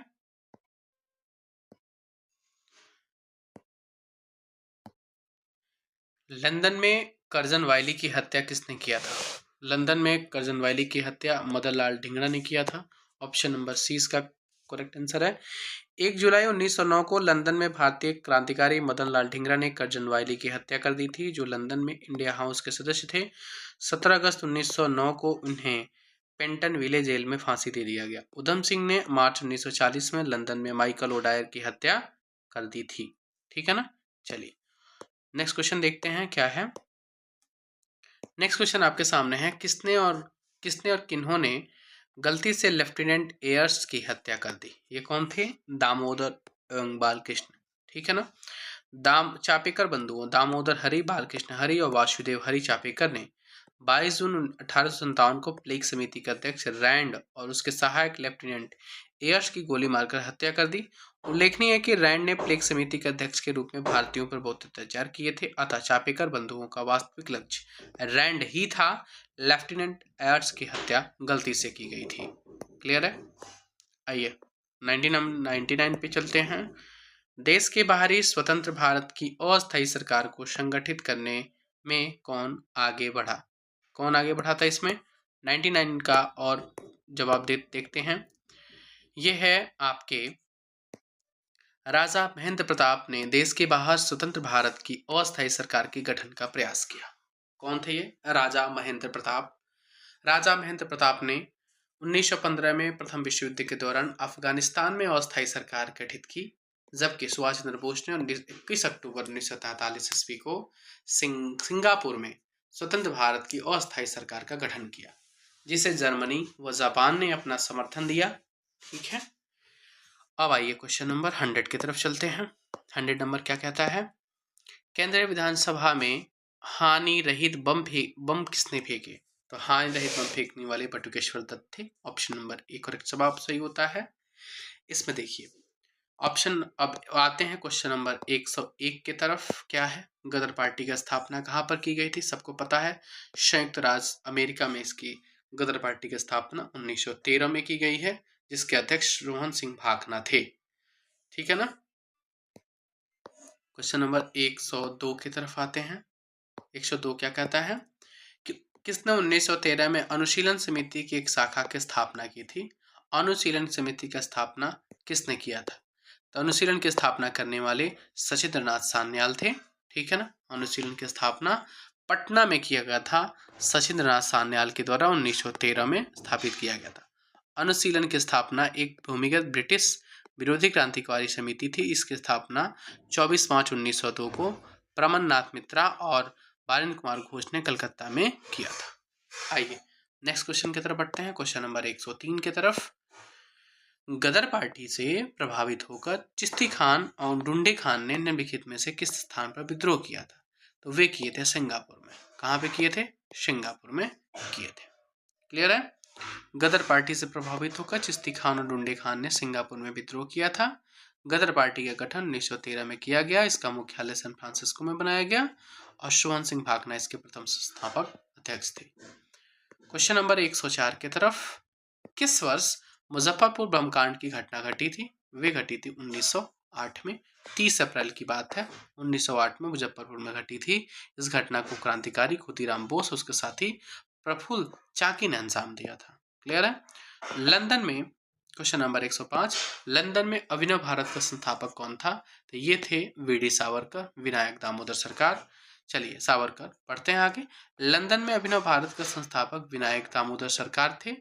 लंदन में कर्जन वायली की हत्या किसने किया था? लंदन में कर्जन वायली की हत्या मदन लाल ढींगरा ने किया था। ऑप्शन नंबर सी इसका करेक्ट आंसर है। 1 जुलाई 1909 को लंदन में भारतीय क्रांतिकारी मदन लाल ढींगरा ने कर्जन वायली की हत्या कर दी थी, जो लंदन में इंडिया हाउस के सदस्य थे। 17 अगस्त 1909 को उन्हें पेंटन विले जेल में फांसी दे दिया गया। उधम सिंह ने मार्च 1940 में लंदन में माइकल ओडायर की हत्या कर दी थी। ठीक है ना। चलिए नेक्स्ट क्वेश्चन देखते हैं क्या है। नेक्स्ट क्वेश्चन आपके सामने है, किसने और किन्होंने गलती से लेफ्टिनेंट एयर्स की हत्या कर दी? ये कौन थे? दामोदर एवं बालकृष्ण। ठीक है ना। चापेकर बंधुओं दामोदर हरि, बालकृष्ण हरि और वासुदेव हरि चापेकर ने 22 जून 1857 को प्लेग समिति के अध्यक्ष रैंड और उसके सहायक लेफ्टिनेंट एयर्स की गोली मारकर हत्या कर दी। उल्लेखनीय है कि रैंड ने प्लेग समिति के अध्यक्ष के रूप में भारतीयों पर बहुत अत्याचार किए थे, अतः चापेकर बंधुओं का वास्तविक लक्ष्य रैंड ही था। लेफ्टिनेंट एयर्स की हत्या गलती से की गई थी। क्लियर है। आइए 99 पे चलते हैं। देश के बाहरी स्वतंत्र भारत की अस्थायी सरकार को संगठित करने में कौन आगे बढ़ा? कौन आगे बढ़ा था इसमें? 99 का और जवाब देखते हैं। यह है आपके राजा महेंद्र प्रताप ने देश के बाहर स्वतंत्र भारत की अस्थायी सरकार के गठन का प्रयास किया। कौन थे ये? राजा महेंद्र प्रताप। राजा महेंद्र प्रताप ने 1915 में प्रथम विश्व युद्ध के दौरान अफगानिस्तान में अस्थायी सरकार गठित की, जबकि सुभाष चंद्र बोस ने 21 अक्टूबर 1943 ईस्वी को सिंगापुर में स्वतंत्र भारत की अस्थायी सरकार का गठन किया, जिसे जर्मनी व जापान ने अपना समर्थन दिया। ठीक है। अब आइए क्वेश्चन नंबर 100 की तरफ चलते हैं। 100 नंबर क्या कहता है? केंद्रीय विधानसभा में हानि रहित बम किसने फेंके? तो हानि रहित बम फेंकने वाले बटुकेश्वर दत्त थे। ऑप्शन नंबर ए करेक्ट जवाब सही होता है। इसमें देखिए ऑप्शन, अब आते हैं क्वेश्चन नंबर 101 की तरफ। क्या है? गदर पार्टी की स्थापना कहाँ पर की गई थी? सबको पता है, संयुक्त राज्य अमेरिका में इसकी गदर पार्टी की स्थापना 1913 में की गई है, जिसके अध्यक्ष रोहन सिंह भाखना थे। ठीक है ना। क्वेश्चन नंबर 102 की तरफ आते हैं। 102 क्या कहता है कि किसने 1913 में अनुशीलन समिति की एक शाखा की स्थापना की थी? अनुशीलन समिति का स्थापना किसने किया था? तो अनुशीलन की स्थापना करने वाले सचिंद्रनाथ सान्याल थे। ठीक है ना। अनुशीलन की स्थापना पटना में किया गया था, सचिंद्रनाथ सान्याल के द्वारा 1913 में स्थापित किया गया था। अनुशीलन की स्थापना एक भूमिगत ब्रिटिश विरोधी क्रांतिकारी समिति थी। इसकी स्थापना 24 मार्च 1902 को प्रमन्नाथ मित्रा और बारेंद्र कुमार घोष ने कलकत्ता में किया था। आइए नेक्स्ट क्वेश्चन की तरफ बढ़ते हैं। क्वेश्चन नंबर 103 की तरफ। गदर पार्टी से प्रभावित होकर चिश्ती खान और डुंडे खान ने निम्नलिखित में से किस स्थान पर विद्रोह किया था? तो वे किए थे सिंगापुर में। कहाँ पे किए थे? सिंगापुर में किए थे। क्लियर है। गदर पार्टी से प्रभावित होकर चिश्ती खान और डुंडे खान ने सिंगापुर में विद्रोह किया था। गदर पार्टी का गठन 1913 में किया गया। इसका मुख्यालय सैन फ्रांसिस्को में बनाया गया और रोहन सिंह भाखना इसके प्रथम संस्थापक अध्यक्ष थे। क्वेश्चन नंबर 104 की तरफ। किस वर्ष मुजफ्फरपुर बमकांड की घटना घटी थी? वे घटी थी 1908 में। 30 अप्रैल की बात है, 1908 में मुजफ्फरपुर में घटी थी। इस घटना को क्रांतिकारी खुदीराम बोस उसके साथी प्रफुल्ल चाकी ने अंजाम दिया था। क्लियर है। लंदन में क्वेश्चन नंबर 105। लंदन में अभिनव भारत का संस्थापक कौन था? तो ये थे वीडी सावरकर, विनायक दामोदर सरकार। चलिए सावरकर पढ़ते हैं आगे। लंदन में अभिनव भारत का संस्थापक विनायक दामोदर सरकार थे,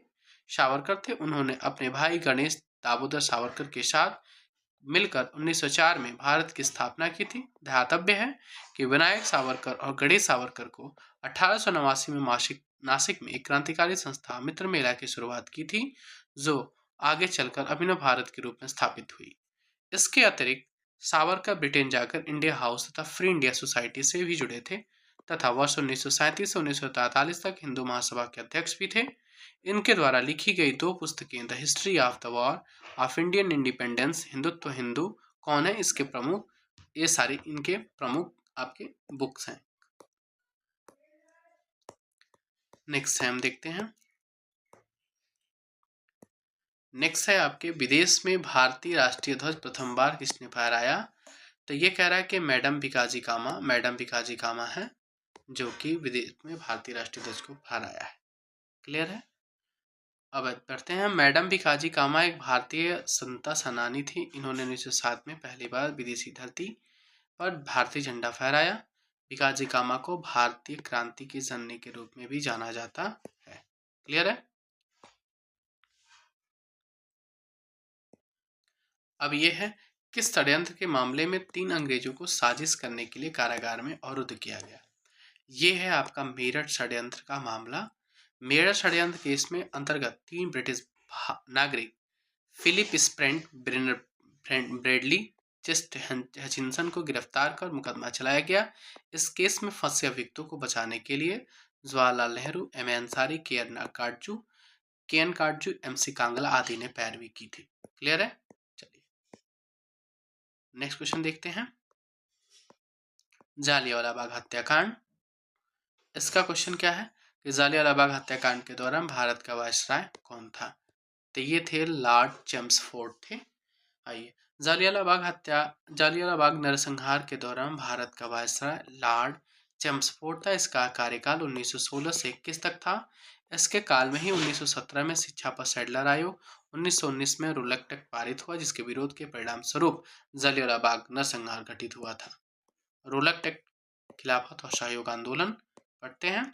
सावरकर थे। उन्होंने अपने भाई गणेश दामोदर सावरकर के साथ मिलकर 1904 में भारत की स्थापना की थी। ध्यातव्य है कि विनायक सावरकर और गणेश सावरकर को 1889 में नासिक में एक क्रांतिकारी संस्था मित्र मेला की शुरुआत की थी, जो आगे चलकर अभिनव भारत के रूप में स्थापित हुई। इसके अतिरिक्त सावरकर ब्रिटेन जाकर इंडिया हाउस तथा फ्री इंडिया सोसाइटी से भी जुड़े थे तथा वर्ष 1937 से 1943 तक हिंदू महासभा के अध्यक्ष भी थे। इनके द्वारा लिखी गई 2 पुस्तकें the history of the war of Indian independence, Hindutva Hindu कौन है, इसके प्रमुख ये सारी इनके प्रमुख आपके बुक्स हैं। नेक्स्ट है, हम देखते हैं, नेक्स्ट है आपके विदेश में भारतीय राष्ट्रीय ध्वज प्रथम बार किसने फहराया। तो ये कह रहा है कि मैडम भिकाजी कामा, मैडम भिकाजी कामा है जो कि विदेश में भारतीय राष्ट्रीय ध्वज को फहराया है। क्लियर है। अब पढ़ते हैं, मैडम भिकाजी कामा एक भारतीय स्वतंत्रता सेनानी थी। इन्होंने 1907 में पहली बार विदेशी धरती पर भारतीय झंडा फहराया। भिकाजी कामा को भारतीय क्रांति की जननी के रूप में भी जाना जाता है। क्लियर है। अब ये है, किस षड्यंत्र के मामले में 3 अंग्रेजों को साजिश करने के लिए कारागार में अवरुद्ध किया गया। ये है आपका मेरठ षड्यंत्र का मामला। मेरठ षड्यंत्र केस में अंतर्गत 3 ब्रिटिश नागरिक फिलिप स्प्रेंट, ब्रेडली, चेस्ट हचिंसन को गिरफ्तार कर मुकदमा चलाया गया। इस केस में फंसे अभियुक्तों को बचाने के लिए जवाहरलाल नेहरू, एम ए अंसारी, के एन काटजू, MC कांगला आदि ने पैरवी की थी। क्लियर है। चलिए नेक्स्ट क्वेश्चन देखते हैं, जालियांवाला बाग हत्याकांड। इसका क्वेश्चन क्या है कि जालियांवाला बाग हत्याकांड के दौरान भारत का वायसराय कौन था। तो ये थे लॉर्ड चेम्सफोर्ड थे। आइए, जालियांवाला बाग नरसंहार के दौरान भारत का वायसराय लॉर्ड चेम्सफोर्ड था। इसका कार्यकाल 1916 से 21 तक था। इसके काल में ही 1917 में शिक्षा पर सैडलर आयोग, 1919 में रोलक एक्ट पारित हुआ जिसके विरोध के परिणाम स्वरूप जालियांवाला बाग नरसंहार घटित हुआ था। रोलक एक्ट, खिलाफत और सहयोग आंदोलन। पढ़ते हैं,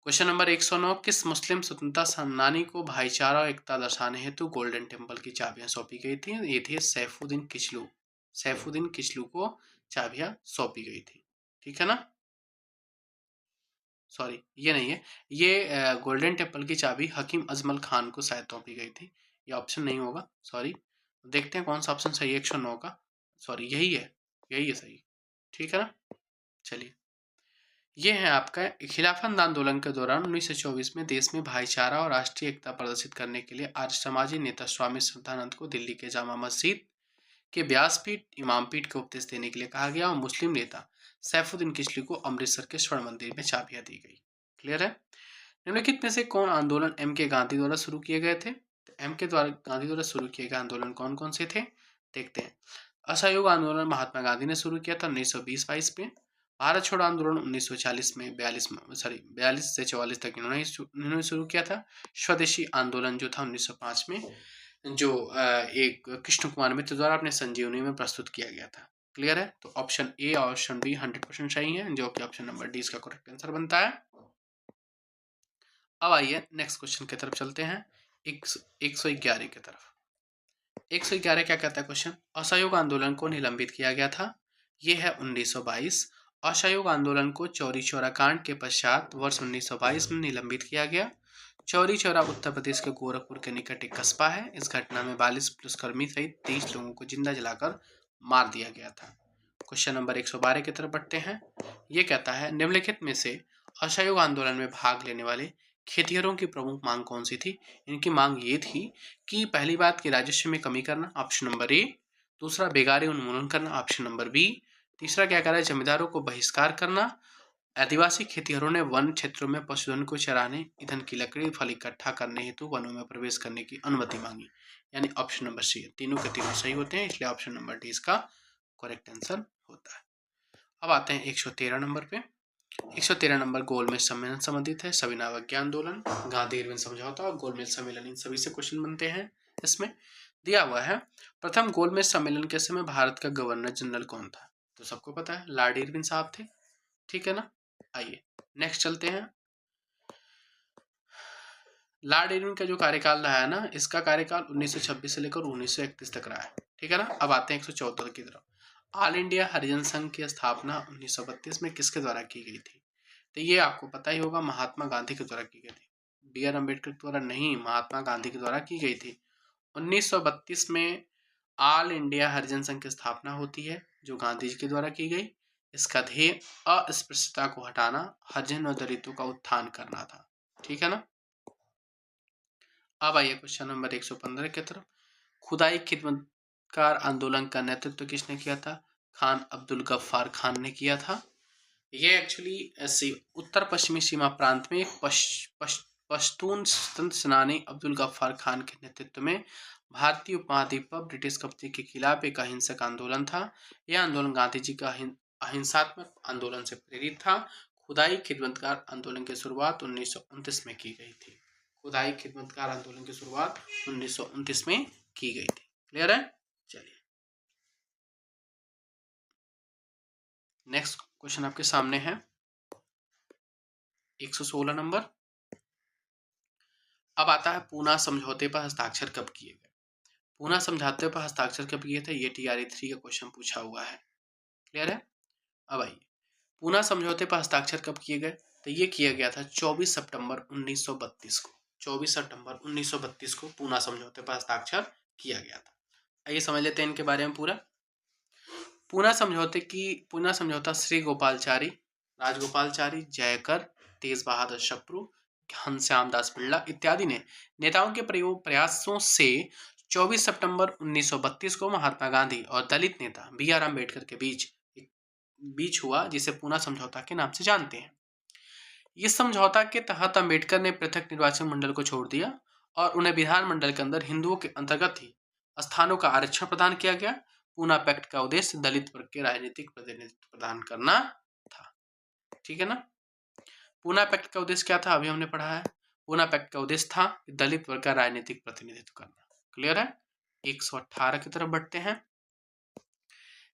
क्वेश्चन नंबर 109, किस मुस्लिम स्वतंत्रता सेनानी को भाईचारा और एकता दर्शाने हेतु गोल्डन टेम्पल की चाबियां सौंपी गई थी। ये थे सैफुद्दीन किचलू। सैफुद्दीन किचलू को चाबियां सौंपी गई थी। ठीक है ना। सॉरी, ये नहीं है, ये गोल्डन टेम्पल की चाबी हकीम अजमल खान को शायद सौंपी गई थी। ये ऑप्शन नहीं होगा, सॉरी। देखते हैं कौन सा ऑप्शन सही है 109 का। सॉरी, यही है, यही है सही। ठीक है ना। चलिए, ये है आपका खिलाफत आंदोलन के दौरान 1924 में देश में भाईचारा और राष्ट्रीय एकता प्रदर्शित करने के लिए आर्य समाजी नेता स्वामी श्रद्धानंद को दिल्ली के जामा मस्जिद के व्यासपीठ, इमाम पीठ का उपदेश देने के लिए कहा गया और मुस्लिम नेता सैफुद्दीन किचलू को अमृतसर के स्वर्ण मंदिर में चाबियां दी गई। क्लियर है। निम्नलिखित में से कौन आंदोलन एम के गांधी द्वारा शुरू किए गए थे। तो एम के द्वारा गांधी द्वारा शुरू किए गए आंदोलन कौन कौन से थे, देखते हैं। असहयोग आंदोलन महात्मा गांधी ने शुरू किया था 1920-22 में। भारत छोड़ो आंदोलन 1940 में 42 से 44 तक इन्होंने शुरू किया था। स्वदेशी आंदोलन जो था 1905 में, जो एक कृष्ण कुमार मित्र द्वारा अपने संजीवनी में प्रस्तुत किया गया था। क्लियर है। तो ऑप्शन ए और ऑप्शन बी 100% सही है, जो कि ऑप्शन नंबर डी इसका करेक्ट आंसर बनता है। अब आइए नेक्स्ट क्वेश्चन की तरफ चलते हैं, 111 की तरफ। 111 क्या कहता है क्वेश्चन, असहयोग आंदोलन को निलंबित किया गया था। ये है 1922। असहयोग आंदोलन को चौरी चौरा कांड के पश्चात वर्ष 1922 में निलंबित किया गया। चौरी चौरा उत्तर प्रदेश के गोरखपुर के निकट एक कस्बा है। इस घटना में 42 पुलिसकर्मी सहित 23 लोगों को जिंदा जलाकर मार दिया गया था। क्वेश्चन नंबर 112 की तरफ बढ़ते हैं। ये कहता है, निम्नलिखित में से असहयोग आंदोलन में भाग लेने वाले खेतिहरों की प्रमुख मांग कौन सी थी। इनकी मांग ये थी कि पहली बात कि राजस्व में कमी करना, ऑप्शन नंबर ए। दूसरा, बेगारी उन्मूलन करना, ऑप्शन नंबर बी। तीसरा क्या करा है, जमींदारों को बहिष्कार करना। आदिवासी खेतिहरों ने वन क्षेत्रों में पशुधन को चराने, ईंधन की लकड़ी, फल इकट्ठा करने हेतु वनों में प्रवेश करने की अनुमति मांगी। यानी ऑप्शन नंबर सी। तीनों के तीनों सही होते हैं, इसलिए ऑप्शन नंबर डी इसका करेक्ट आंसर होता है। अब आते हैं 113 नंबर पे। 113 नंबर गोलमेज सम्मेलन संबंधित है। सविनय अवज्ञा आंदोलन, गांधी इरविन समझौता और गोलमेज सम्मेलन, इन सभी से क्वेश्चन बनते हैं। इसमें दिया हुआ है, प्रथम गोलमेज सम्मेलन के समय भारत का गवर्नर जनरल कौन था। तो सबको पता है, लॉर्ड इरविन साहब थे। ठीक है ना। आइए नेक्स्ट चलते हैं। लॉर्ड इरविन का जो कार्यकाल रहा है ना, इसका कार्यकाल 1926 से लेकर 1931 तक रहा है। ठीक है ना। अब आते हैं 114 की तरफ। ऑल इंडिया हरिजन संघ की स्थापना 1932 में किसके द्वारा की गई थी। तो ये आपको पता ही होगा, महात्मा गांधी के द्वारा की गई थी। B.R. अम्बेडकर द्वारा नहीं, महात्मा गांधी के द्वारा की गई थी। 1932 में ऑल इंडिया हरिजन संघ की स्थापना होती है, जो गांधी जी के द्वारा की गई। इसका ध्येय अस्पृश्यता को हटाना, हरिजन और दलितों का उत्थान करना था। ठीक है ना। अब आइए क्वेश्चन नंबर 115 की तरफ। खुदाई खिदमत खिदमतकार आंदोलन का नेतृत्व किसने किया था? खान अब्दुल गफ्फार खान ने किया था। ये एक्चुअली ऐसे उत्तर पश्चिमी सीमा प्रांत में एक पश्तून स्वतंत्र सेनानी अब्दुल गफ्फार खान के नेतृत्व में भारतीय उपमहाद्वीप पर ब्रिटिश कब्जे के खिलाफ एक अहिंसक आंदोलन था। यह आंदोलन गांधी जी का अहिंसात्मक आंदोलन से प्रेरित था। खुदाई खिदमतकार आंदोलन की शुरुआत 1929 में की गई थी। खुदाई खिदमतकार आंदोलन की शुरुआत 1929 में की गई थी। क्लियर है? चलिए नेक्स्ट क्वेश्चन आपके सामने है 116 नंबर। अब आता है पूना समझौते पर हस्ताक्षर कब किए गए। पूना समझौते पर हस्ताक्षर कब किए थे? ये TRE 3 का क्वेश्चन पूछा हुआ है। क्लियर है? अब आइए, पूना समझौते पर हस्ताक्षर कब किए गए? तो ये किया गया था 24 सितंबर 1932 को। 24 सितंबर 1932 को पूना समझौते पर हस्ताक्षर किया गया था। आइए समझ लेते हैं इनके बारे में पूरा। पूना समझौता श्री गोपालचारी, राजगोपालचारी, जयकर, तेज बहादुर शप्रू, घनश्याम दास बिरला इत्यादि ने नेताओं के प्रयासों से 24 सितंबर 1932 को महात्मा गांधी और दलित नेता BR अम्बेडकर के बीच हुआ, जिसे पूना समझौता के नाम से जानते हैं। इस समझौता के तहत अम्बेडकर ने पृथक निर्वाचन मंडल को छोड़ दिया और उन्हें विधानमंडल के अंदर हिंदुओं के अंतर्गत ही स्थानों का आरक्षण प्रदान किया गया। पूना पैक्ट का उद्देश्य दलित वर्ग के राजनीतिक प्रतिनिधित्व प्रदान करना था। ठीक है ना? पूना पैक्ट का उद्देश्य क्या था? अभी हमने पढ़ा है। पूना पैक्ट का उद्देश्य था दलित वर्ग का राजनीतिक प्रतिनिधित्व करना। क्लियर है? 118 की तरफ बढ़ते हैं।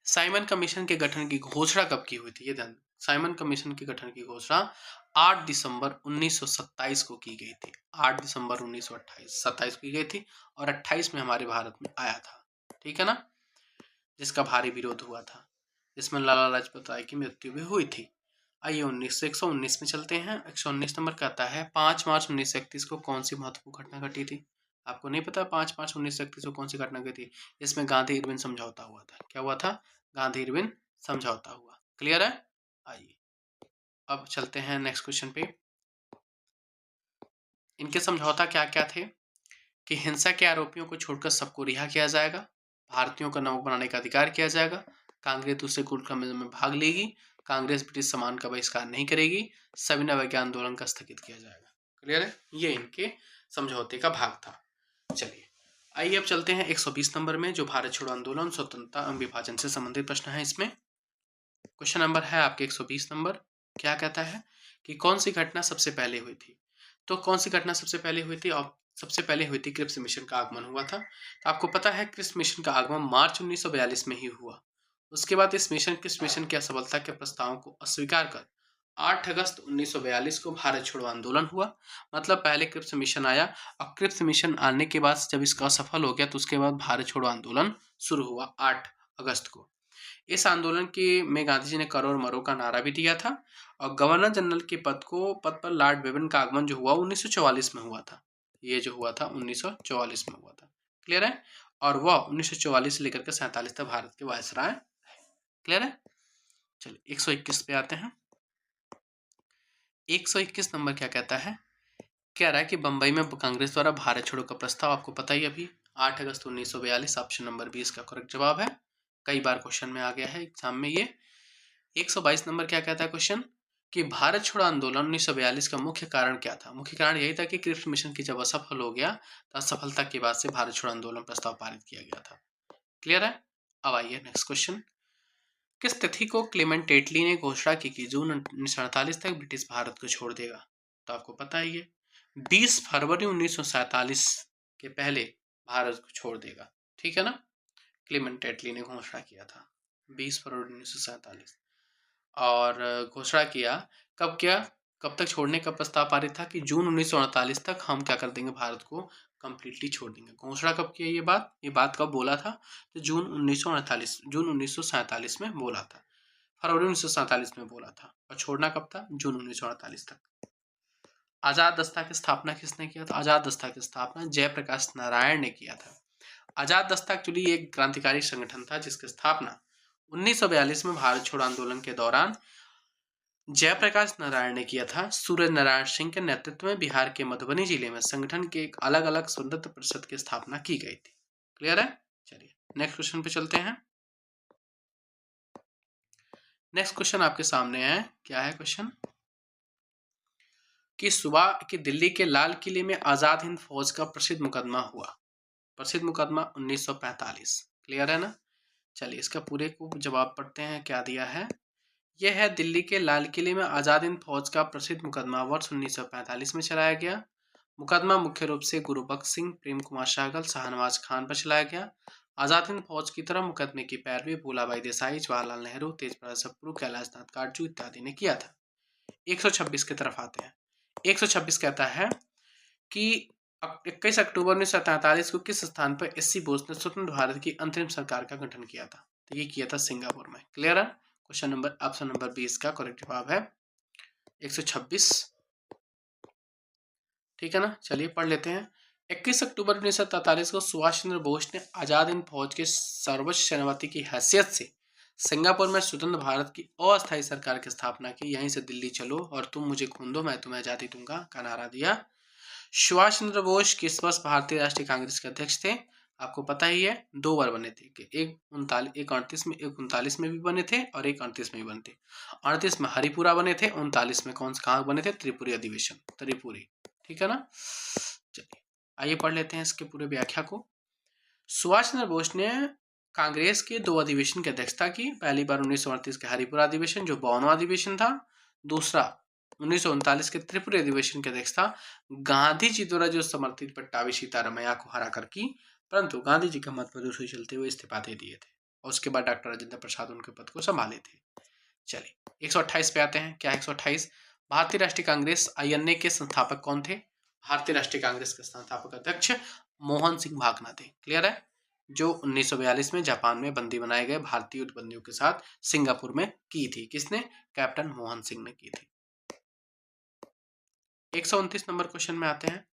साइमन कमीशन के गठन की घोषणा कब की हुई थी? ये ध्यान। साइमन कमीशन के गठन की घोषणा 8 दिसंबर 1927 को की गई थी। 8 दिसंबर 1927 को की गई थी और 28 में हमारे भारत में आया था। ठीक है ना? जिसका भारी विरोध हुआ था, जिसमें लाला लाजपत राय की मृत्यु भी हुई थी। आइए 119 में चलते हैं। 119 नंबर कहता है 5 मार्च 1931 को कौन सी महत्वपूर्ण घटना घटी थी? आपको नहीं पता 5 मार्च 1931 को कौन सी घटना घटी? इसमें गांधी इरविन समझौता हुआ था। क्या हुआ था? गांधी इरविन समझौता हुआ। क्लियर है? आइए अब चलते हैं नेक्स्ट क्वेश्चन पे। इनके समझौता क्या क्या थे? कि हिंसा के आरोपियों को छोड़कर सबको रिहा किया जाएगा, भारतीयों का नमक बनाने का अधिकार किया जाएगा, कांग्रेस दूसरे कुल में भाग लेगी, कांग्रेस ब्रिटिश सामान का बहिष्कार नहीं करेगी, सविनय अवज्ञा आंदोलन का स्थगित किया जाएगा। क्लियर है? ये इनके समझौते का भाग था। चलिए आइए अब चलते हैं 120 नंबर में, जो भारत छोड़ो आंदोलन, स्वतंत्रता एवं विभाजन से संबंधित प्रश्न है। इसमें क्वेश्चन नंबर है आपके 120 नंबर। क्या कहता है कि कौन सी घटना सबसे पहले हुई थी? तो कौन सी घटना सबसे पहले हुई थी? और सबसे पहले हुई थी क्रिप्स मिशन का आगमन हुआ था। तो आपको पता है क्रिप्स मिशन का आगमन मार्च 1942 में ही हुआ। उसके बाद क्रिप्स मिशन की असफलता के प्रस्तावों को अस्वीकार कर 8 अगस्त 1942 को भारत छोड़ो आंदोलन हुआ। मतलब पहले क्रिप्स मिशन आया और क्रिप्स मिशन आने के बाद जब इसका असफल हो गया तो उसके बाद भारत छोड़ो आंदोलन शुरू हुआ 8 अगस्त को। इस आंदोलन के में गांधी जी ने करो और मरो का नारा भी दिया था और गवर्नर जनरल के पद पर लॉर्ड बेबन का आगमन जो हुआ 1944 में हुआ था। ये जो हुआ था 1944 में हुआ था। क्लियर है? और वह 1944 से लेकर के 47 तक भारत के वायसराय। क्लियर है? चलिए 121 पे आते हैं। 121 नंबर क्या कहता है? कह रहा है कि बंबई में कांग्रेस द्वारा भारत छोड़ो का प्रस्ताव, आपको पता ही अभी 8 अगस्त 1942, ऑप्शन नंबर 20 का करेक्ट जवाब है। कई बार क्वेश्चन में आ गया है एग्जाम में ये। 122 नंबर क्या कहता है क्वेश्चन? कि भारत छोड़ो आंदोलन 1942 का मुख्य कारण क्या था? मुख्य कारण यही था कि क्रिप्स मिशन की जब असफल हो गया तो असफलता के बाद से भारत छोड़ो आंदोलन प्रस्ताव पारित किया गया था। क्लियर है? अब आइए नेक्स्ट क्वेश्चन। किस तिथि को क्लेमेंट एटली ने घोषणा की कि जून 1948 तक ब्रिटिश भारत को छोड़ देगा? तो आपको पता ही है 20 फरवरी 1947 के पहले भारत को छोड़ देगा। ठीक है ना? क्लेमेंट एटली ने घोषणा किया था 20 फरवरी 1947 और घोषणा किया कब तक छोड़ने का प्रस्ताव पारित था कि जून 1948 तक हम क्या कर देंगे, भारत को कंप्लीटली छोड़ देंगे। घोषणा कब की है ये बात कब बोला था? तो जून 1947 में बोला था, फरवरी 1947 में बोला था और छोड़ना कब था? जून 1948 तक। आजाद दस्ता की स्थापना किसने किया था? आजाद दस्ता की स्थापना जयप्रकाश नारायण ने किया था। आजाद दस्ता एक्चुअली एक क्रांतिकारी संगठन था जिसकी स्थापना 1942 में भारत छोड़ो आंदोलन के दौरान जयप्रकाश नारायण ने किया था। सूरज नारायण सिंह के नेतृत्व में बिहार के मधुबनी जिले में संगठन के एक अलग अलग स्वतंत्र परिषद की स्थापना की गई थी। क्लियर है? चलिए नेक्स्ट क्वेश्चन पे चलते हैं। नेक्स्ट क्वेश्चन आपके सामने है, क्या है क्वेश्चन कि सुबह के दिल्ली के लाल किले में आजाद हिंद फौज का प्रसिद्ध मुकदमा हुआ। प्रसिद्ध मुकदमा 1945। क्लियर है ना। चलिए इसका पूरे को जवाब पढ़ते हैं, क्या दिया है। यह है दिल्ली के लाल किले में आजाद हिंद फौज का प्रसिद्ध मुकदमा वर्ष 1945 में चलाया गया। मुकदमा मुख्य रूप से गुरु बख्श सिंह, प्रेम कुमार सहगल, शाहनवाज खान पर चलाया गया। आजाद हिंद फौज की तरफ मुकदमे की पैरवी भूलाबाई देसाई, जवाहरलाल नेहरू, तेज प्रताप सप्रू, कैलाश नाथ काटजू इत्यादि ने किया था। 126 की तरफ आते हैं। 126 कहता है कि 21 अक्टूबर 1943 को किस स्थान पर एससी बोस ने स्वतंत्र भारत की अंतरिम सरकार का गठन किया था। तो ये किया था सिंगापुर में। क्लियर है। क्वेश्चन नंबर ऑप्शन नंबर 20 का करेक्ट जवाब है 126। ठीक है ना। चलिए पढ़ लेते हैं। 21 अक्टूबर 1943 को सुभाष चंद्र बोस ने आजाद हिंद फौज के सर्वोच्च सेनापति की हैसियत से सिंगापुर में स्वतंत्र भारत की अस्थायी सरकार की स्थापना की। यहीं से दिल्ली चलो और तुम मुझे खून दो, मैं तुम्हें आजादी दूंगा का नारा दिया। सुभाष चंद्र बोस किस वर्ष भारतीय राष्ट्रीय कांग्रेस के अध्यक्ष थे। आपको पता ही है, 2 बार बने थे कि एक 39 में भी बने थे और एक 38 में भी बने थे। 38 में हरिपुरा बने थे, 39 में कहाँ बने थे, त्रिपुरी अधिवेशन, त्रिपुरी। ठीक है ना। चलिए आइए पढ़ लेते हैं इसके पूरे व्याख्या को। सुभाष चंद्र बोस ने कांग्रेस के 2 अधिवेशन की अध्यक्षता की। पहली बार 1938 के हरिपुरा अधिवेशन जो 52वां अधिवेशन था। दूसरा 1939 के त्रिपुरी अधिवेशन की अध्यक्षता गांधी जी द्वारा जो समर्थित पट्टाभी सीतारामैया को हराकर की, परंतु गांधी जी का मत प्रदूषण चलते हुए इस्तीफा दे दिए थे और उसके बाद डॉक्टर राजेंद्र प्रसाद उनके पद को संभाले थे। चलिए 128 पे आते हैं। क्या 128, भारतीय राष्ट्रीय कांग्रेस आईएनए के संस्थापक कौन थे। भारतीय राष्ट्रीय कांग्रेस के संस्थापक अध्यक्ष मोहन सिंह भागना थे। क्लियर है। जो 1942 में जापान में बंदी बनाए गए भारतीय युद्धबंदियों के साथ सिंगापुर में की थी। किसने, कैप्टन मोहन सिंह ने की थी। 129 नंबर क्वेश्चन में आते हैं।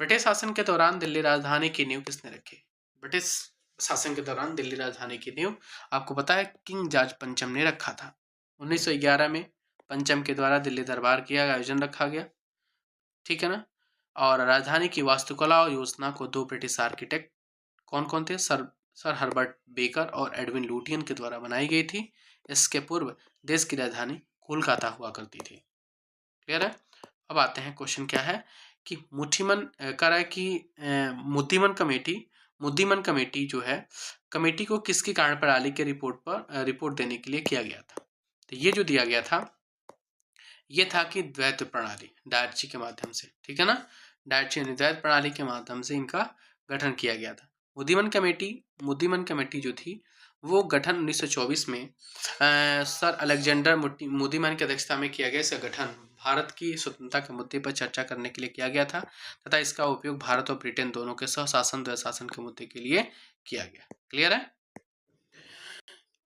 ब्रिटिश शासन के दौरान दिल्ली राजधानी की नींव किसने रखी। ब्रिटिश शासन के दौरान दिल्ली राजधानी की नींव आपको पता है किंग जॉर्ज पंचम ने रखा था। 1911 में पंचम के द्वारा दिल्ली दरबार का आयोजन रखा गया। ठीक है ना। और राजधानी की वास्तुकला और योजना को 2 ब्रिटिश आर्किटेक्ट कौन कौन थे, सर हर्बर्ट बेकर और एडविन लुटियन के द्वारा बनाई गई थी। इसके पूर्व देश की राजधानी कोलकाता हुआ करती थी। क्लियर है। अब आते हैं क्वेश्चन क्या है कि मुद्दीमन कमेटी जो है, कमेटी को किसकी कार्यप्रणाली के रिपोर्ट देने के लिए किया गया था। तो ये जो दिया गया था ये था कि द्वैत प्रणाली, डायरची के माध्यम से। ठीक है ना। डायरची द्वैत प्रणाली के माध्यम से इनका गठन किया गया था। मुद्दीमन कमेटी जो थी वो गठन 1924 में सर अलेक्जेंडर मुद्दीमन की अध्यक्षता में किया गया। इसका गठन भारत की स्वतंत्रता के मुद्दे पर चर्चा करने के लिए किया गया था तथा इसका उपयोग भारत और ब्रिटेन दोनों के सहशासन द्वैत शासन के मुद्दे के लिए किया गया। क्लियर है।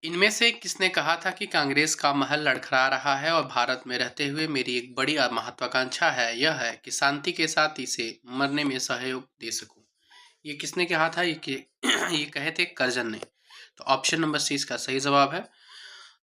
इनमें से किसने कहा था कि कांग्रेस का महल लड़खड़ा रहा है और भारत में रहते हुए मेरी एक बड़ी महत्वाकांक्षा है, यह है कि शांति के साथ इसे मरने में सहयोग दे सकूं। ये किसने कहा था, ये कहे थे कर्जन ने। तो ऑप्शन नंबर सी इसका सही जवाब है।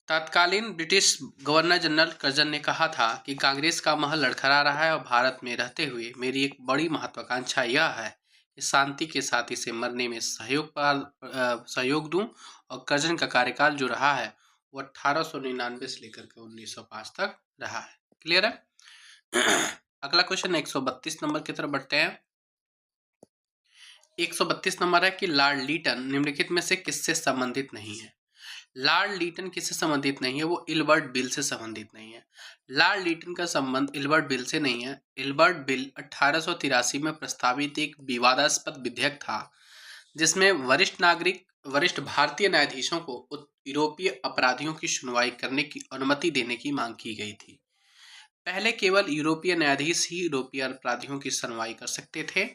तत्कालीन ब्रिटिश गवर्नर जनरल कर्जन ने कहा था कि कांग्रेस का महल लड़खड़ा रहा है और भारत में रहते हुए मेरी एक बड़ी महत्वाकांक्षा यह है कि शांति के साथ इसे मरने में सहयोग दूं। और कर्जन का कार्यकाल जो रहा है वो 1899 से लेकर के 1905 तक रहा है। क्लियर है। अगला क्वेश्चन 132 नंबर की तरफ बढ़ते हैं। 132 नंबर है कि लॉर्ड लीटन निम्नलिखित में से किससे संबंधित नहीं है। लॉर्ड लीटन किससे संबंधित नहीं है, वो इल्बर्ट बिल से संबंधित नहीं है। लॉर्ड लीटन का संबंध इल्बर्ट बिल से नहीं है। इल्बर्ट बिल 1883 में प्रस्तावित एक विवादास्पद विधेयक था जिसमें वरिष्ठ भारतीय न्यायाधीशों को यूरोपीय अपराधियों की सुनवाई करने की अनुमति देने की मांग की गई थी। पहले केवल यूरोपीय न्यायाधीश ही यूरोपीय अपराधियों की सुनवाई कर सकते थे।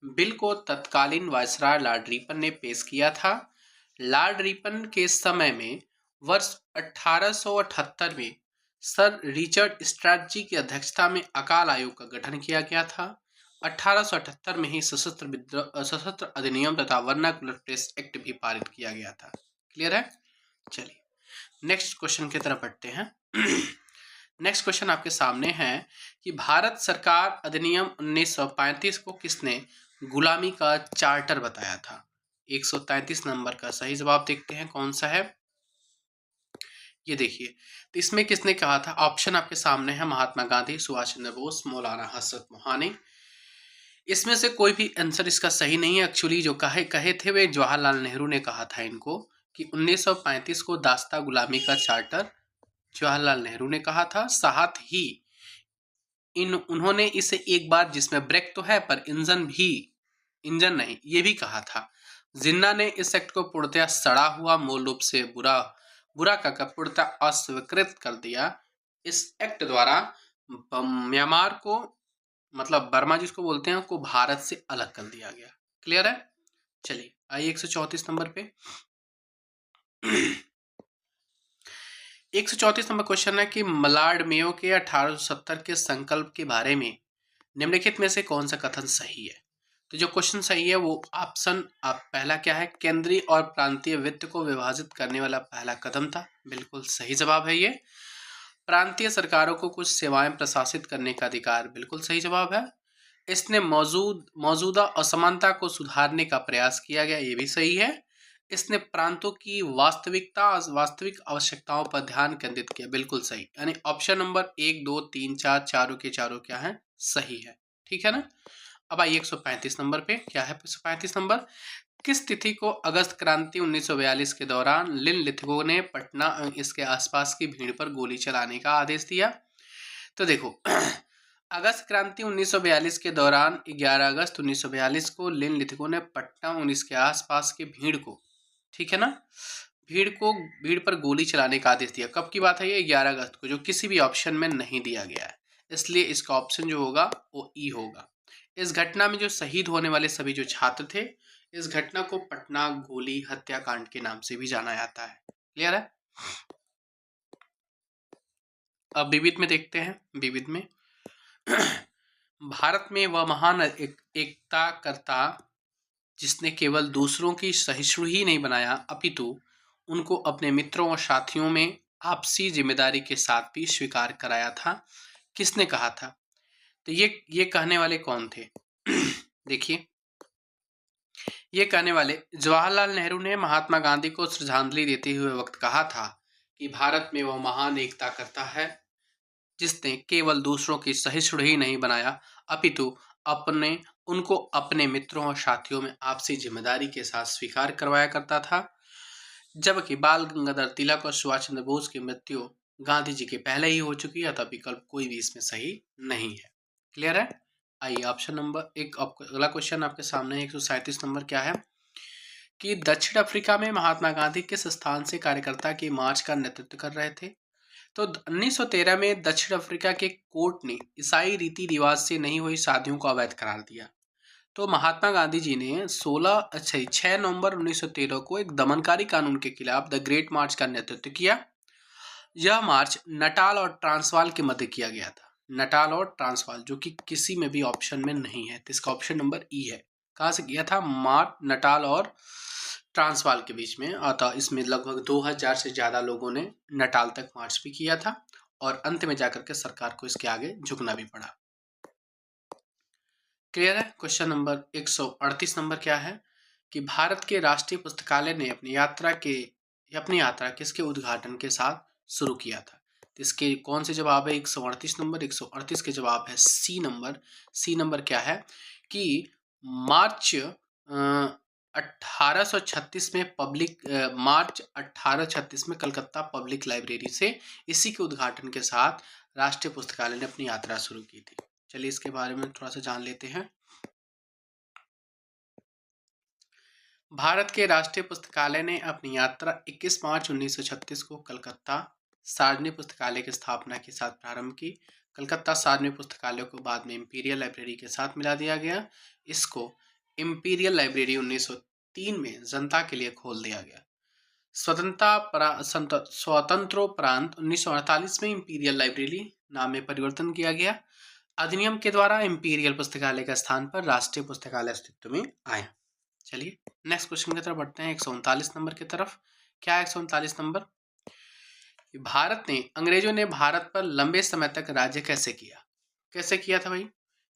बिल को तत्कालीन वायसराय लॉर्ड रिपन ने पेश किया था। लॉर्ड रिपन के समय में वर्ष 1878 में सर रिचर्ड स्ट्रैटजी की अध्यक्षता में अकाल आयोग का गठन किया गया था। 1878 में ही सशस्त्र अधिनियम तथा वर्नाकुलर प्रेस एक्ट भी पारित किया गया था। क्लियर है। चलिए नेक्स्ट क्वेश्चन की तरफ बढ़ते हैं। नेक्स्ट क्वेश्चन आपके सामने है कि भारत सरकार अधिनियम 1935 को किसने गुलामी का चार्टर बताया था। 133 नंबर का सही जवाब देखते हैं कौन सा है। ये देखिए, तो इसमें किसने कहा था? ऑप्शन आपके सामने है, महात्मा गांधी, सुभाष चंद्र बोस, मौलाना हजरत मोहानी। इसमें से कोई भी आंसर इसका सही नहीं है। एक्चुअली जो कहे कहे थे वे जवाहरलाल नेहरू ने कहा था इनको कि 1935 को दास्ता गुलामी का चार्टर जवाहरलाल नेहरू ने कहा था। साथ ही उन्होंने इसे एक बार, जिसमें ब्रेक तो है पर इंजन नहीं, ये भी कहा था। जिन्ना ने इस एक्ट को पूर्णतः सड़ा हुआ, मूल रूप से बुरा बुरा का पूर्णतः अस्वीकृत कर दिया। इस एक्ट द्वारा म्यांमार को, मतलब बर्मा जिसको बोलते हैं, को भारत से अलग कर दिया गया। क्लियर है? चलिए आइए 134 नंबर पे। 134 नंबर क्वेश्चन है कि मलाड मेयो के 1870 के संकल्प के बारे में निम्नलिखित में से कौन सा कथन सही है? तो जो क्वेश्चन सही है वो ऑप्शन पहला क्या है? केंद्रीय और प्रांतीय वित्त को विभाजित करने वाला पहला कदम था। बिल्कुल सही जवाब है ये। प्रांतीय सरकारों को कुछ सेवाएं प्रशासित करने का अधिकार, बिल्कुल सही जवाब है। इसने मौजूदा असमानता को सुधारने का प्रयास किया गया, ये भी सही है। इसने प्रांतों की वास्तविक आवश्यकताओं पर ध्यान केंद्रित किया, बिल्कुल सही। यानी ऑप्शन नंबर 1, 2, 3, 4 चारों के चारों क्या है? सही है। ठीक है ना? अब आइए 135 नंबर पे। क्या है 135 नंबर? किस तिथि को अगस्त क्रांति 1942 के दौरान निम्नलिखितों ने पटना इसके आसपास की भीड़ पर गोली चलाने का आदेश दिया? तो देखो अगस्त क्रांति 1942 के दौरान 11 अगस्त 1942 को निम्नलिखितों ने पटना और इसके आसपास के भीड़ को, ठीक है ना, भीड़ पर गोली चलाने का आदेश दिया। कब की बात है ये? 11 अगस्त को, जो किसी भी ऑप्शन में नहीं दिया गया है, इसलिए इसका ऑप्शन जो होगा वो ई होगा। इस घटना में जो शहीद होने वाले सभी जो छात्र थे, इस घटना को पटना गोली हत्याकांड के नाम से भी जाना जाता है। क्लियर है? अब विविध में देखते हैं। विविध में भारत में वह महान एकता करता जिसने केवल दूसरों की सहिष्णु ही नहीं बनाया, अपितु उनको अपने मित्रों और साथियों में आपसी जिम्मेदारी के साथ भी स्वीकार कराया था। किसने कहा था? तो ये कहने वाले कौन थे? देखिए, ये कहने वाले जवाहरलाल नेहरू ने महात्मा गांधी को श्रद्धांजलि देते हुए वक्त कहा था कि भारत में वह महान एकता करता है जिसने केवल दूसरों की सहिष्णु ही नहीं बनाया, अपितु उनको अपने मित्रों और साथियों में आपसी जिम्मेदारी के साथ स्वीकार करवाया करता था। जबकि बाल गंगाधर तिलक और सुभाष चंद्र बोस की मृत्यु गांधी जी के पहले ही हो चुकी है, तब विकल्प कोई भी इसमें सही नहीं है। क्लियर है? आइए ऑप्शन नंबर एक, अगला क्वेश्चन आपके सामने 137 नंबर क्या है कि दक्षिण अफ्रीका में महात्मा गांधी किस स्थान से कार्यकर्ता की मार्च का नेतृत्व कर रहे थे? तो 1913 में दक्षिण अफ्रीका के कोर्ट ने ईसाई रीति रिवाज से नहीं हुई शादियों को अवैध करार दिया। तो महात्मा गांधी जी ने 6 नवंबर 1913 को एक दमनकारी कानून के खिलाफ द ग्रेट मार्च का नेतृत्व किया। यह मार्च नटाल और ट्रांसवाल के मध्य किया गया था। नटाल और ट्रांसवाल, जो कि किसी में भी ऑप्शन में नहीं है, तो इसका ऑप्शन नंबर ई है। कहाँ से किया था? मार्च नटाल और ट्रांसवाल के बीच में आता। इसमें लगभग 2000 से ज्यादा लोगों ने नटाल तक मार्च भी किया था और अंत में जाकर के सरकार को इसके आगे झुकना भी पड़ा। क्लियर है? क्वेश्चन नंबर 138 नंबर क्या है कि भारत के राष्ट्रीय पुस्तकालय ने अपनी यात्रा किसके उद्घाटन के साथ शुरू किया था? तो इसके कौन से जवाब है? 138 नंबर, 138 के जवाब है सी नंबर। सी नंबर क्या है कि मार्च 1836 में मार्च 1836 में कलकत्ता पब्लिक लाइब्रेरी से इसी के उद्घाटन के साथ राष्ट्रीय पुस्तकालय ने अपनी यात्रा शुरू की थी। चलिए इसके बारे में थोड़ा सा जान लेते हैं। भारत के राष्ट्रीय पुस्तकालय ने अपनी यात्रा 21 मार्च 1936 को कलकत्ता सार्वजनिक पुस्तकालय की स्थापना के साथ प्रारंभ की। कलकत्ता सार्वजनिक पुस्तकालय को बाद में इंपीरियल लाइब्रेरी के साथ मिला दिया गया। इसको इंपीरियल लाइब्रेरी 1903 में जनता के लिए खोल दिया गया। स्वतंत्रोपरांत 1948 में इंपीरियल लाइब्रेरी नाम में परिवर्तन किया गया। अधिनियम के द्वारा इंपीरियल पुस्तकालय के स्थान पर राष्ट्रीय पुस्तकालय अस्तित्व में आया। चलिए नेक्स्ट क्वेश्चन की तरफ बढ़ते हैं, 139 नंबर की तरफ। क्या है 139 नंबर? अंग्रेजों ने भारत पर लंबे समय तक राज्य कैसे किया था भाई?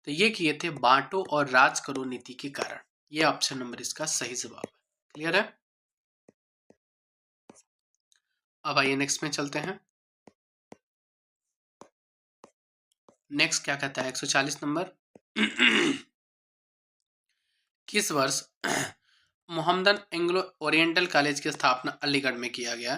तो ये किए थे बांटो और राज करो नीति के कारण। ये ऑप्शन नंबर इसका सही जवाब है। क्लियर है। अब आइए नेक्स्ट में चलते हैं। नेक्स्ट क्या कहता है 140 नंबर किस वर्ष मोहम्मदन एंग्लो ओरिएंटल कॉलेज की स्थापना अलीगढ़ में किया गया?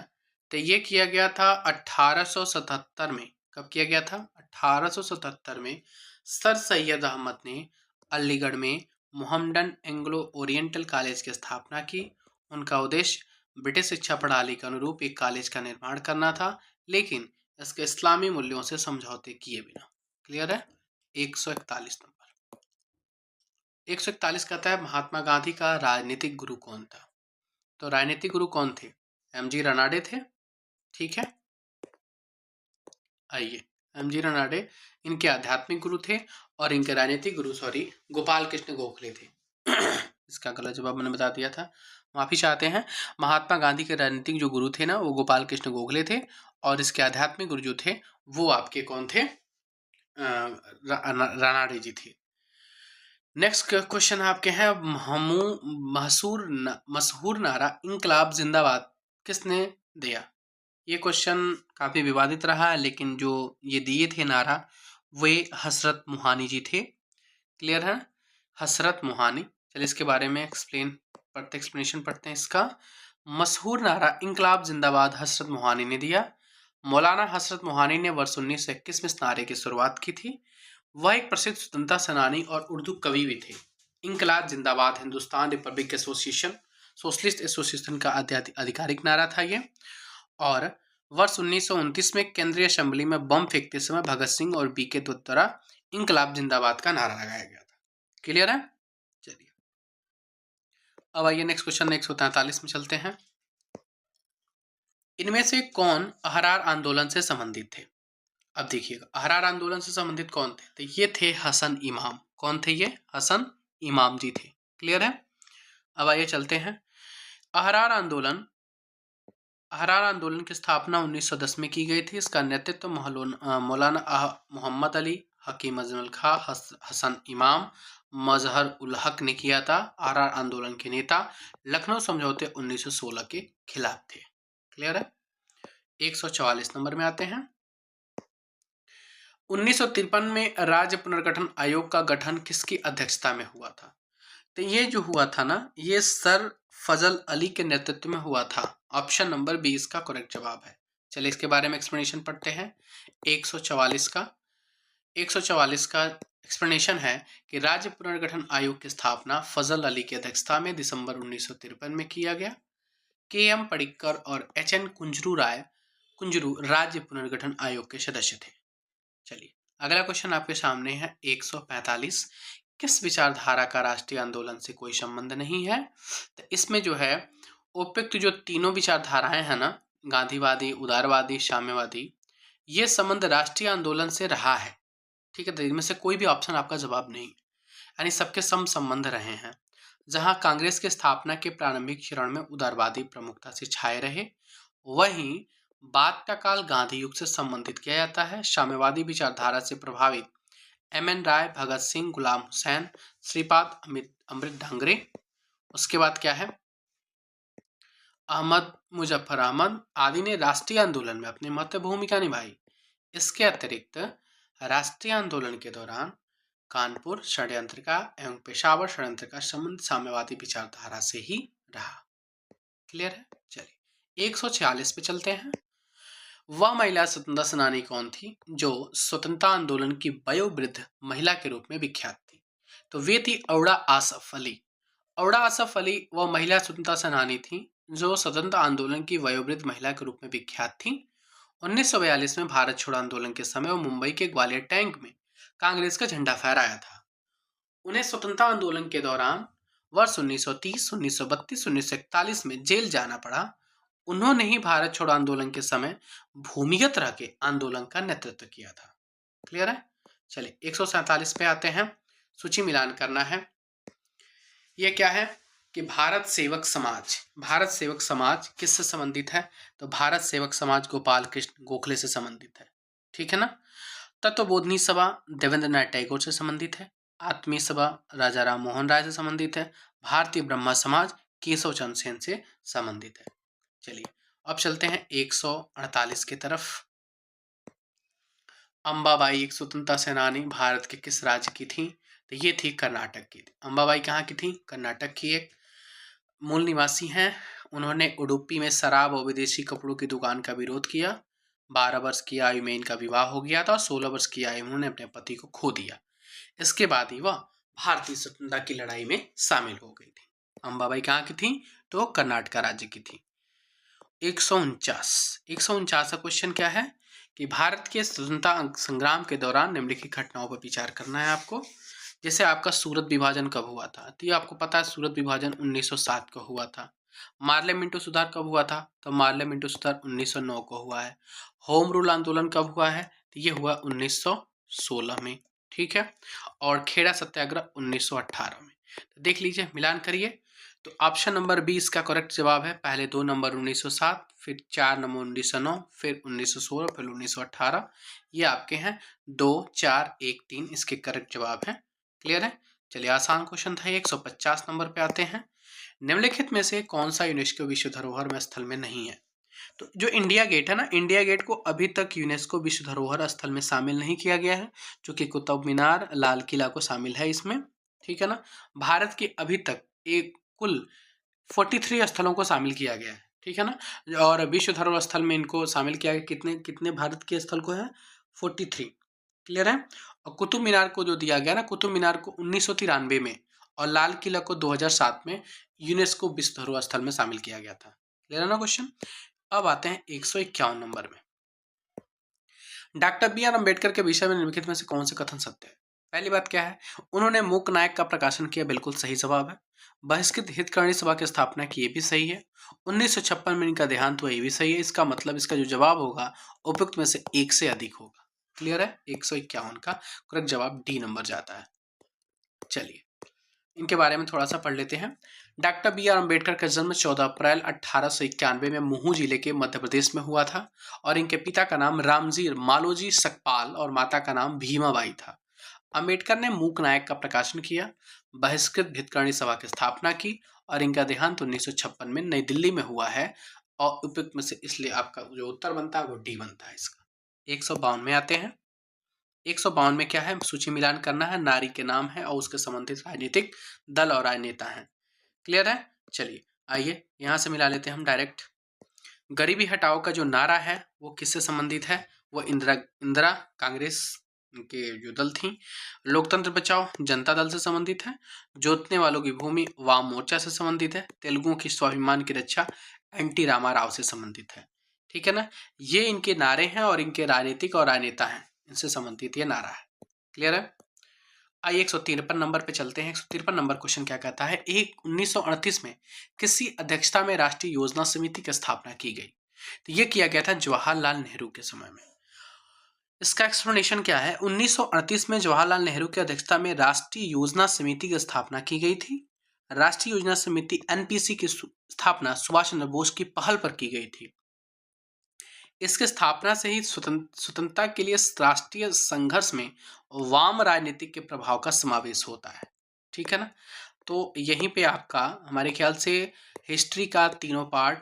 तो ये किया गया था 1877 में। कब किया गया था? 1877 में सर सैयद अहमद ने अलीगढ़ में मोहम्मदन एंग्लो ओरिएंटल कॉलेज की स्थापना की। उनका उद्देश्य ब्रिटिश शिक्षा प्रणाली के अनुरूप एक कॉलेज का निर्माण करना था, लेकिन इसके इस्लामी मूल्यों से समझौते किए बिना। क्लियर है। 141 नंबर। 141 कहता है महात्मा गांधी का राजनीतिक गुरु कौन था? तो राजनीतिक गुरु कौन थे? एमजी रनाडे थे। ठीक है। आइए, एमजी रनाडे इनके आध्यात्मिक गुरु थे और इनके राजनीतिक गुरु गोपाल कृष्ण गोखले थे। इसका गलत जवाब मैंने बता दिया था, माफी चाहते हैं। महात्मा गांधी के राजनीतिक जो गुरु थे ना, वो गोपाल कृष्ण गोखले थे, और इसके आध्यात्मिक गुरु जो थे वो आपके कौन थे? रानाडे जी थे। नेक्स्ट क्वेश्चन आपके हैं, मशहूर नारा इंकलाब जिंदाबाद किसने दिया? ये क्वेश्चन काफी विवादित रहा है, लेकिन जो ये दिए थे नारा वे हसरत मोहानी जी थे। क्लियर है। हसरत मोहानी। चलिए इसके बारे में एक्सप्लेनेशन पढ़ते हैं इसका। मशहूर नारा इंकलाब जिंदाबाद हसरत मोहानी ने दिया। मौलाना हसरत मोहानी ने वर्ष 1921 में इस नारे की शुरुआत की थी। वह एक प्रसिद्ध स्वतंत्रता सेनानी और उर्दू कवि भी थे। इंकलाब जिंदाबाद Hindustan Republic association, socialist association का आधिकारिक नारा था ये। और वर्ष 1929 में केंद्रीय असेंबली में बम फेंकते समय भगत सिंह और बीके दत्त द्वारा इंकलाब जिंदाबाद का नारा लगाया गया था। क्लियर है। चलिए अब आइए नेक्स्ट क्वेश्चन 143 में चलते हैं। इनमें से कौन अहरार आंदोलन से संबंधित थे? अब देखिएगा, अहरार आंदोलन से संबंधित कौन थे? तो ये थे हसन इमाम। कौन थे ये? हसन इमाम जी थे। क्लियर है। अब आइए चलते हैं। अहरार आंदोलन की स्थापना 1910 में की गई थी। इसका नेतृत्व मौलाना मोहम्मद अली, हकीम अजमल खां, हसन इमाम, मजहर उल हक ने किया था। अहरार आंदोलन के नेता लखनऊ समझौते 1916 के खिलाफ थे। क्लियर है। 144 नंबर में आते हैं। 1953 में राज्य पुनर्गठन आयोग का गठन किसकी अध्यक्षता में हुआ था? तो ये जो हुआ था ना, ये सर फजल अली के नेतृत्व में हुआ था। ऑप्शन नंबर 20 का करेक्ट जवाब है। चलिए इसके बारे में एक्सप्लेनेशन पढ़ते हैं। 144 का एक्सप्लेनेशन है कि राज्य पुनर्गठन आयोग की स्थापना फजल अली की अध्यक्षता में दिसंबर 1953 में किया गया। के.एम. पडिक्कर और एच.एन. कुंजरू राज्य पुनर्गठन आयोग के सदस्य थे। चलिए अगला क्वेश्चन आपके सामने है 145। किस विचारधारा का राष्ट्रीय आंदोलन से कोई संबंध नहीं है? तो इसमें जो है उपयुक्त जो तीनों विचारधाराएं हैं ना, गांधीवादी, उदारवादी, साम्यवादी, ये संबंध राष्ट्रीय आंदोलन से रहा है। ठीक है। तो इनमें से कोई भी ऑप्शन आपका जवाब नहीं, यानी सबके सम संबंध रहे हैं। जहां कांग्रेस की स्थापना के प्रारंभिक चरण में उदारवादी प्रमुखता से छाए रहे, वहीं बाद का काल गांधी युग से संबंधित किया जाता है। साम्यवादी विचारधारा से प्रभावित एम.एन. राय, भगत सिंह, गुलाम हुसैन, श्रीपाद अमृत डांगरे, उसके बाद क्या है, अहमद मुजफ्फर अहमद आदि ने राष्ट्रीय आंदोलन में अपनी महत्वपूर्ण भूमिका निभाई। इसके अतिरिक्त राष्ट्रीय आंदोलन के दौरान कानपुर षड्यंत्र का एवं पेशावर षड्यंत्र का संबंध साम्यवादी विचारधारा से ही रहा। क्लियर है। चलिए 146 पे चलते हैं। वह महिला स्वतंत्रता सेनानी कौन थी जो स्वतंत्रता आंदोलन की वयोवृद्ध महिला के रूप में विख्यात थी? तो वे थी औड़ा आसफ अली। औड़ा आसफ अली वह महिला स्वतंत्रता सेनानी थी जो स्वतंत्र आंदोलन की वयोवृद्ध महिला के रूप में विख्यात थी। 1942 में भारत छोड़ो आंदोलन के समय वो मुंबई के ग्वालियर टैंक में कांग्रेस का झंडा फहराया था। उन्हें स्वतंत्रता आंदोलन के दौरान वर्ष 1930, 1932, 1941 में जेल जाना पड़ा। उन्होंने ही भारत छोड़ो आंदोलन के समय भूमिगत रह के आंदोलन का नेतृत्व किया था। क्लियर है। चलिए 147 पे आते हैं। सूची मिलान करना है। यह क्या है कि भारत सेवक समाज किससे संबंधित है? तो भारत सेवक समाज गोपाल कृष्ण गोखले से संबंधित है। ठीक है ना। तत्वबोधनी सभा देवेंद्र नाथ टैगोर से संबंधित है। आत्मीय सभा राजा राम मोहन राय से संबंधित है। भारतीय ब्रह्मा समाज केशव चंद्र सेन से संबंधित है। चलिए अब चलते हैं 148 की तरफ। अंबाबाई एक स्वतंत्रता सेनानी भारत के किस राज्य की थी? तो ये थी कर्नाटक की थी। अंबाबाई कहाँ की थी? कर्नाटक की एक मूल निवासी हैं। उन्होंने उडुपी में शराब और विदेशी कपड़ों की दुकान का विरोध किया। 12 वर्ष की आयु में इनका विवाह हो गया था और 16 वर्ष की आयु में उन्होंने अपने पति को खो दिया। इसके बाद ही वह भारतीय स्वतंत्रता की लड़ाई में शामिल हो गई थी। अंबाबाई कहाँ की थी? तो कर्नाटक राज्य की थी। 149 का क्वेश्चन क्या है कि भारत के स्वतंत्रता संग्राम के दौरान निम्नलिखित घटनाओं पर विचार करना है आपको। जैसे आपका सूरत विभाजन कब हुआ था? तो ये आपको पता है, सूरत विभाजन 1907 को हुआ था। मार्ले मिंटो सुधार कब हुआ था? तो मार्ले मिंटो सुधार 1909 को हुआ है। होम रूल आंदोलन कब हुआ है? तो ये हुआ 1916 में, ठीक है। और खेड़ा सत्याग्रह 1918 में। तो देख लीजिए, मिलान करिए। तो ऑप्शन नंबर बी इसका करेक्ट जवाब है। पहले 2 नंबर 1907, फिर 4 नंबर 1909, फिर 1916, फिर 1918। ये आपके हैं 2, 4, 1, 3 इसके करेक्ट जवाब हैं। क्लियर है? चलिए आसान क्वेश्चन था। 150 नंबर पे आते हैं। निम्नलिखित में से कौन सा यूनेस्को विश्व धरोहर में स्थल में नहीं है? तो जो इंडिया गेट है ना, इंडिया गेट को अभी तक यूनेस्को विश्व धरोहर स्थल में शामिल नहीं किया गया है, क्योंकि कुतुब मीनार, लाल किला को शामिल है इसमें, ठीक है ना। भारत के अभी तक एक कुल 43 स्थलों को शामिल किया गया है, ठीक है ना। और विश्व धरोहर स्थल में इनको शामिल किया गया, कितने कितने भारत के स्थल को है? 43। क्लियर है? और कुतुब मीनार को जो दिया गया ना, कुतुब मीनार को 1993 में और लाल किला को 2007 में यूनेस्को विश्व धरोहर स्थल में शामिल किया गया था। क्लियर है ना क्वेश्चन? अब आते हैं 151 नंबर में। डॉक्टर बी आर अम्बेडकर के विषय में निम्नलिखित में से कौन से कथन सत्य है? पहली बात क्या है? उन्होंने मूक नायक का प्रकाशन किया, बिल्कुल सही जवाब है। बहिष्कृत हितकारिणी सभा की स्थापना की, ये भी सही है। 1956 में इनका देहांत हुआ, ये भी सही है। इसका मतलब इसका जो जवाब होगा उपयुक्त में से एक से अधिक होगा। क्लियर है? 151 का करेक्ट जवाब डी नंबर जाता है। चलिए इनके बारे में थोड़ा सा पढ़ लेते हैं। डॉक्टर बी आर अम्बेडकर का जन्म 14 अप्रैल 1891 में महू जिले के मध्य प्रदेश में हुआ था और इनके पिता का नाम रामजी मालोजी सकपाल और माता का नाम भीमाबाई था। अम्बेडकर ने मूक नायक का प्रकाशन किया, बहिष्कृत हितकारिणी सभा की स्थापना की और इनका देहांत 1956 में नई दिल्ली में हुआ है। और उपयुक्त में से इसलिए आपका जो उत्तर बनता है वो डी बनता है इसका। 152 में आते हैं। 152 में क्या है? सूची मिलान करना है। नारी के नाम है और उसके संबंधित राजनीतिक दल और राजनेता हैं। क्लियर है? चलिए आइए यहां से मिला लेते हैं हम डायरेक्ट। गरीबी हटाओ का जो नारा है वो किससे संबंधित है? वो इंदिरा कांग्रेस के जो दल थी। लोकतंत्र बचाओ जनता दल से संबंधित है। जोतने वालों की भूमि वाम मोर्चा से संबंधित है। तेलुगुओं की स्वाभिमान की रक्षा एनटी रामा राव से संबंधित है। ठीक है ना। ये इनके नारे हैं और इनके राजनीतिक और राजनेता हैं, इनसे संबंधित ये नारा है। क्लियर है? आइए 153 नंबर पे चलते हैं। 153 नंबर क्वेश्चन क्या कहता है? 1938 में किसी अध्यक्षता में राष्ट्रीय योजना समिति की स्थापना की गई? तो ये किया गया था जवाहरलाल नेहरू के समय में। इसका एक्सप्लेनेशन क्या है? 1938 में जवाहरलाल नेहरू की अध्यक्षता में राष्ट्रीय योजना समिति की स्थापना की गई थी। राष्ट्रीय योजना समिति एनपीसी की स्थापना सुभाष चंद्र बोस की पहल पर की गई थी। इसके स्थापना से ही स्वतंत्रता के लिए राष्ट्रीय संघर्ष में वाम राजनीतिक के प्रभाव का समावेश होता है। ठीक है ना। तो यहीं पे आपका हमारे ख्याल से हिस्ट्री का तीनों पार्ट,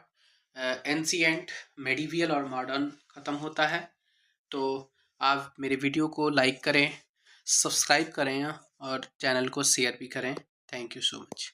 एंशिएंट, मेडिवियल और मॉडर्न खत्म होता है। तो आप मेरे वीडियो को लाइक करें, सब्सक्राइब करें और चैनल को शेयर भी करें। Thank you so much.